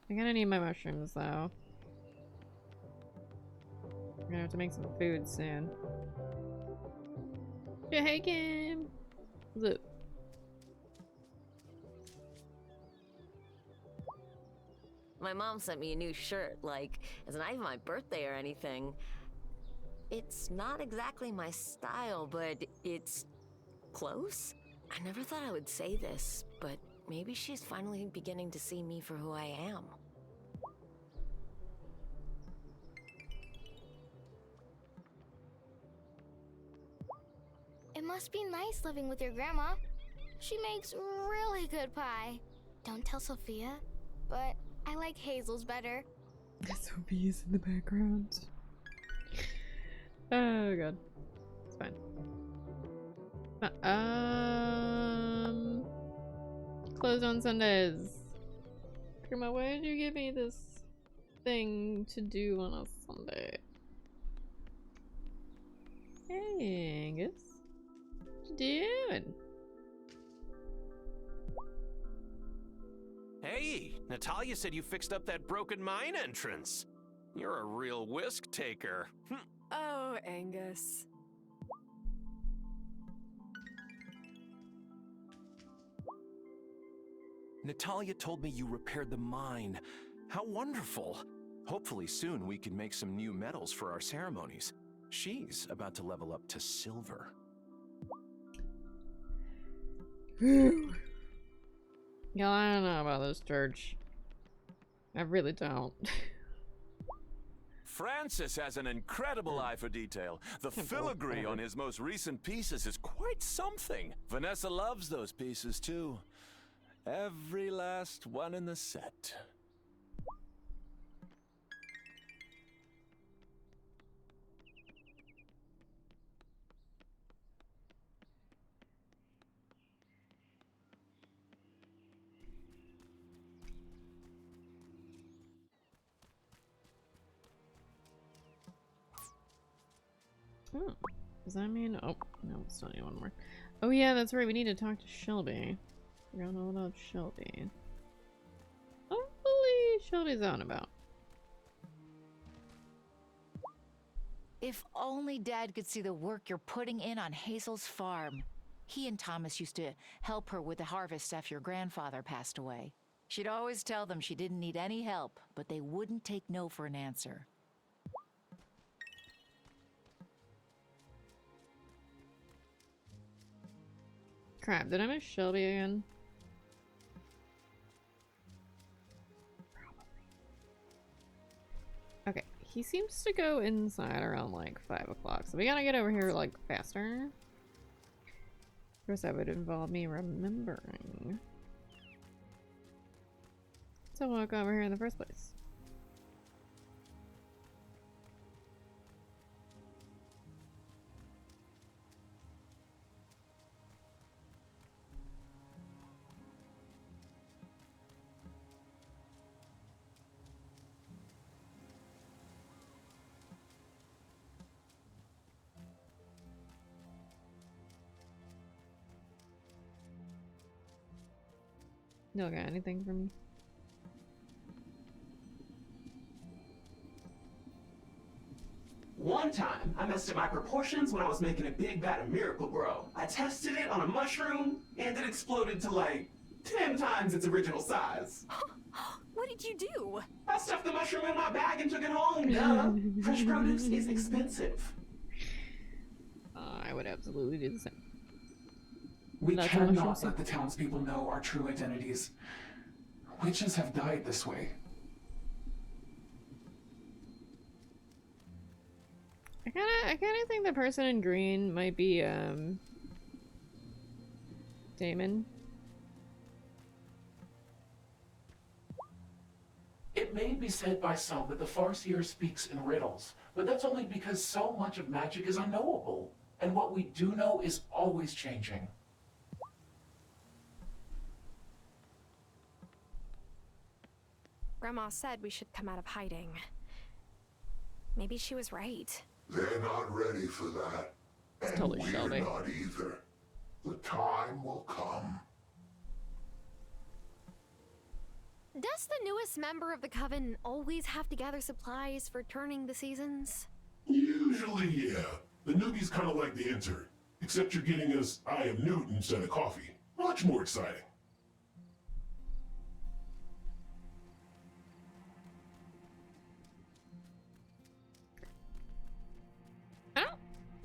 I'm gonna need my mushrooms though. I'm gonna have to make some food soon. Yeah, hey Kim! What's up? My mom sent me a new shirt, like, it's not even my birthday or anything. It's not exactly my style, but it's close. I never thought I would say this, but maybe she's finally beginning to see me for who I am. It must be nice living with your grandma. She makes really good pie. Don't tell Sophia, but I like Hazel's better. Sophie is in the background. Oh god. It's fine. Closed on Sundays. Grandma, why did you give me this thing to do on a Sunday? Hey, Angus. What you doing? Hey, Natalia said you fixed up that broken mine entrance. You're a real whisk taker. Oh, Angus. Natalia told me you repaired the mine. How wonderful. Hopefully soon we can make some new metals for our ceremonies. She's about to level up to silver. Whew. Yeah, I don't know about this church. I really don't. Francis has an incredible eye for detail. The filigree on his most recent pieces is quite something. Vanessa loves those pieces too. Every last one in the set. Oh, does that mean? Oh, no, it's not anyone more. Oh yeah, that's right. We need to talk to Shelby. Forgot all about Shelby. Hopefully Shelby's on about. If only Dad could see the work you're putting in on Hazel's farm. He and Thomas used to help her with the harvest after your grandfather passed away. She'd always tell them she didn't need any help, but they wouldn't take no for an answer. Crap, did I miss Shelby again? Okay, he seems to go inside around like 5 o'clock, so we gotta get over here like faster. Of course, that would involve me remembering. So we'll walk over here in the first place. No got anything for me? One time, I messed up my proportions when I was making a big vat of Miracle Grow. I tested it on a mushroom, and it exploded to like 10 times its original size. What did you do? I stuffed the mushroom in my bag and took it home, duh. Fresh produce is expensive. I would absolutely do the same. We That's cannot let the townspeople know our true identities. Witches have died this way. I kinda think the person in green might be, Damon. It may be said by some that the Farseer speaks in riddles, but that's only because so much of magic is unknowable, and what we do know is always changing. Grandma said we should come out of hiding. Maybe she was right. They're not ready for that. It's And totally we're Shelby. not either. The time will come. Does the newest member of the Coven always have to gather supplies for turning the seasons? Usually, yeah. The newbie's kind of like the intern, except you're getting us I am Newt instead of coffee. Much more exciting.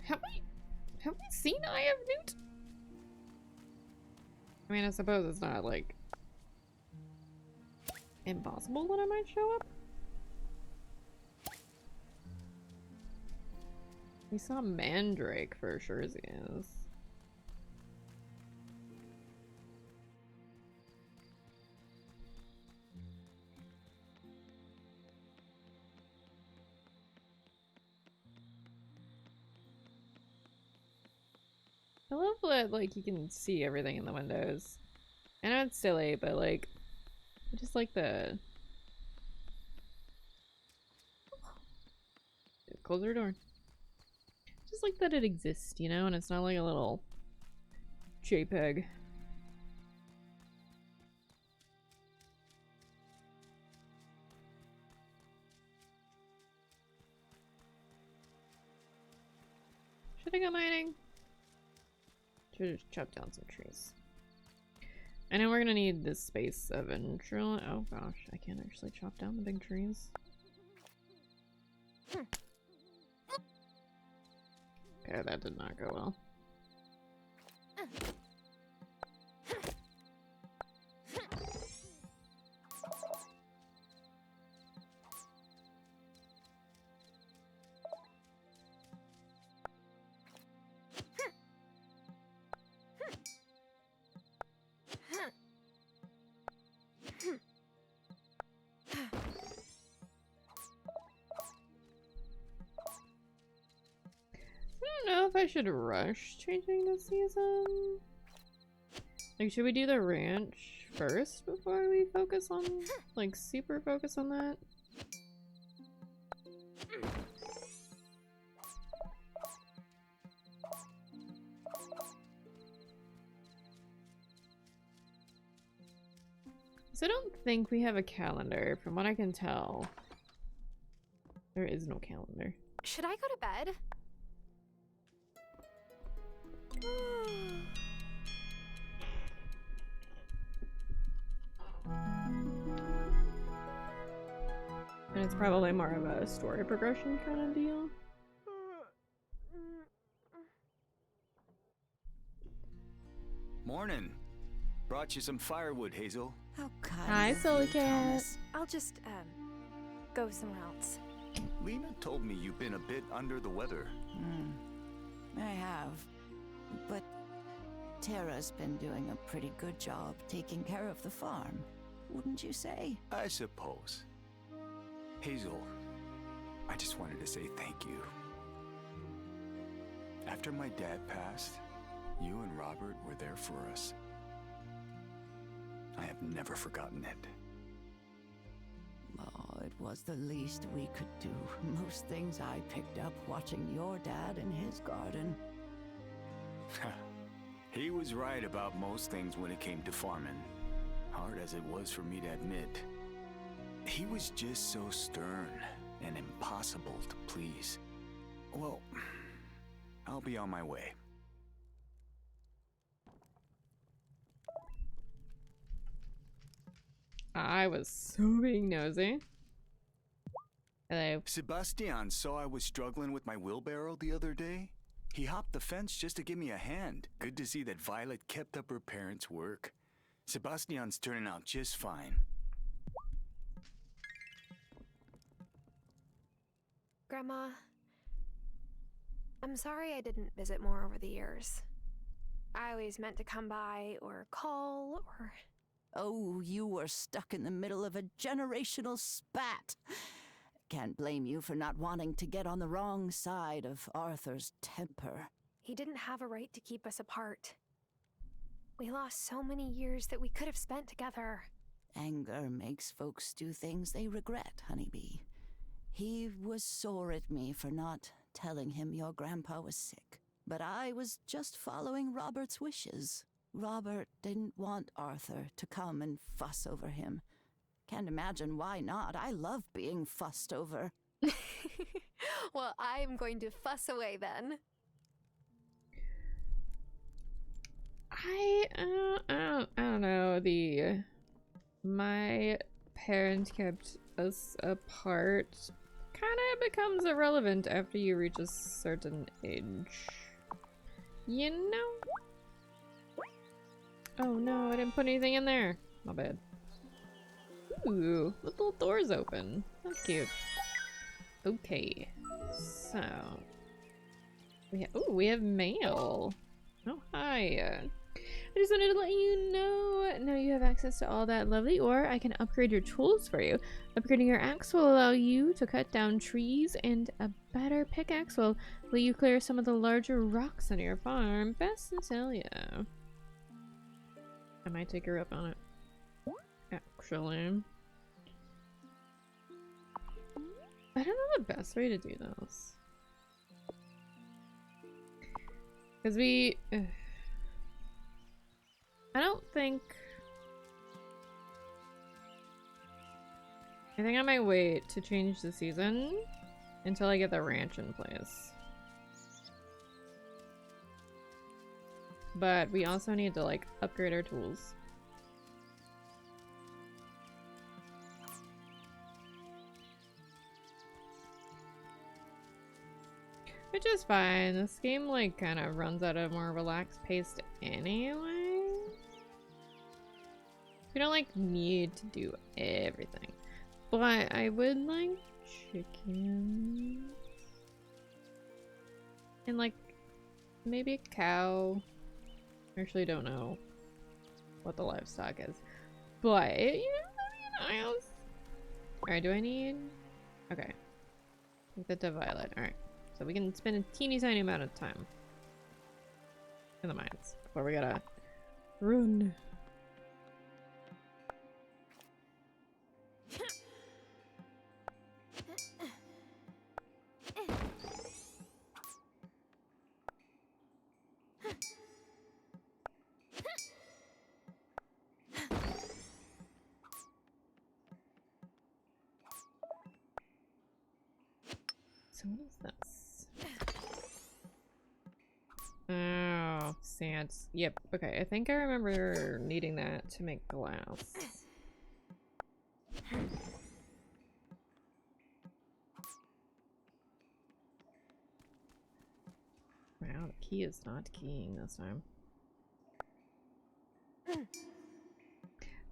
Have we seen Eye of Newt? I mean, I suppose it's not, like, impossible that I might show up. We saw Mandrake for sure as he is. I love that, like, you can see everything in the windows. I know it's silly, but, like, I just like the... Close your door. Just like that it exists, you know, and it's not like a little JPEG. Should I go mining? Should have chopped down some trees. I know we're gonna need this space eventually. Oh gosh, I can't actually chop down the big trees. Okay, that did not go well. I don't know if I should rush changing the season. Like, should we do the ranch first before we focus on, like, super focus on that? So I don't think we have a calendar, from what I can tell. There is no calendar. Should I go to bed? And it's probably more of a story progression kind of deal. Morning. Brought you some firewood, Hazel. How kind. Hi, Silly Cat. I'll just, go somewhere else. Lena told me you've been a bit under the weather. I have. But Tara's been doing a pretty good job taking care of the farm, wouldn't you say? I suppose. Hazel, I just wanted to say thank you. After my dad passed, you and Robert were there for us. I have never forgotten it. Oh, it was the least we could do. Most things I picked up watching your dad in his garden. He was right about most things when it came to farming. Hard as it was for me to admit. He was just so stern and impossible to please. Well, I'll be on my way. I was so being nosy. Hello. Sebastian saw I was struggling with my wheelbarrow the other day. He hopped the fence just to give me a hand. Good to see that Violet kept up her parents' work. Sebastian's turning out just fine. Grandma, I'm sorry I didn't visit more over the years. I always meant to come by or call or... Oh, you were stuck in the middle of a generational spat. Can't blame you for not wanting to get on the wrong side of Arthur's temper. He didn't have a right to keep us apart. We lost so many years that we could have spent together. Anger makes folks do things they regret, honeybee. He was sore at me for not telling him your grandpa was sick. But I was just following Robert's wishes. Robert didn't want Arthur to come and fuss over him. Can't imagine why not. I love being fussed over. Well, I'm going to fuss away then. I don't know. My parents kept us apart kind of becomes irrelevant after you reach a certain age. You know? Oh no, I didn't put anything in there. My bad. Ooh, the little door's open. That's cute. Okay, so we have mail. Oh hi. I just wanted to let you know. Now you have access to all that lovely ore. I can upgrade your tools for you. Upgrading your axe will allow you to cut down trees, and a better pickaxe will let you clear some of the larger rocks on your farm. Best to tell you. I might take her up on it. Actually. I don't know the best way to do this. Because we... I think I might wait to change the season until I get the ranch in place. But we also need to, like, upgrade our tools. Which is fine. This game, like, kind of runs at a more relaxed pace anyway. We don't, like, need to do everything. But I would like chicken. And, like, maybe a cow. I actually don't know what the livestock is. But, you know, nice. Alright, do I need... Okay. Take that to Violet. Alright. So we can spend a teeny tiny amount of time in the mines before we gotta run. So what is this? Oh, sand. Yep. Okay, I think I remember needing that to make glass. Wow, the key is not keying this time.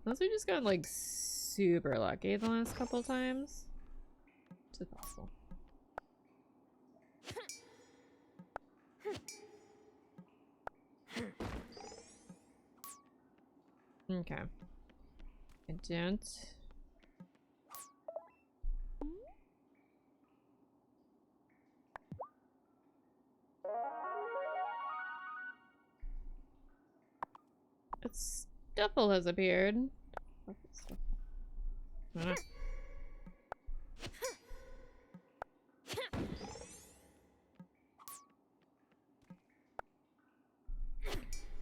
Unless we just got like super lucky the last couple times. Which is possible. Okay. I don't. A Stuffle has appeared. Ah.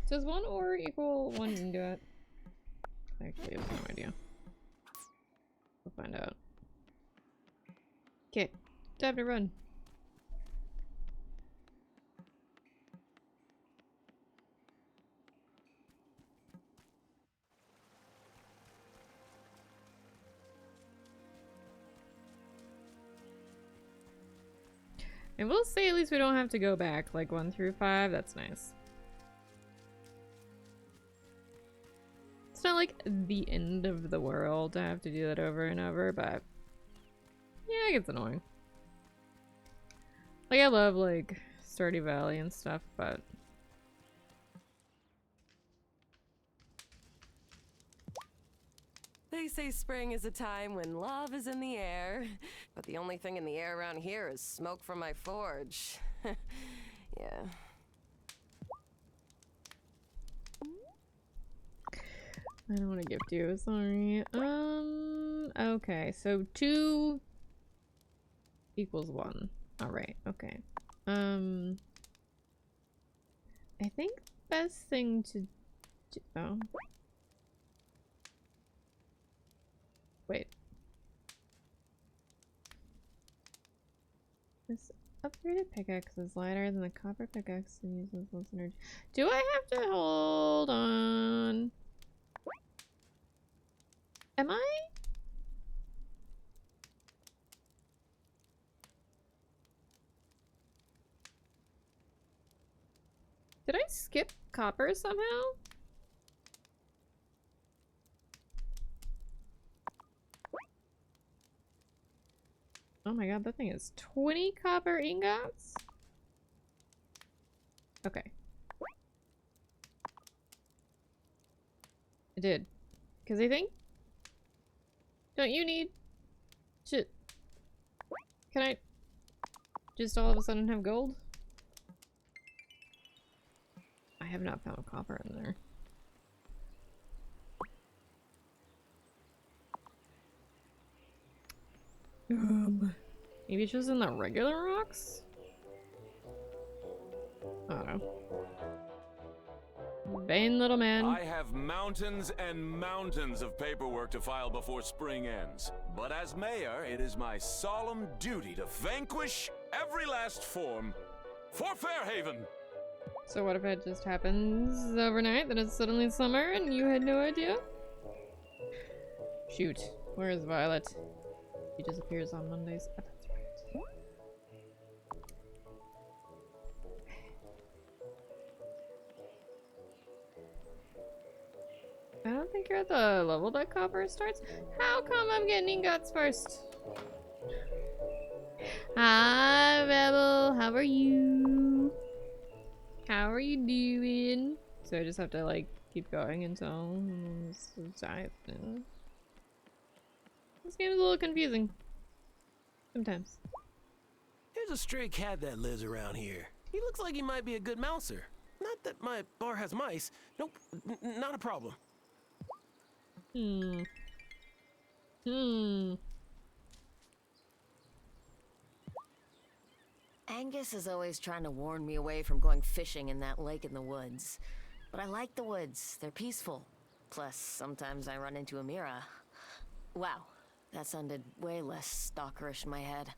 Does one ore equal one ingot? Actually, I have no idea. We'll find out. Okay, time to run. And we'll say at least we don't have to go back like 1 through 5. That's nice. It's not like the end of the world to have to do that over and over, but yeah, it gets annoying. Like, I love like Stardew Valley and stuff, but They say spring is a time when love is in the air, but the only thing in the air around here is smoke from my forge. Yeah. I don't want to gift you, sorry. Okay, so 2 equals 1. Alright, okay. I think the best thing to do... Oh. Wait. This upgraded pickaxe is lighter than the copper pickaxe and uses less energy. Do I have to hold on? Am I? Did I skip copper somehow? Oh my god, that thing is 20 copper ingots? Okay. I did. Because I think... Don't you need... to... Can I... just all of a sudden have gold? I have not found copper in there. Maybe it's just in the regular rocks? I don't know. Vain little man. I have mountains and mountains of paperwork to file before spring ends. But as mayor, it is my solemn duty to vanquish every last form for Fairhaven. So what if it just happens overnight that it's suddenly summer and you had no idea? Shoot. Where is Violet? She disappears on Mondays. Oh, that's right. I don't think you're at the level that copper starts. How come I'm getting ingots first? Hi, Rebel. How are you? How are you doing? So I just have to like keep going until this game's a little confusing sometimes. There's a stray cat that lives around here. He looks like he might be a good mouser. Not that my bar has mice. Nope, not a problem. Angus is always trying to warn me away from going fishing in that lake in the woods. But I like the woods. They're peaceful. Plus, sometimes I run into Amira. Wow, that sounded way less stalkerish in my head.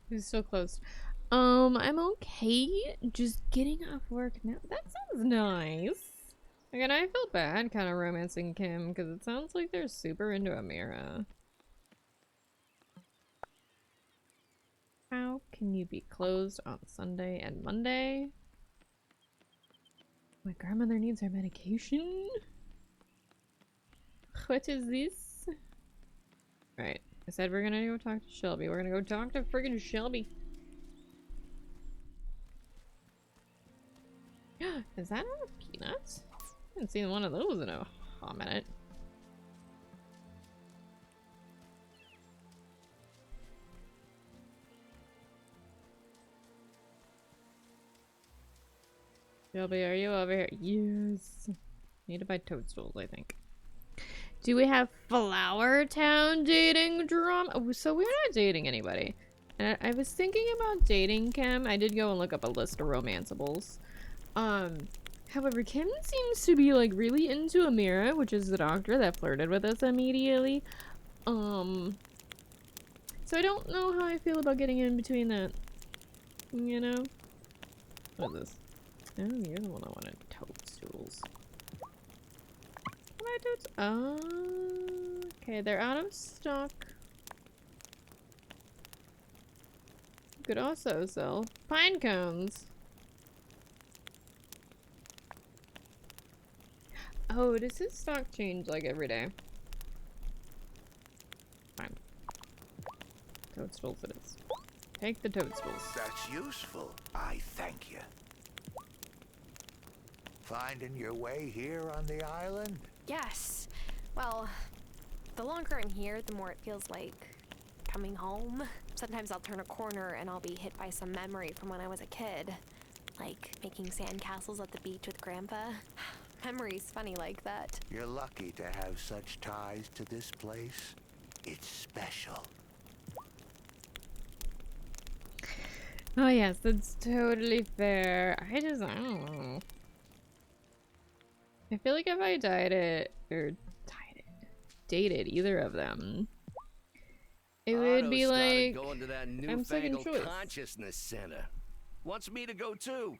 Who's still closed? I'm okay. Just getting off work now. That sounds nice. Again, I feel bad kind of romancing Kim because it sounds like they're super into Amira. How can you be closed on Sunday and Monday? My grandmother needs her medication. What is this? Right. I said we're gonna go talk to Shelby. We're gonna go talk to friggin' Shelby. Is that a peanut? I haven't seen one of those in a hot minute. Shelby, are you over here? Yes. Need to buy toadstools, I think. Do we have Flower Town dating drama? Oh, so we're not dating anybody. And I was thinking about dating Kim. I did go and look up a list of romanceables. However, Kim seems to be like really into Amira, which is the doctor that flirted with us immediately. So I don't know how I feel about getting in between that. You know? What is this? Oh, you're the one that wanted toadstools. Can I toadstools? Okay, they're out of stock. You could also sell pine cones. Oh, does his stock change like every day? Fine. Toadstools it is. Take the toadstools. That's useful. I thank you. Finding your way here on the island? Yes. Well, the longer I'm here, the more it feels like coming home. Sometimes I'll turn a corner and I'll be hit by some memory from when I was a kid. Like making sandcastles at the beach with Grandpa. Memories funny like that. You're lucky to have such ties to this place. It's special. Oh yes, that's totally fair. I don't know. I feel like if I dated either of them, it would be like going to that I'm second newfangled choice. consciousness center. Wants me to go too.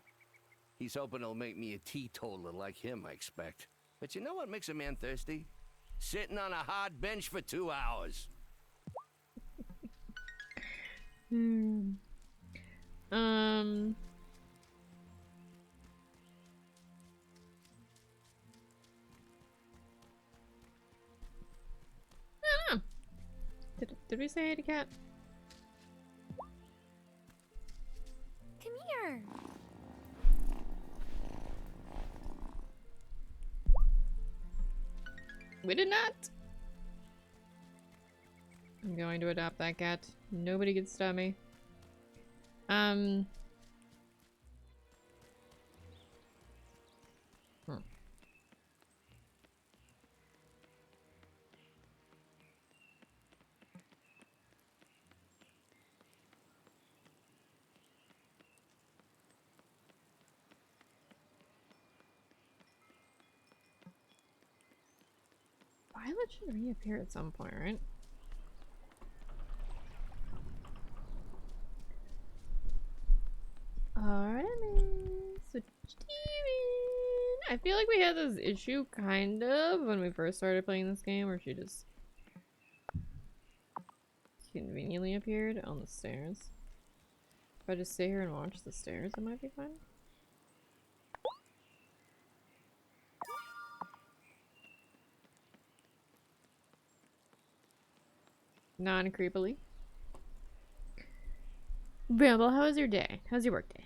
He's hoping it'll make me a teetotaler like him, I expect. But you know what makes a man thirsty? Sitting on a hard bench for 2 hours. I don't know. Did we say hey to Cat? Come here. We did not. I'm going to adopt that cat. Nobody can stop me. Violet should reappear at some point, right? Artemis with Steven. I feel like we had this issue kind of when we first started playing this game where she just conveniently appeared on the stairs. If I just stay here and watch the stairs, it might be fine. Non-creepily. Bramble, how was your day? How's your work day?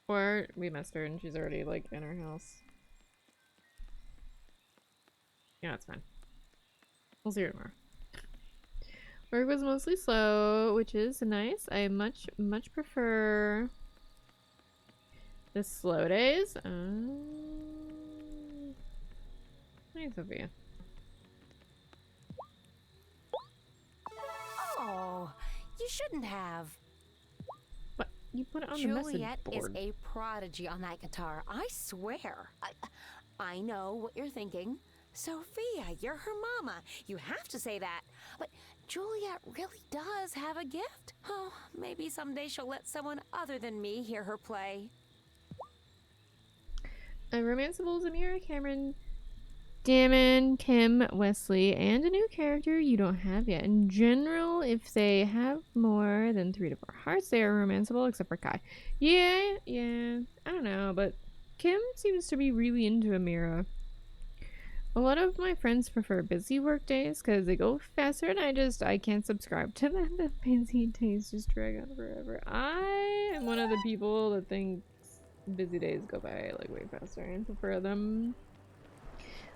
Or we missed her and she's already like in her house. Yeah, it's fine. We'll see her tomorrow. Work was mostly slow, which is nice. I much prefer the slow days. Hi, Sophia. Oh, you shouldn't have. What? You put it on the message Juliet is board. a prodigy on that guitar. I swear. I know what you're thinking. Sophia, you're her mama. You have to say that. But Juliet really does have a gift. Oh, maybe someday she'll let someone other than me hear her play. Romanceable, Zamira, Cameron, Damon, Kim, Wesley, and a new character you don't have yet. In general, if they have more than 3 to 4 hearts, they are romanceable, except for Kai. Yeah, I don't know, but Kim seems to be really into Amira. A lot of my friends prefer busy work days because they go faster, and I can't subscribe to them. The busy days just drag on forever. I am one of the people that thinks busy days go by like way faster and prefer them.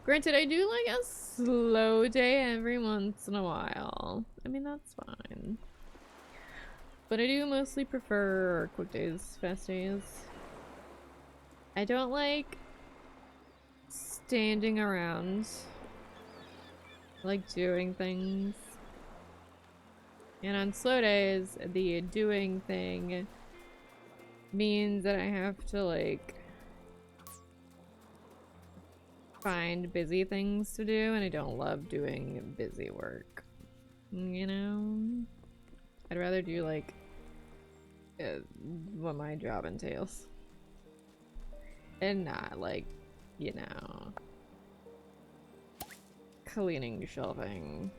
Granted, I do like a slow day every once in a while. I mean, that's fine. But I do mostly prefer quick days, fast days. I don't like standing around. I like doing things. And on slow days, the doing thing means that I have to like find busy things to do, and I don't love doing busy work. You know? I'd rather do like what my job entails. And not like, you know, cleaning shelving.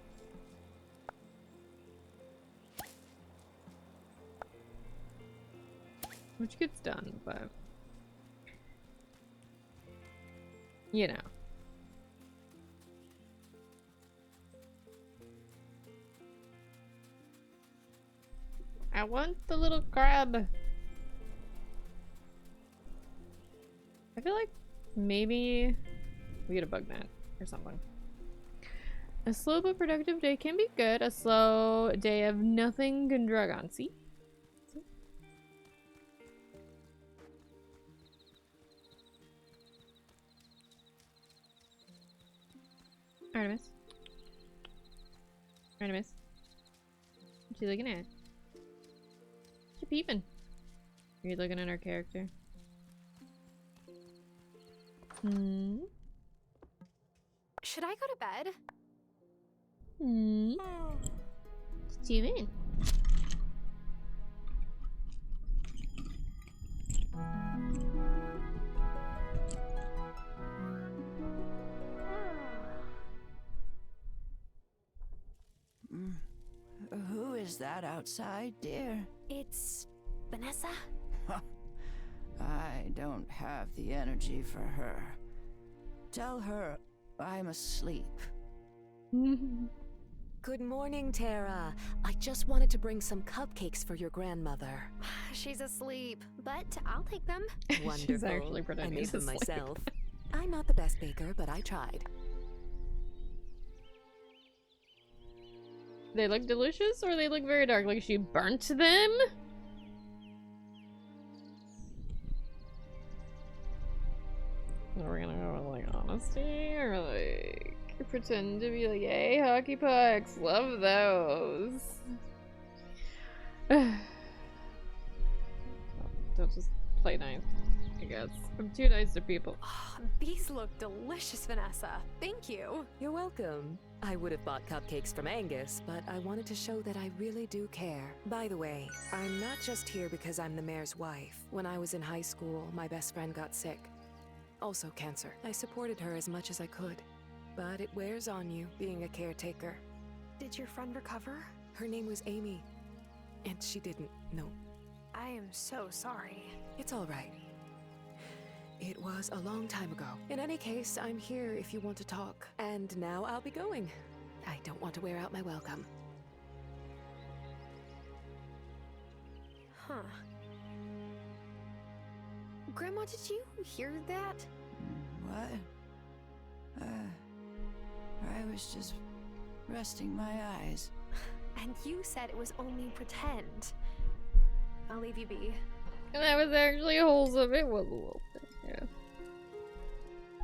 Which gets done, but you know. I want the little crab. I feel like maybe we get a bug net or something. A slow but productive day can be good. A slow day of nothing can drag on. See? Artemis. Artemis. What you looking at? What you peeping? Are you looking at our character? Should I go to bed? Steven. Who is that outside, dear? It's Vanessa. I don't have the energy for her. Tell her I'm asleep. Good morning, Tara. I just wanted to bring some cupcakes for your grandmother. She's asleep, but I'll take them. Wonderful. She's actually I pretending made she's them asleep. myself. I'm not the best baker, but I tried. They look delicious or they look very dark? Like she burnt them? Are we gonna go with like honesty or like pretend to be like, hey, hockey pucks, love those. Don't just play nice, I guess. I'm too nice to people. Oh, these look delicious, Vanessa. Thank you. You're welcome. I would have bought cupcakes from Angus, but I wanted to show that I really do care. By the way, I'm not just here because I'm the mayor's wife. When I was in high school, my best friend got sick. Also cancer. I supported her as much as I could. But it wears on you, being a caretaker. Did your friend recover? Her name was Amy. And she didn't, no. I am so sorry. It's all right. It was a long time ago. In any case, I'm here if you want to talk. And now I'll be going. I don't want to wear out my welcome. Huh. Grandma, did you hear that? What? I was just resting my eyes. And you said it was only pretend. I'll leave you be. And that was actually wholesome. It was a little bit, yeah.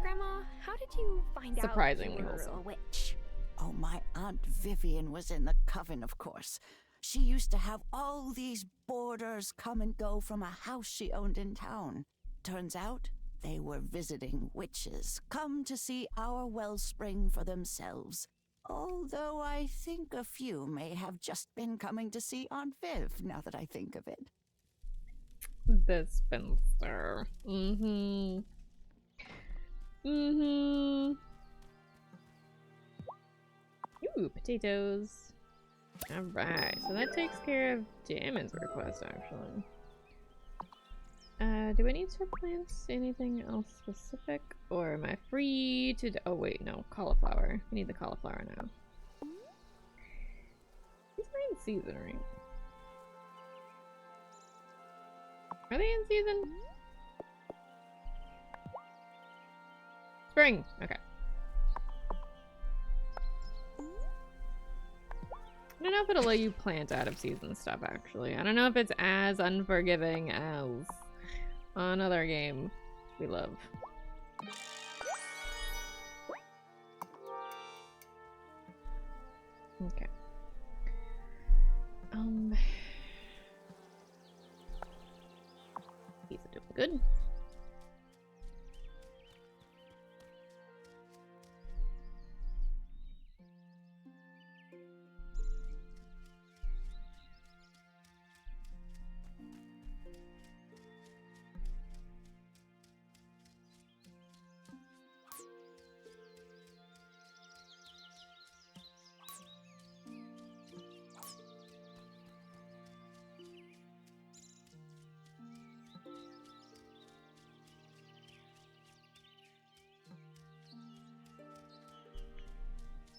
Grandma, how did you find Surprisingly out you were wholesome. a witch? Oh, my Aunt Vivian was in the coven, of course. She used to have all these boarders come and go from a house she owned in town. Turns out, they were visiting witches, come to see our wellspring for themselves. Although I think a few may have just been coming to see Aunt Viv, now that I think of it. The spinster. Mm-hmm. Mm-hmm. Ooh, potatoes. Alright, so that takes care of Damon's request, actually. Do I need to plant anything else specific? Or am I free to oh wait, no, cauliflower. We need the cauliflower now. These are in season, right? Are they in season? Spring! Okay. I don't know if it'll let you plant out of season stuff, actually. I don't know if it's as unforgiving as another game we love. Okay. These are doing good.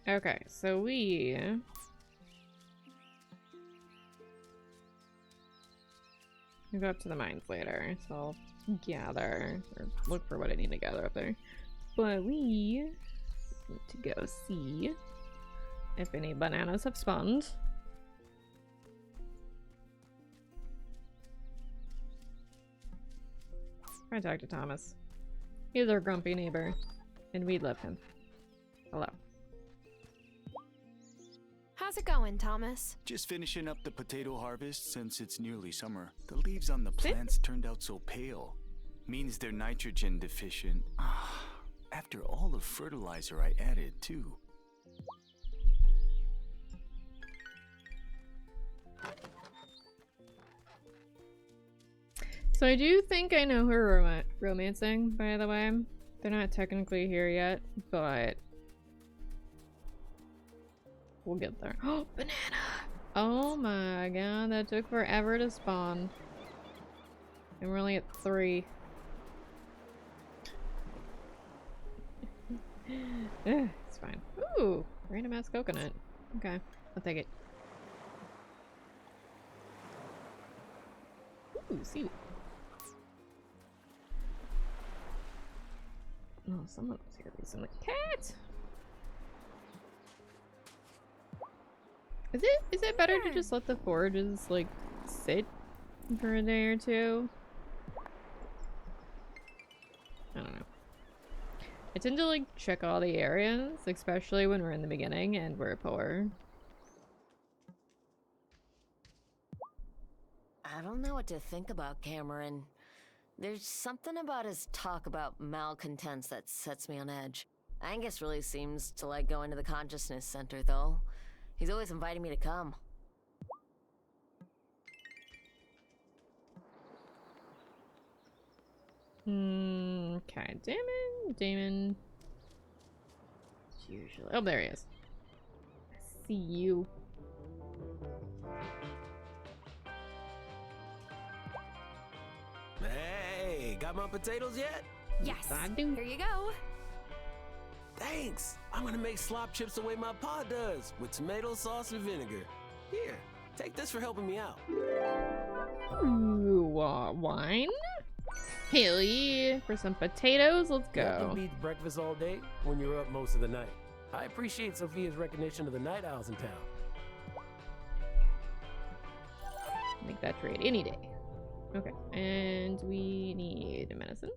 Okay, so we go up to the mines later, so I'll gather or look for what I need to gather up there. But we need to go see if any bananas have spawned. Try to talk to Thomas. He's our grumpy neighbor, and we love him. Hello. How's it going, Thomas? Just finishing up the potato harvest since it's nearly summer. The leaves on the plants turned out so pale. Means they're nitrogen deficient. After all the fertilizer I added, too. So I do think I know who we're romancing, by the way. They're not technically here yet, but we'll get there. Oh, banana! Oh my god, that took forever to spawn. And we're only at 3. It's fine. Ooh, random ass coconut. Okay, I'll take it. Ooh, seaweed. Oh, someone was here recently. Cat! Is it better to just let the forages, like, sit for a day or two? I don't know. I tend to, like, check all the areas, especially when we're in the beginning and we're poor. I don't know what to think about Cameron. There's something about his talk about malcontents that sets me on edge. Angus really seems to like going to the consciousness center, though. He's always inviting me to come. Okay, Damon. Usually. Oh, there he is. I see you. Hey, got my potatoes yet? Yes. I do. Here you go. Thanks. I'm gonna make slop chips the way my pa does, with tomato sauce and vinegar. Here, take this for helping me out. Ooh, wine? Hell yeah. For some potatoes, let's go. Nothing beats breakfast all day when you're up most of the night. I appreciate Sophia's recognition of the night owls in town. Make that trade any day. Okay, and we need medicine.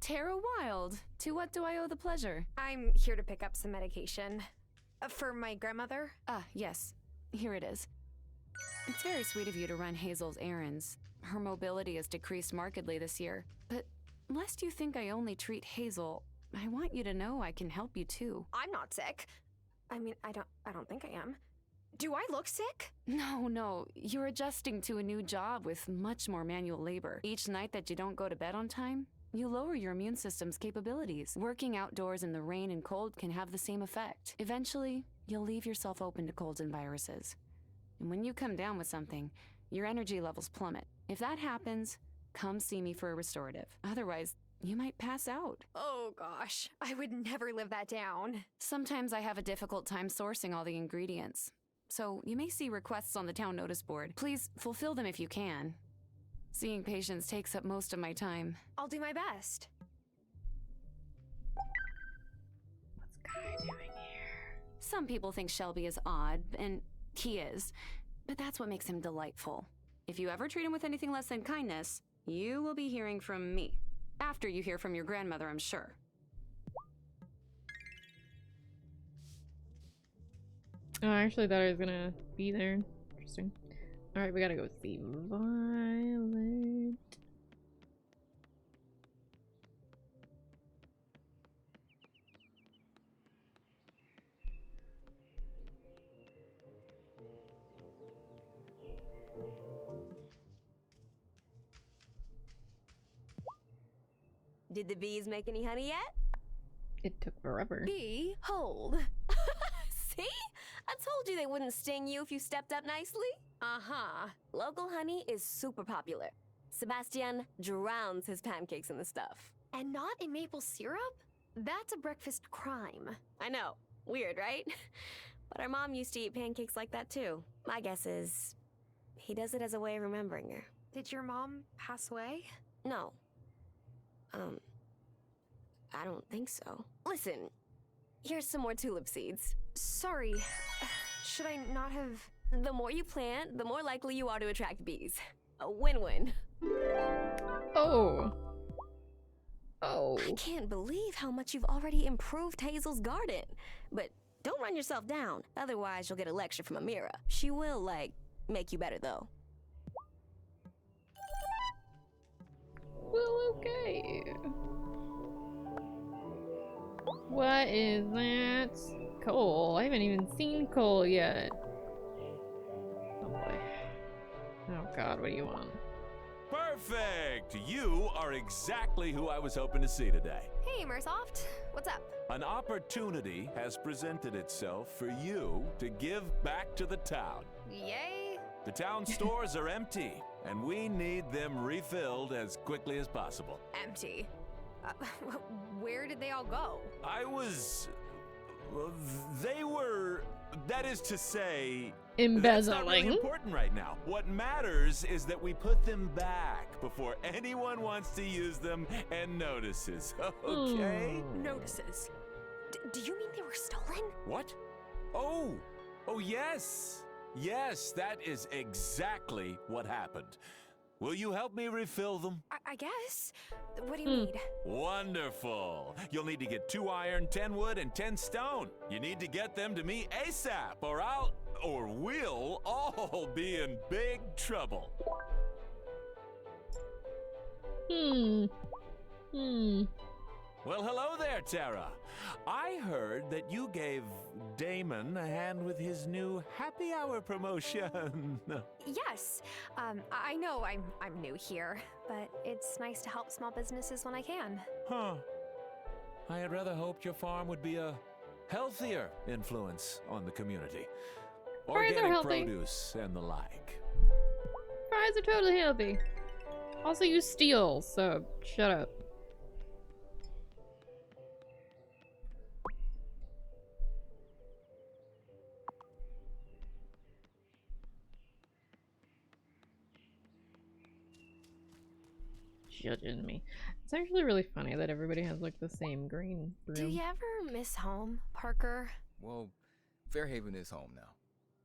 Tara Wylde, to what do I owe the pleasure? I'm here to pick up some medication. For my grandmother? Ah, yes. Here it is. It's very sweet of you to run Hazel's errands. Her mobility has decreased markedly this year. But lest you think I only treat Hazel, I want you to know I can help you too. I'm not sick. I mean, I don't think I am. Do I look sick? No. You're adjusting to a new job with much more manual labor. Each night that you don't go to bed on time, you lower your immune system's capabilities. Working outdoors in the rain and cold can have the same effect. Eventually, you'll leave yourself open to colds and viruses. And when you come down with something, your energy levels plummet. If that happens, come see me for a restorative. Otherwise, you might pass out. Oh gosh, I would never live that down. Sometimes I have a difficult time sourcing all the ingredients. So you may see requests on the town notice board. Please fulfill them if you can. Seeing patients takes up most of my time. I'll do my best. What's Guy doing here? Some people think Shelby is odd, and he is. But that's what makes him delightful. If you ever treat him with anything less than kindness, you will be hearing from me. After you hear from your grandmother, I'm sure. Oh, I actually thought I was gonna be there. Interesting. Alright, we gotta go see Violet. Did the bees make any honey yet? It took forever. Behold. See? I told you they wouldn't sting you if you stepped up nicely. Uh-huh. Local honey is super popular. Sebastian drowns his pancakes in the stuff. And not in maple syrup? That's a breakfast crime. I know. Weird, right? But our mom used to eat pancakes like that too. My guess is he does it as a way of remembering her. Did your mom pass away? No. I don't think so. Listen, here's some more tulip seeds. Sorry, should I not have... The more you plant, the more likely you are to attract bees. A win-win. Oh. I can't believe how much you've already improved Hazel's garden. But don't run yourself down, otherwise you'll get a lecture from Amira. She will, make you better though. Well, okay. What is that? Cole. I haven't even seen Cole yet. Oh boy. Oh god, what do you want? Perfect! You are exactly who I was hoping to see today. Hey, Mersoft. What's up? An opportunity has presented itself for you to give back to the town. Yay! The town stores are empty, and we need them refilled as quickly as possible. Empty. Where did they all go? Well, they were, that is to say, embezzling. That's not really important right now. What matters is that we put them back before anyone wants to use them and notices, okay? Notices? Do you mean they were stolen? What? Oh, yes. Yes, that is exactly what happened. Will you help me refill them? I guess. What do you need? Wonderful. You'll need to get 2 iron, 10 wood, and 10 stone. You need to get them to me ASAP, or we'll all be in big trouble. Well, hello there, Tara. I heard that you gave Damon a hand with his new happy hour promotion. Yes. I know I'm new here, but it's nice to help small businesses when I can. Huh. I had rather hoped your farm would be a healthier influence on the community. Fries are Organic healthy. produce and the like. Fries are totally healthy. Also, you steal, so shut up. Judging me. It's actually really funny that everybody has like the same green broom. Do you ever miss home, Parker? Well, Fairhaven is home now,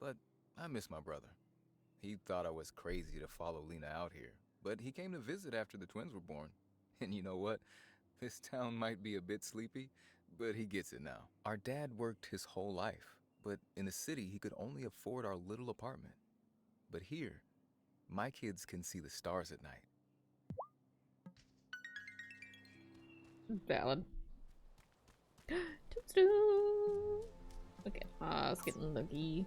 but I miss my brother. He thought I was crazy to follow Lena out here, but he came to visit after the twins were born. And you know what? This town might be a bit sleepy, but he gets it now. Our dad worked his whole life, but in the city he could only afford our little apartment. But here, my kids can see the stars at night. Valid. Toadstool. Okay, let's get lucky.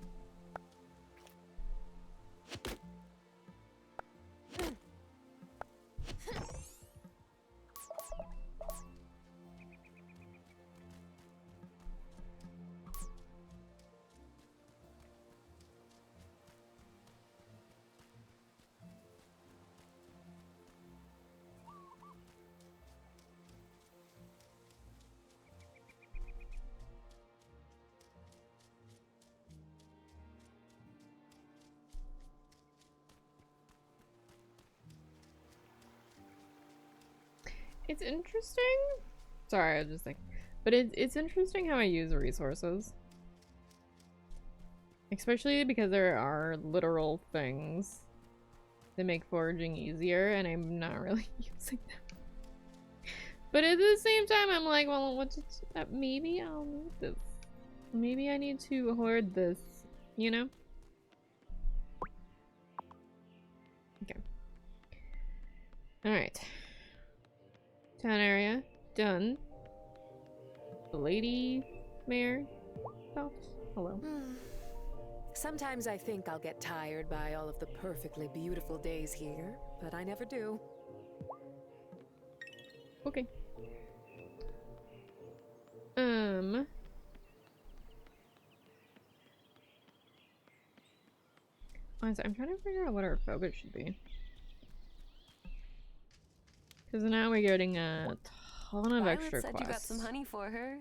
It's interesting. Sorry, I was just like, but it's interesting how I use resources, especially because there are literal things that make foraging easier, and I'm not really using them. But at the same time, I'm like, well, what's maybe I'll need this. Maybe I need to hoard this, you know? Okay. All right. Town area done. The lady mayor. Oh, hello. Sometimes I think I'll get tired by all of the perfectly beautiful days here, but I never do. Okay. Honestly, I'm trying to figure out what our focus should be. Because now we're getting a ton of extra said quests. you got some honey for her.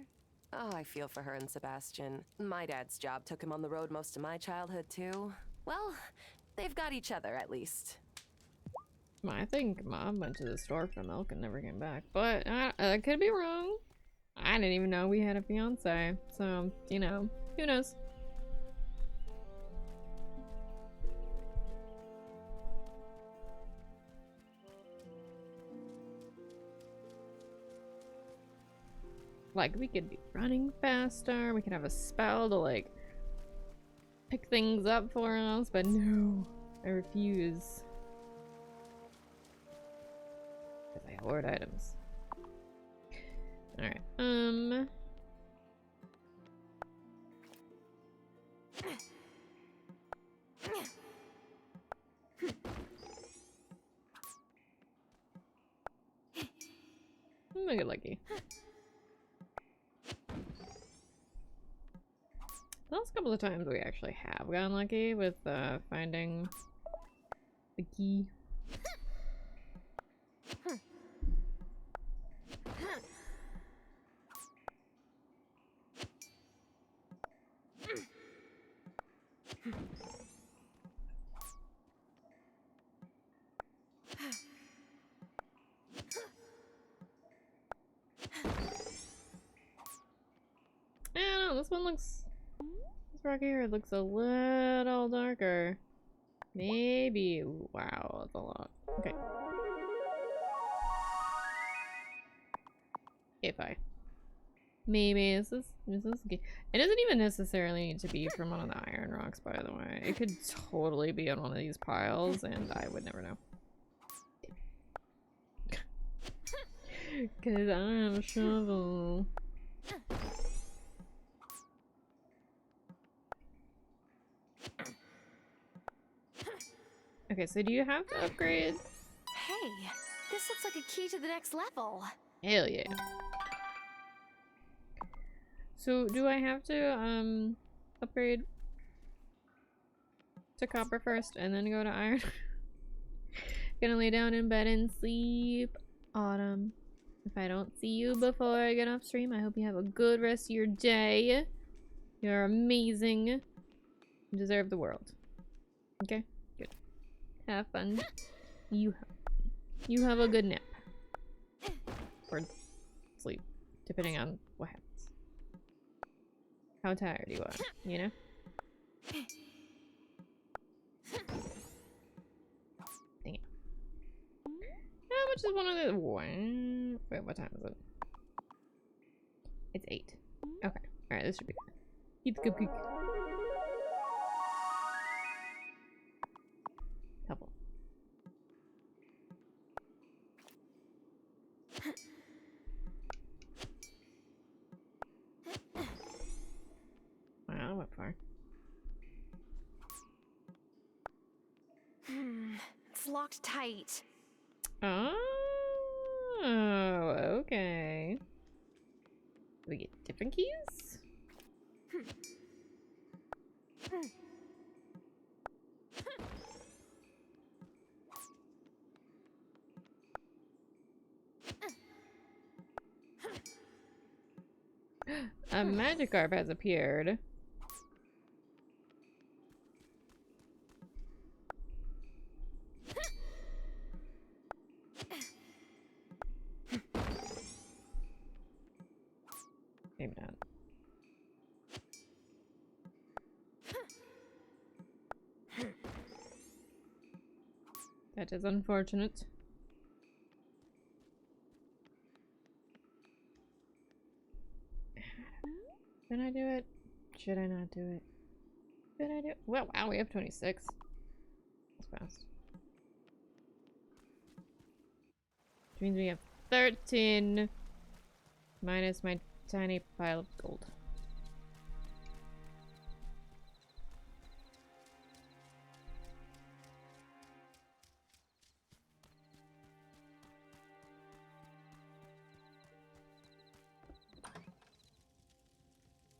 Oh, I feel for her and Sebastian. My dad's job took him on the road most of my childhood, too. Well, they've got each other, at least. I think Mom went to the store for milk and never came back. But I could be wrong. I didn't even know we had a fiance. So, you know, who knows? Like, we could be running faster, we could have a spell to, like, pick things up for us, but no, I refuse. Because I hoard items. Alright, I'm gonna get lucky. The last couple of times we actually have gotten lucky with finding the key. this one looks... This rock here looks a little darker. Maybe. Wow, that's a lot. Okay. If I. Maybe this is good. It doesn't even necessarily need to be from one of the iron rocks, by the way. It could totally be on one of these piles, and I would never know. Cause I have a shovel. Okay, so do you have to upgrade? Hey, this looks like a key to the next level. Hell yeah. So do I have to upgrade to copper first and then go to iron? Gonna lay down in bed and sleep. Autumn. If I don't see you before I get off stream, I hope you have a good rest of your day. You're amazing. You deserve the world. Okay? Good. Have fun. You have a good nap. Or sleep, depending on what happens. How tired you are, you know? Dang it. How much is one of the... Wait, what time is it? It's 8. Okay. Alright, this should be good. Eat the cupcake. Helpful. Wow, what far? It's locked tight. Oh, okay. Do we get different keys? A Magikarp has appeared. Maybe not. That is unfortunate. Should I do it? Should I not do it? Should I do it? Well, wow, we have 26. That's fast. Which means we have 13 minus my tiny pile of gold.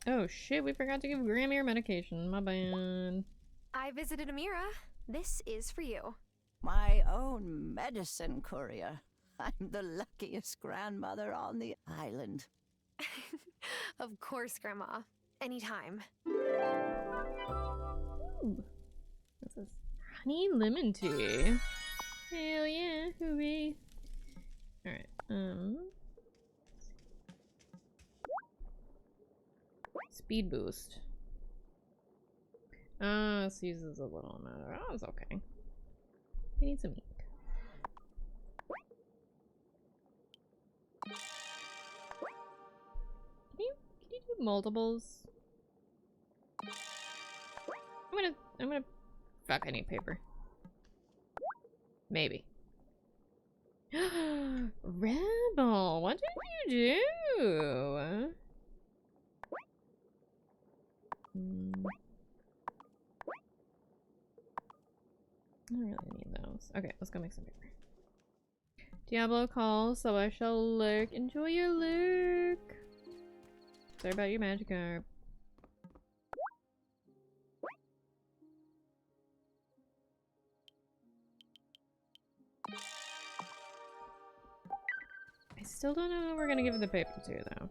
Oh shit, we forgot to give Grammy her medication. My bad. I visited Amira. This is for you. My own medicine courier. I'm the luckiest grandmother on the island. Of course, Grandma. Anytime. Ooh. This is honey lemon tea. Hell yeah, hooray. Alright, speed boost. This uses a little amount of... Oh, it's okay. We need some ink. Can you do multiples? I'm gonna fuck, I need paper. Maybe. Rebel, what did you do? I don't really need those. Okay, let's go make some paper. Diablo calls, so I shall lurk. Enjoy your lurk. Sorry about your Magikarp. I still don't know who we're gonna give the paper to, though.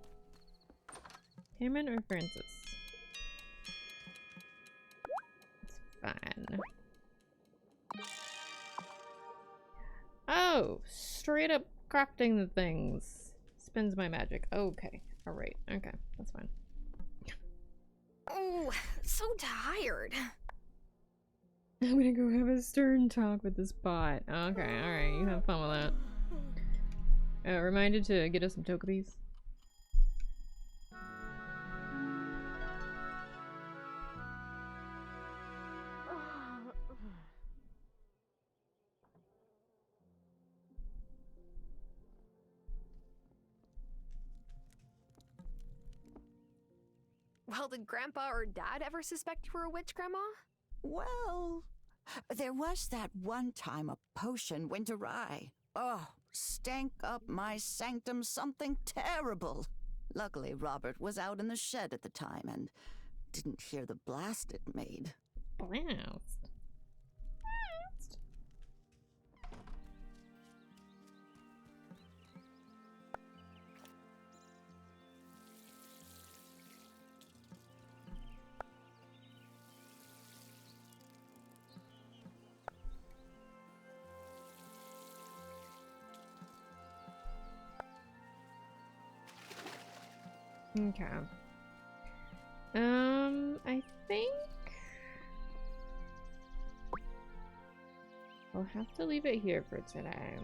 Cameron or Francis? It's fine. Oh, straight up crafting the things. Spends my magic. Okay. Alright. Okay. That's fine. Oh, so tired. I'm gonna go have a stern talk with this bot. Okay, alright, you have fun with that. Reminded to get us some Togepi's. Well, did Grandpa or Dad ever suspect you were a witch, Grandma? Well, there was that one time a potion went awry. Oh, stank up my sanctum something terrible. Luckily, Robert was out in the shed at the time and didn't hear the blast it made. Blast? Okay. I think I'll have to leave it here for today.